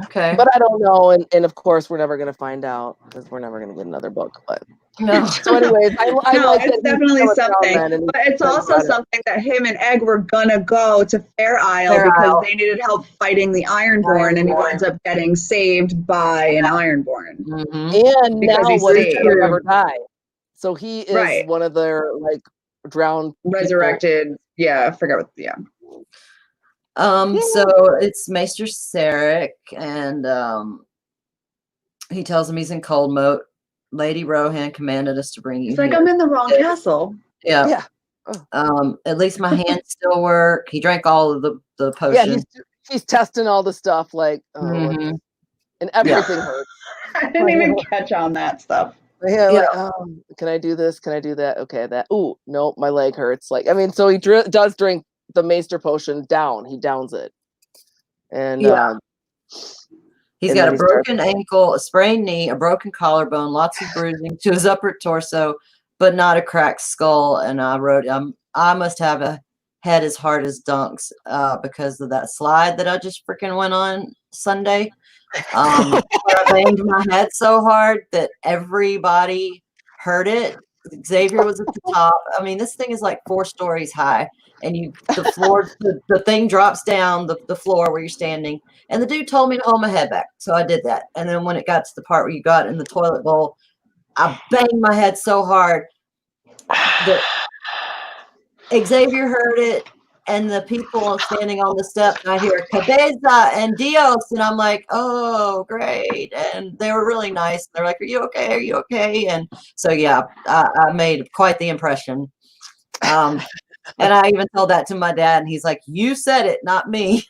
okay, but I don't know, and of course we're never gonna find out because we're never gonna get another book. But so, anyways, I like it's definitely something, but it's also something that him and Egg were gonna go to Fair Isle because they needed help fighting the Ironborn, and he winds up getting saved by an Ironborn. And now what is dead will never die. So he is one of their like drowned, resurrected. People. Yeah, I forgot what. Yeah. So it's Maester Sarek, and he tells him he's in Cold Moat. Lady Rohan commanded us to bring you. He's like, I'm in the wrong castle. Yeah. At least my hands still work. He drank all of the potion. Yeah, he's testing all the stuff, like, and everything hurts. I didn't even catch on that stuff. Yeah, like, can I do this? Can I do that? Okay, that. Ooh, no, my leg hurts. Like, I mean, so he does drink the maester potion down. He downs it, and he's got a broken ankle, a sprained knee, a broken collarbone, lots of bruising to his upper torso, but not a cracked skull. And I wrote, I must have a head as hard as Dunk's because of that slide that I just freaking went on Sunday. Where I banged my head so hard that everybody heard it. Xavier was at the top. I mean, this thing is like 4 stories high, and the floor, the thing drops down the floor where you're standing. And the dude told me to hold my head back, so I did that. And then when it got to the part where you got in the toilet bowl, I banged my head so hard that Xavier heard it, and the people standing on the steps, I hear Cabeza and Dios, and I'm like, oh, great. And they were really nice. They're like, are you okay? Are you okay? And so, yeah, I made quite the impression. And I even told that to my dad, and he's like, you said it, not me.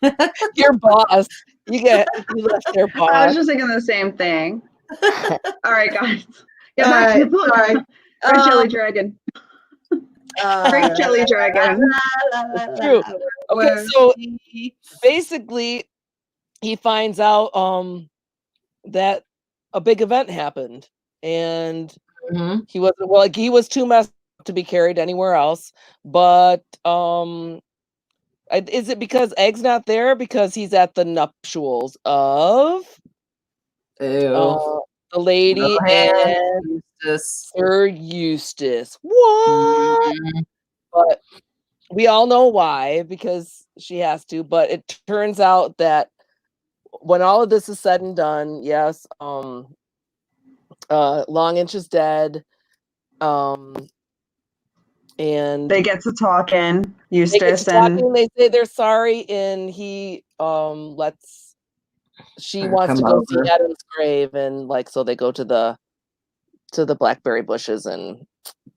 Your boss. You left your boss. I was just thinking the same thing. All right, guys. Get All back to right, the book. sorry. Great jelly dragon. Great jelly dragon. It's true. Okay, so basically he finds out that a big event happened, and he wasn't he was too messed up to be carried anywhere else. But is it because Egg's not there because he's at the nuptials of the lady and Sir Eustace? What? But we all know why, because she has to. But it turns out that when all of this is said and done, yes, Longinch is dead. And they get to talking, Eustace, they say they're sorry, and he she wants to go see Adam's grave, and so they go to the blackberry bushes and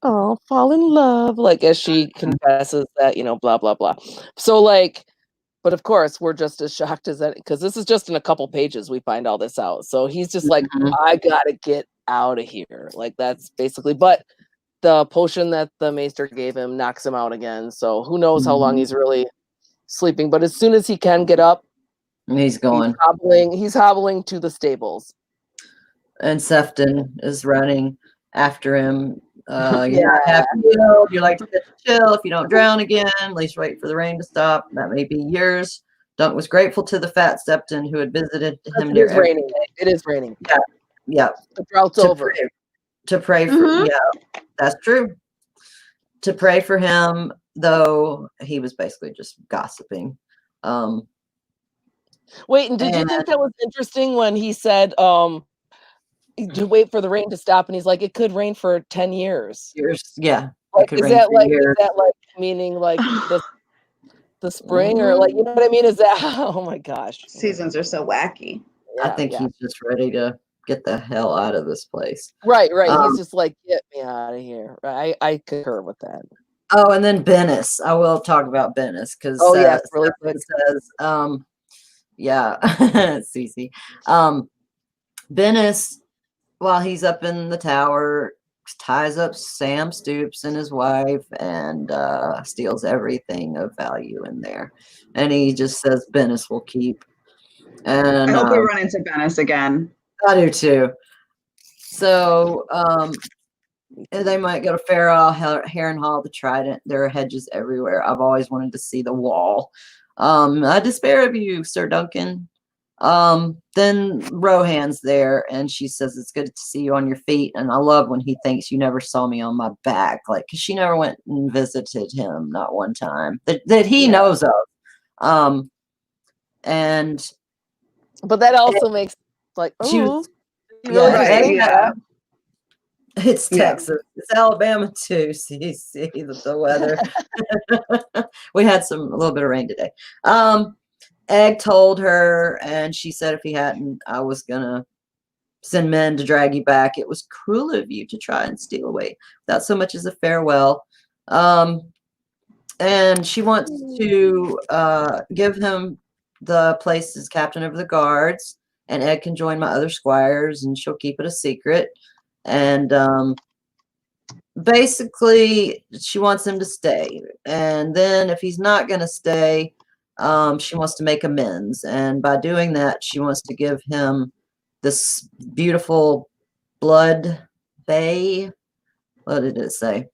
fall in love, as she confesses that, blah blah blah. So but of course we're just as shocked as that, because this is just in a couple pages we find all this out. So he's just like, I gotta get out of here. That's basically, but the potion that the maester gave him knocks him out again. So who knows how long he's really sleeping. But as soon as he can get up, he's going. He's hobbling to the stables. And Sefton is running after him. You're not half healed. You like to chill. If you don't drown again, at least wait for the rain to stop. That may be years. Dunk was grateful to the fat Sefton who had visited him near every day. It is raining. Yeah. The drought's over. To pray for that's true. To pray for him, though he was basically just gossiping. Wait, and did you think that was interesting when he said to wait for the rain to stop, and he's like, it could rain for 10 years. Yeah. Is that meaning the spring, or you know what I mean? Is that oh my gosh. Seasons are so wacky. I think he's just ready to get the hell out of this place. Right. He's just like, get me out of here. Right. I concur with that. Oh, and then Bennis. I will talk about Bennis because really quick. Says Cece. Bennis, while he's up in the tower, ties up Sam Stoops and his wife and steals everything of value in there. And he just says Bennis will keep. And I hope we run into Bennis again. I do too. So they might go to Farewell, Harrenhal, the Trident. There are hedges everywhere. I've always wanted to see the wall. I despair of you, Sir Duncan. Then Rohan's there, and she says it's good to see you on your feet. And I love when he thinks you never saw me on my back, because she never went and visited him, not one time that he knows of. But that also makes it's Texas. It's Alabama too. See the weather. We had a little bit of rain today. Egg told her, and she said if he hadn't, I was gonna send men to drag you back. It was cruel of you to try and steal away without so much as a farewell. And she wants to give him the place as captain of the guards, and Ed can join my other squires, and she'll keep it a secret. And basically, she wants him to stay. And then if he's not going to stay, she wants to make amends. And by doing that, she wants to give him this beautiful blood bay. What did it say?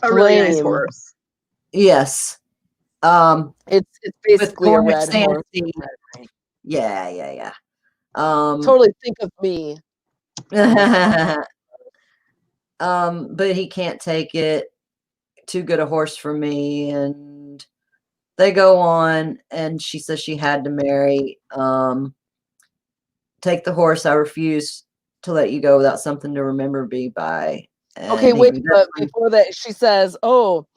A really nice horse. Yes. It's with basically a Cornish red horse. Sandy. Yeah. Totally think of me. But he can't take it. Too good a horse for me. And they go on, and she says she had to marry. Take the horse. I refuse to let you go without something to remember me by. Okay, And wait, but before that, she says, "Oh,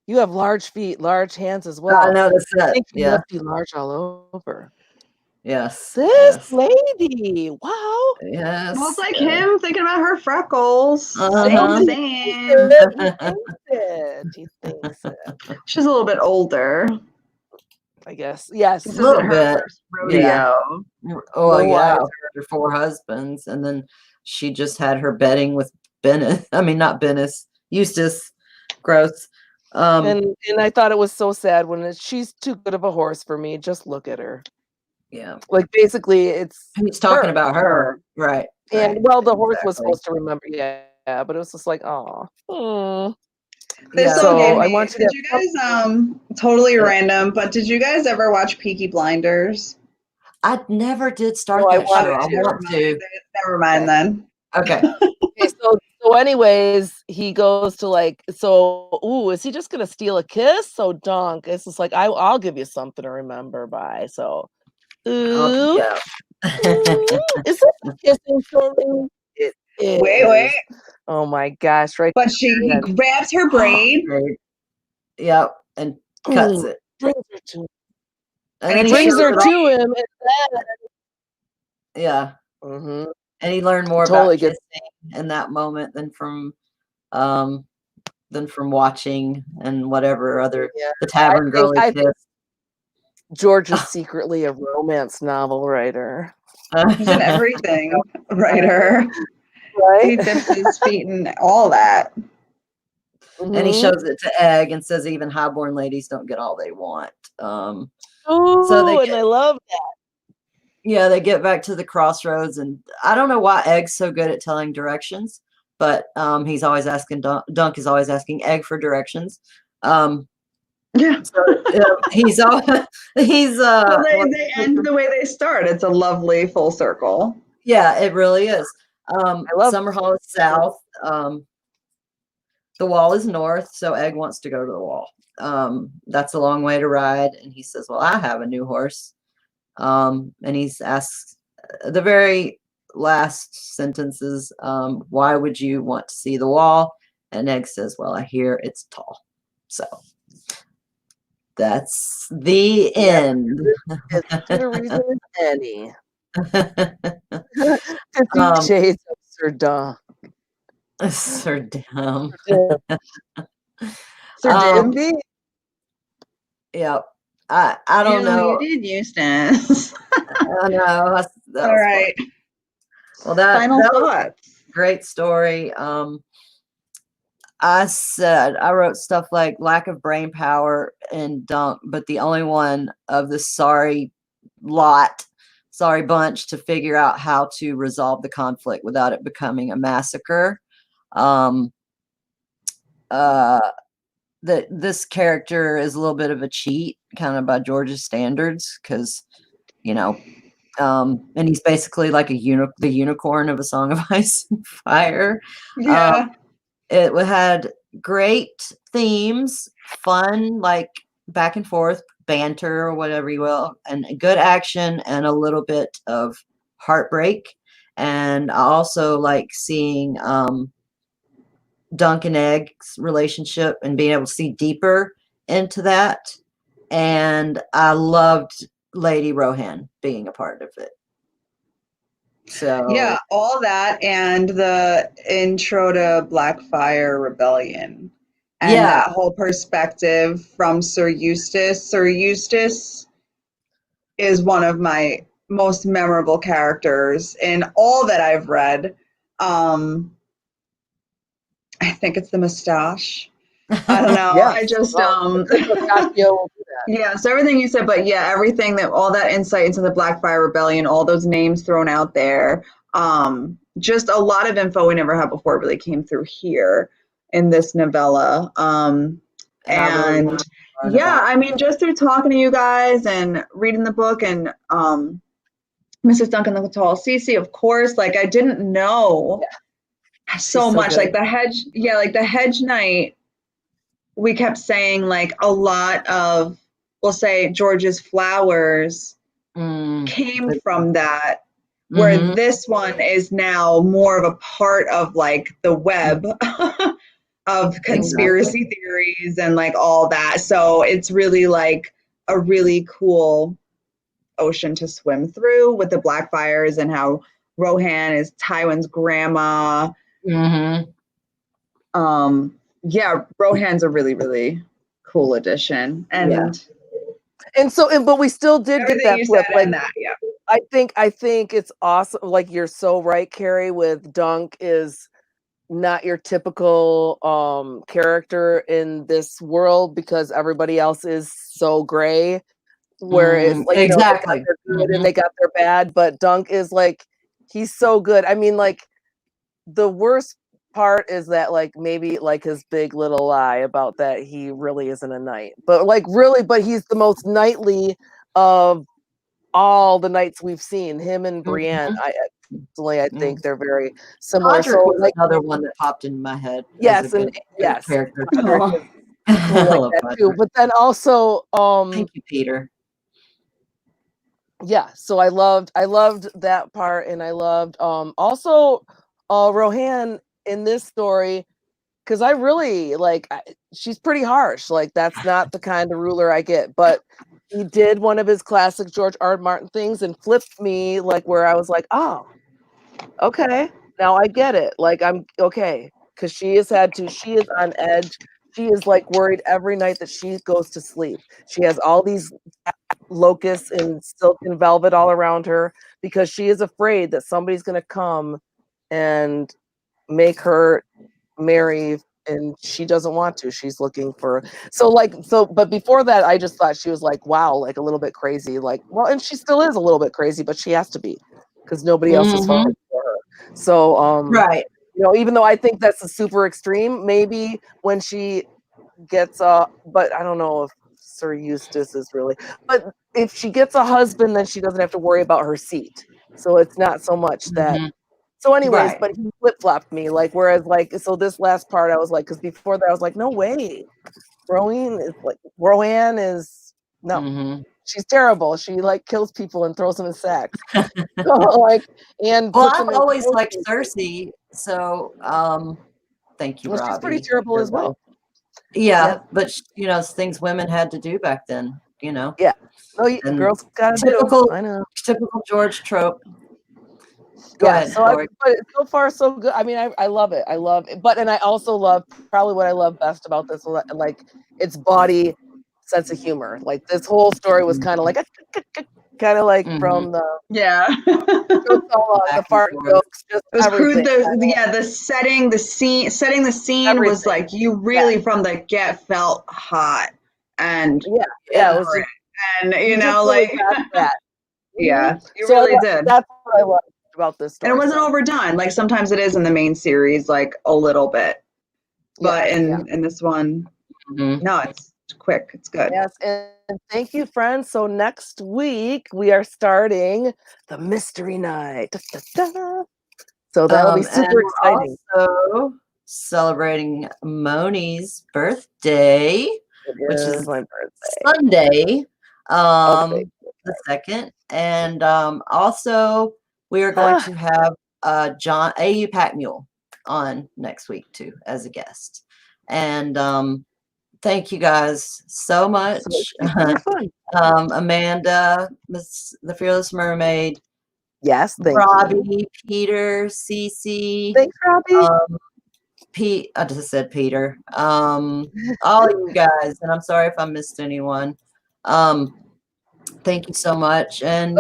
you have large feet, large hands as I well. know that's I that. think you Yeah. must be large all over." Yes. This Yes. lady, wow. Yes. Well, it's like him thinking about her freckles. Uh-huh. Same, same. He thinks it. He thinks it. She's a little bit older. I guess. Yes. This A little isn't her bit. first rodeo. Oh No yeah, wiser. after 4 husbands, and then she just had her betting with Bennett. I mean, not Bennis, Eustace. Gross. And I thought it was so sad when she's too good of a horse for me. Just look at her. Yeah. Like basically, it's He's talking her. about her, right? And right. well, the horse was Exactly. supposed to remember, yeah, but it was just like, oh. This Yeah. all gave So I me. want you Did to you guys totally Yeah. random? But did you guys ever watch Peaky Blinders? I never did start No, I that wanted show. I to. want to. Never mind Okay. then. Okay. Okay, so anyways, he goes to like, so is he just gonna steal a kiss? So Dunk, it's just like I'll give you something to remember by. So ooh, Yeah. is this a kissing story? It is. Wait. Oh my gosh, right. But he grabs her braid. Great. Yep. And cuts it. Brings her to And then he brings shows her it off. to him and Yeah. then And he learned more totally about kissing in that moment than from watching and whatever other the tavern girl he kissed. George is secretly a romance novel writer. He's an everything writer. Right? He dips his feet in all that. And he shows it to Egg and says even highborn ladies don't get all they want. So and I love that. Yeah, they get back to the crossroads, and I don't know why Egg's so good at telling directions, but he's always asking Dunk is always asking Egg for directions. Yeah. So he's well, they end the way they start. It's a lovely full circle. Yeah, it really is. I love Summer Hall is south. The wall is north, so Egg wants to go to the wall. That's a long way to ride, and he says, "Well, I have a new horse." And he's asked the very last sentences, "Why would you want to see the wall?" And Egg says, "Well, I hear it's tall." So that's the end. As good a reason as any. 50 Shades of Sir Dunk. Sir Dumb. Sir Dimby? Yeah. I don't know. You did Eustace. I know. That all right. Fun. Well, that Final thoughts. Great story. I wrote stuff like lack of brain power in Dunk, but the only one of the sorry bunch to figure out how to resolve the conflict without it becoming a massacre. This character is a little bit of a cheat, kind of by George's standards, because and he's basically like the unicorn of A Song of Ice and Fire. Yeah. It had great themes, fun, like back and forth banter or whatever you will, and good action and a little bit of heartbreak. And I also like seeing Dunk and Egg's relationship and being able to see deeper into that. And I loved Lady Rohan being a part of it. So yeah, all that and the intro to Blackfyre Rebellion and that whole perspective from Sir Eustace. Sir Eustace is one of my most memorable characters in all that I've read. I think it's the mustache. I don't know. Yes. I just yeah, so everything you said, but yeah, everything all that insight into the Blackfyre Rebellion, all those names thrown out there, just a lot of info we never had before really came through here in this novella. And learn Yeah, about. I mean, just through talking to you guys and reading the book and Mrs. Duncan the Tall, Cece, of course, like I didn't know so She's so much. good. Like the hedge knight, we kept saying like a lot of, we'll say George's flowers came from that, where this one is now more of a part of like the web of conspiracy theories and like all that. So it's really like a really cool ocean to swim through with the Blackfyres and how Rohan is Tywin's grandma. Yeah, Rohan's a really, really cool addition. And but we still did get that you flip. said Like, and that, yeah. I think it's awesome. Like, you're so right, Carrie, with Dunk is not your typical character in this world because everybody else is so gray. Whereas, like, exactly, they got their good and they got their bad, but Dunk is like, he's so good. I mean, like, the worst part is that, like, maybe like his big little lie about that he really isn't a knight, but like really, but he's the most knightly of all the knights we've seen. Him and Brienne, I think they're very similar. Podrick So was like, another one that popped in my head. yes, as a and good yes, character. Podrick is cool I like love that too. Podrick. But then also, Thank you, Peter. yeah, so I loved that part, and I loved also Rohan in this story, because I really like, she's pretty harsh. Like, that's not the kind of ruler I get, but he did one of his classic George R. R. Martin things and flipped me, like, where I was like, oh, okay, now I get it. Like, I'm okay, because she is on edge. She is like worried every night that she goes to sleep. She has all these locusts and silk and velvet all around her because she is afraid that somebody's going to come and make her marry, and she doesn't want to. She's looking for but before that, I just thought she was like, wow, like a little bit crazy. Like, well, and she still is a little bit crazy, but she has to be because nobody else is fighting for her. So right, even though I think that's a super extreme, maybe when she gets but I don't know if Sir Eustace is really, but if she gets a husband, then she doesn't have to worry about her seat. So it's not so much that. So anyways, right. but he flip-flopped me, like, whereas, like, so this last part I was like, because before that I was like, no way, Rohan is no, she's terrible. She like kills people and throws them in sacks. So, like, and Well, puts them I've in always liked potions. Cersei, so thank you, Well, she's pretty Robbie. terrible as well. Yeah, but it's things women had to do back then, Yeah. No, and girls gotta do. I know. typical George trope. Go Yeah, ahead, so Laurie. but so far so good. I mean, I love it. I love it. But and I also love, probably what I love best about this, like, its body sense of humor. Like, this whole story was kind of like kind of like from the jokes all along, the Back and fart forth. jokes, just It was everything. the setting the scene was Everything. like, you really from the get felt hot and Yeah, it was just, and you just really got that. yeah, you So really did. that's what I loved about this story. And it wasn't overdone. Like sometimes it is in the main series, like a little bit, but in this one, no, it's quick. It's good. Yes, and thank you, friends. So next week we are starting the mystery night. Da, da, da. So that'll be super exciting. Also celebrating Moni's birthday, which is my birthday, Sunday, the 2nd, and also we are going to have John AU Pack Mule on next week too as a guest, and thank you guys so much. Amanda, the Fearless Mermaid. Yes, thank Robbie, you. Peter, Cece. Thanks, Robbie. Pete, I just said Peter. All of you guys, and I'm sorry if I missed anyone. Thank you so much, and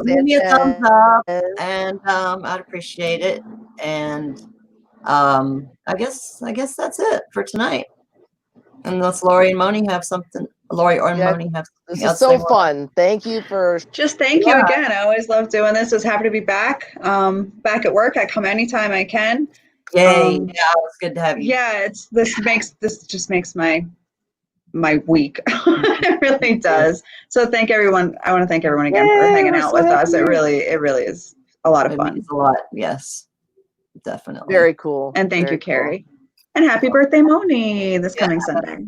give me a thumbs up, and I'd appreciate it. And I guess that's it for tonight. Unless Laurie and Moni have something. Laurie or Moni have something. This is so fun. Thank you for thank you again. I always love doing this. I was happy to be back. Back at work. I come anytime I can. Yay! Yeah, it's good to have you. Yeah, this just makes my my week. It really does. So thank everyone. I want to thank everyone again for Yay, hanging we're out so with us. happy. It really is a lot of It fun. means a lot. Yes, definitely. Very cool. And thank Very you, Carrie. And happy birthday, Moni, this coming Sunday.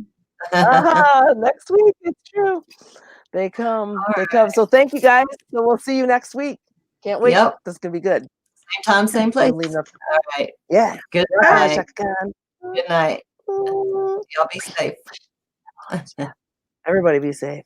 Cool. Next week, it's true. They come. All They come. So thank you guys. So we'll see you next week. Can't wait. Yep. This is gonna be good. Same time, same place. We're leaving up. All right. Yeah. Good Bye. night. Chaka Khan. Good night. Y'all be safe. Everybody be safe.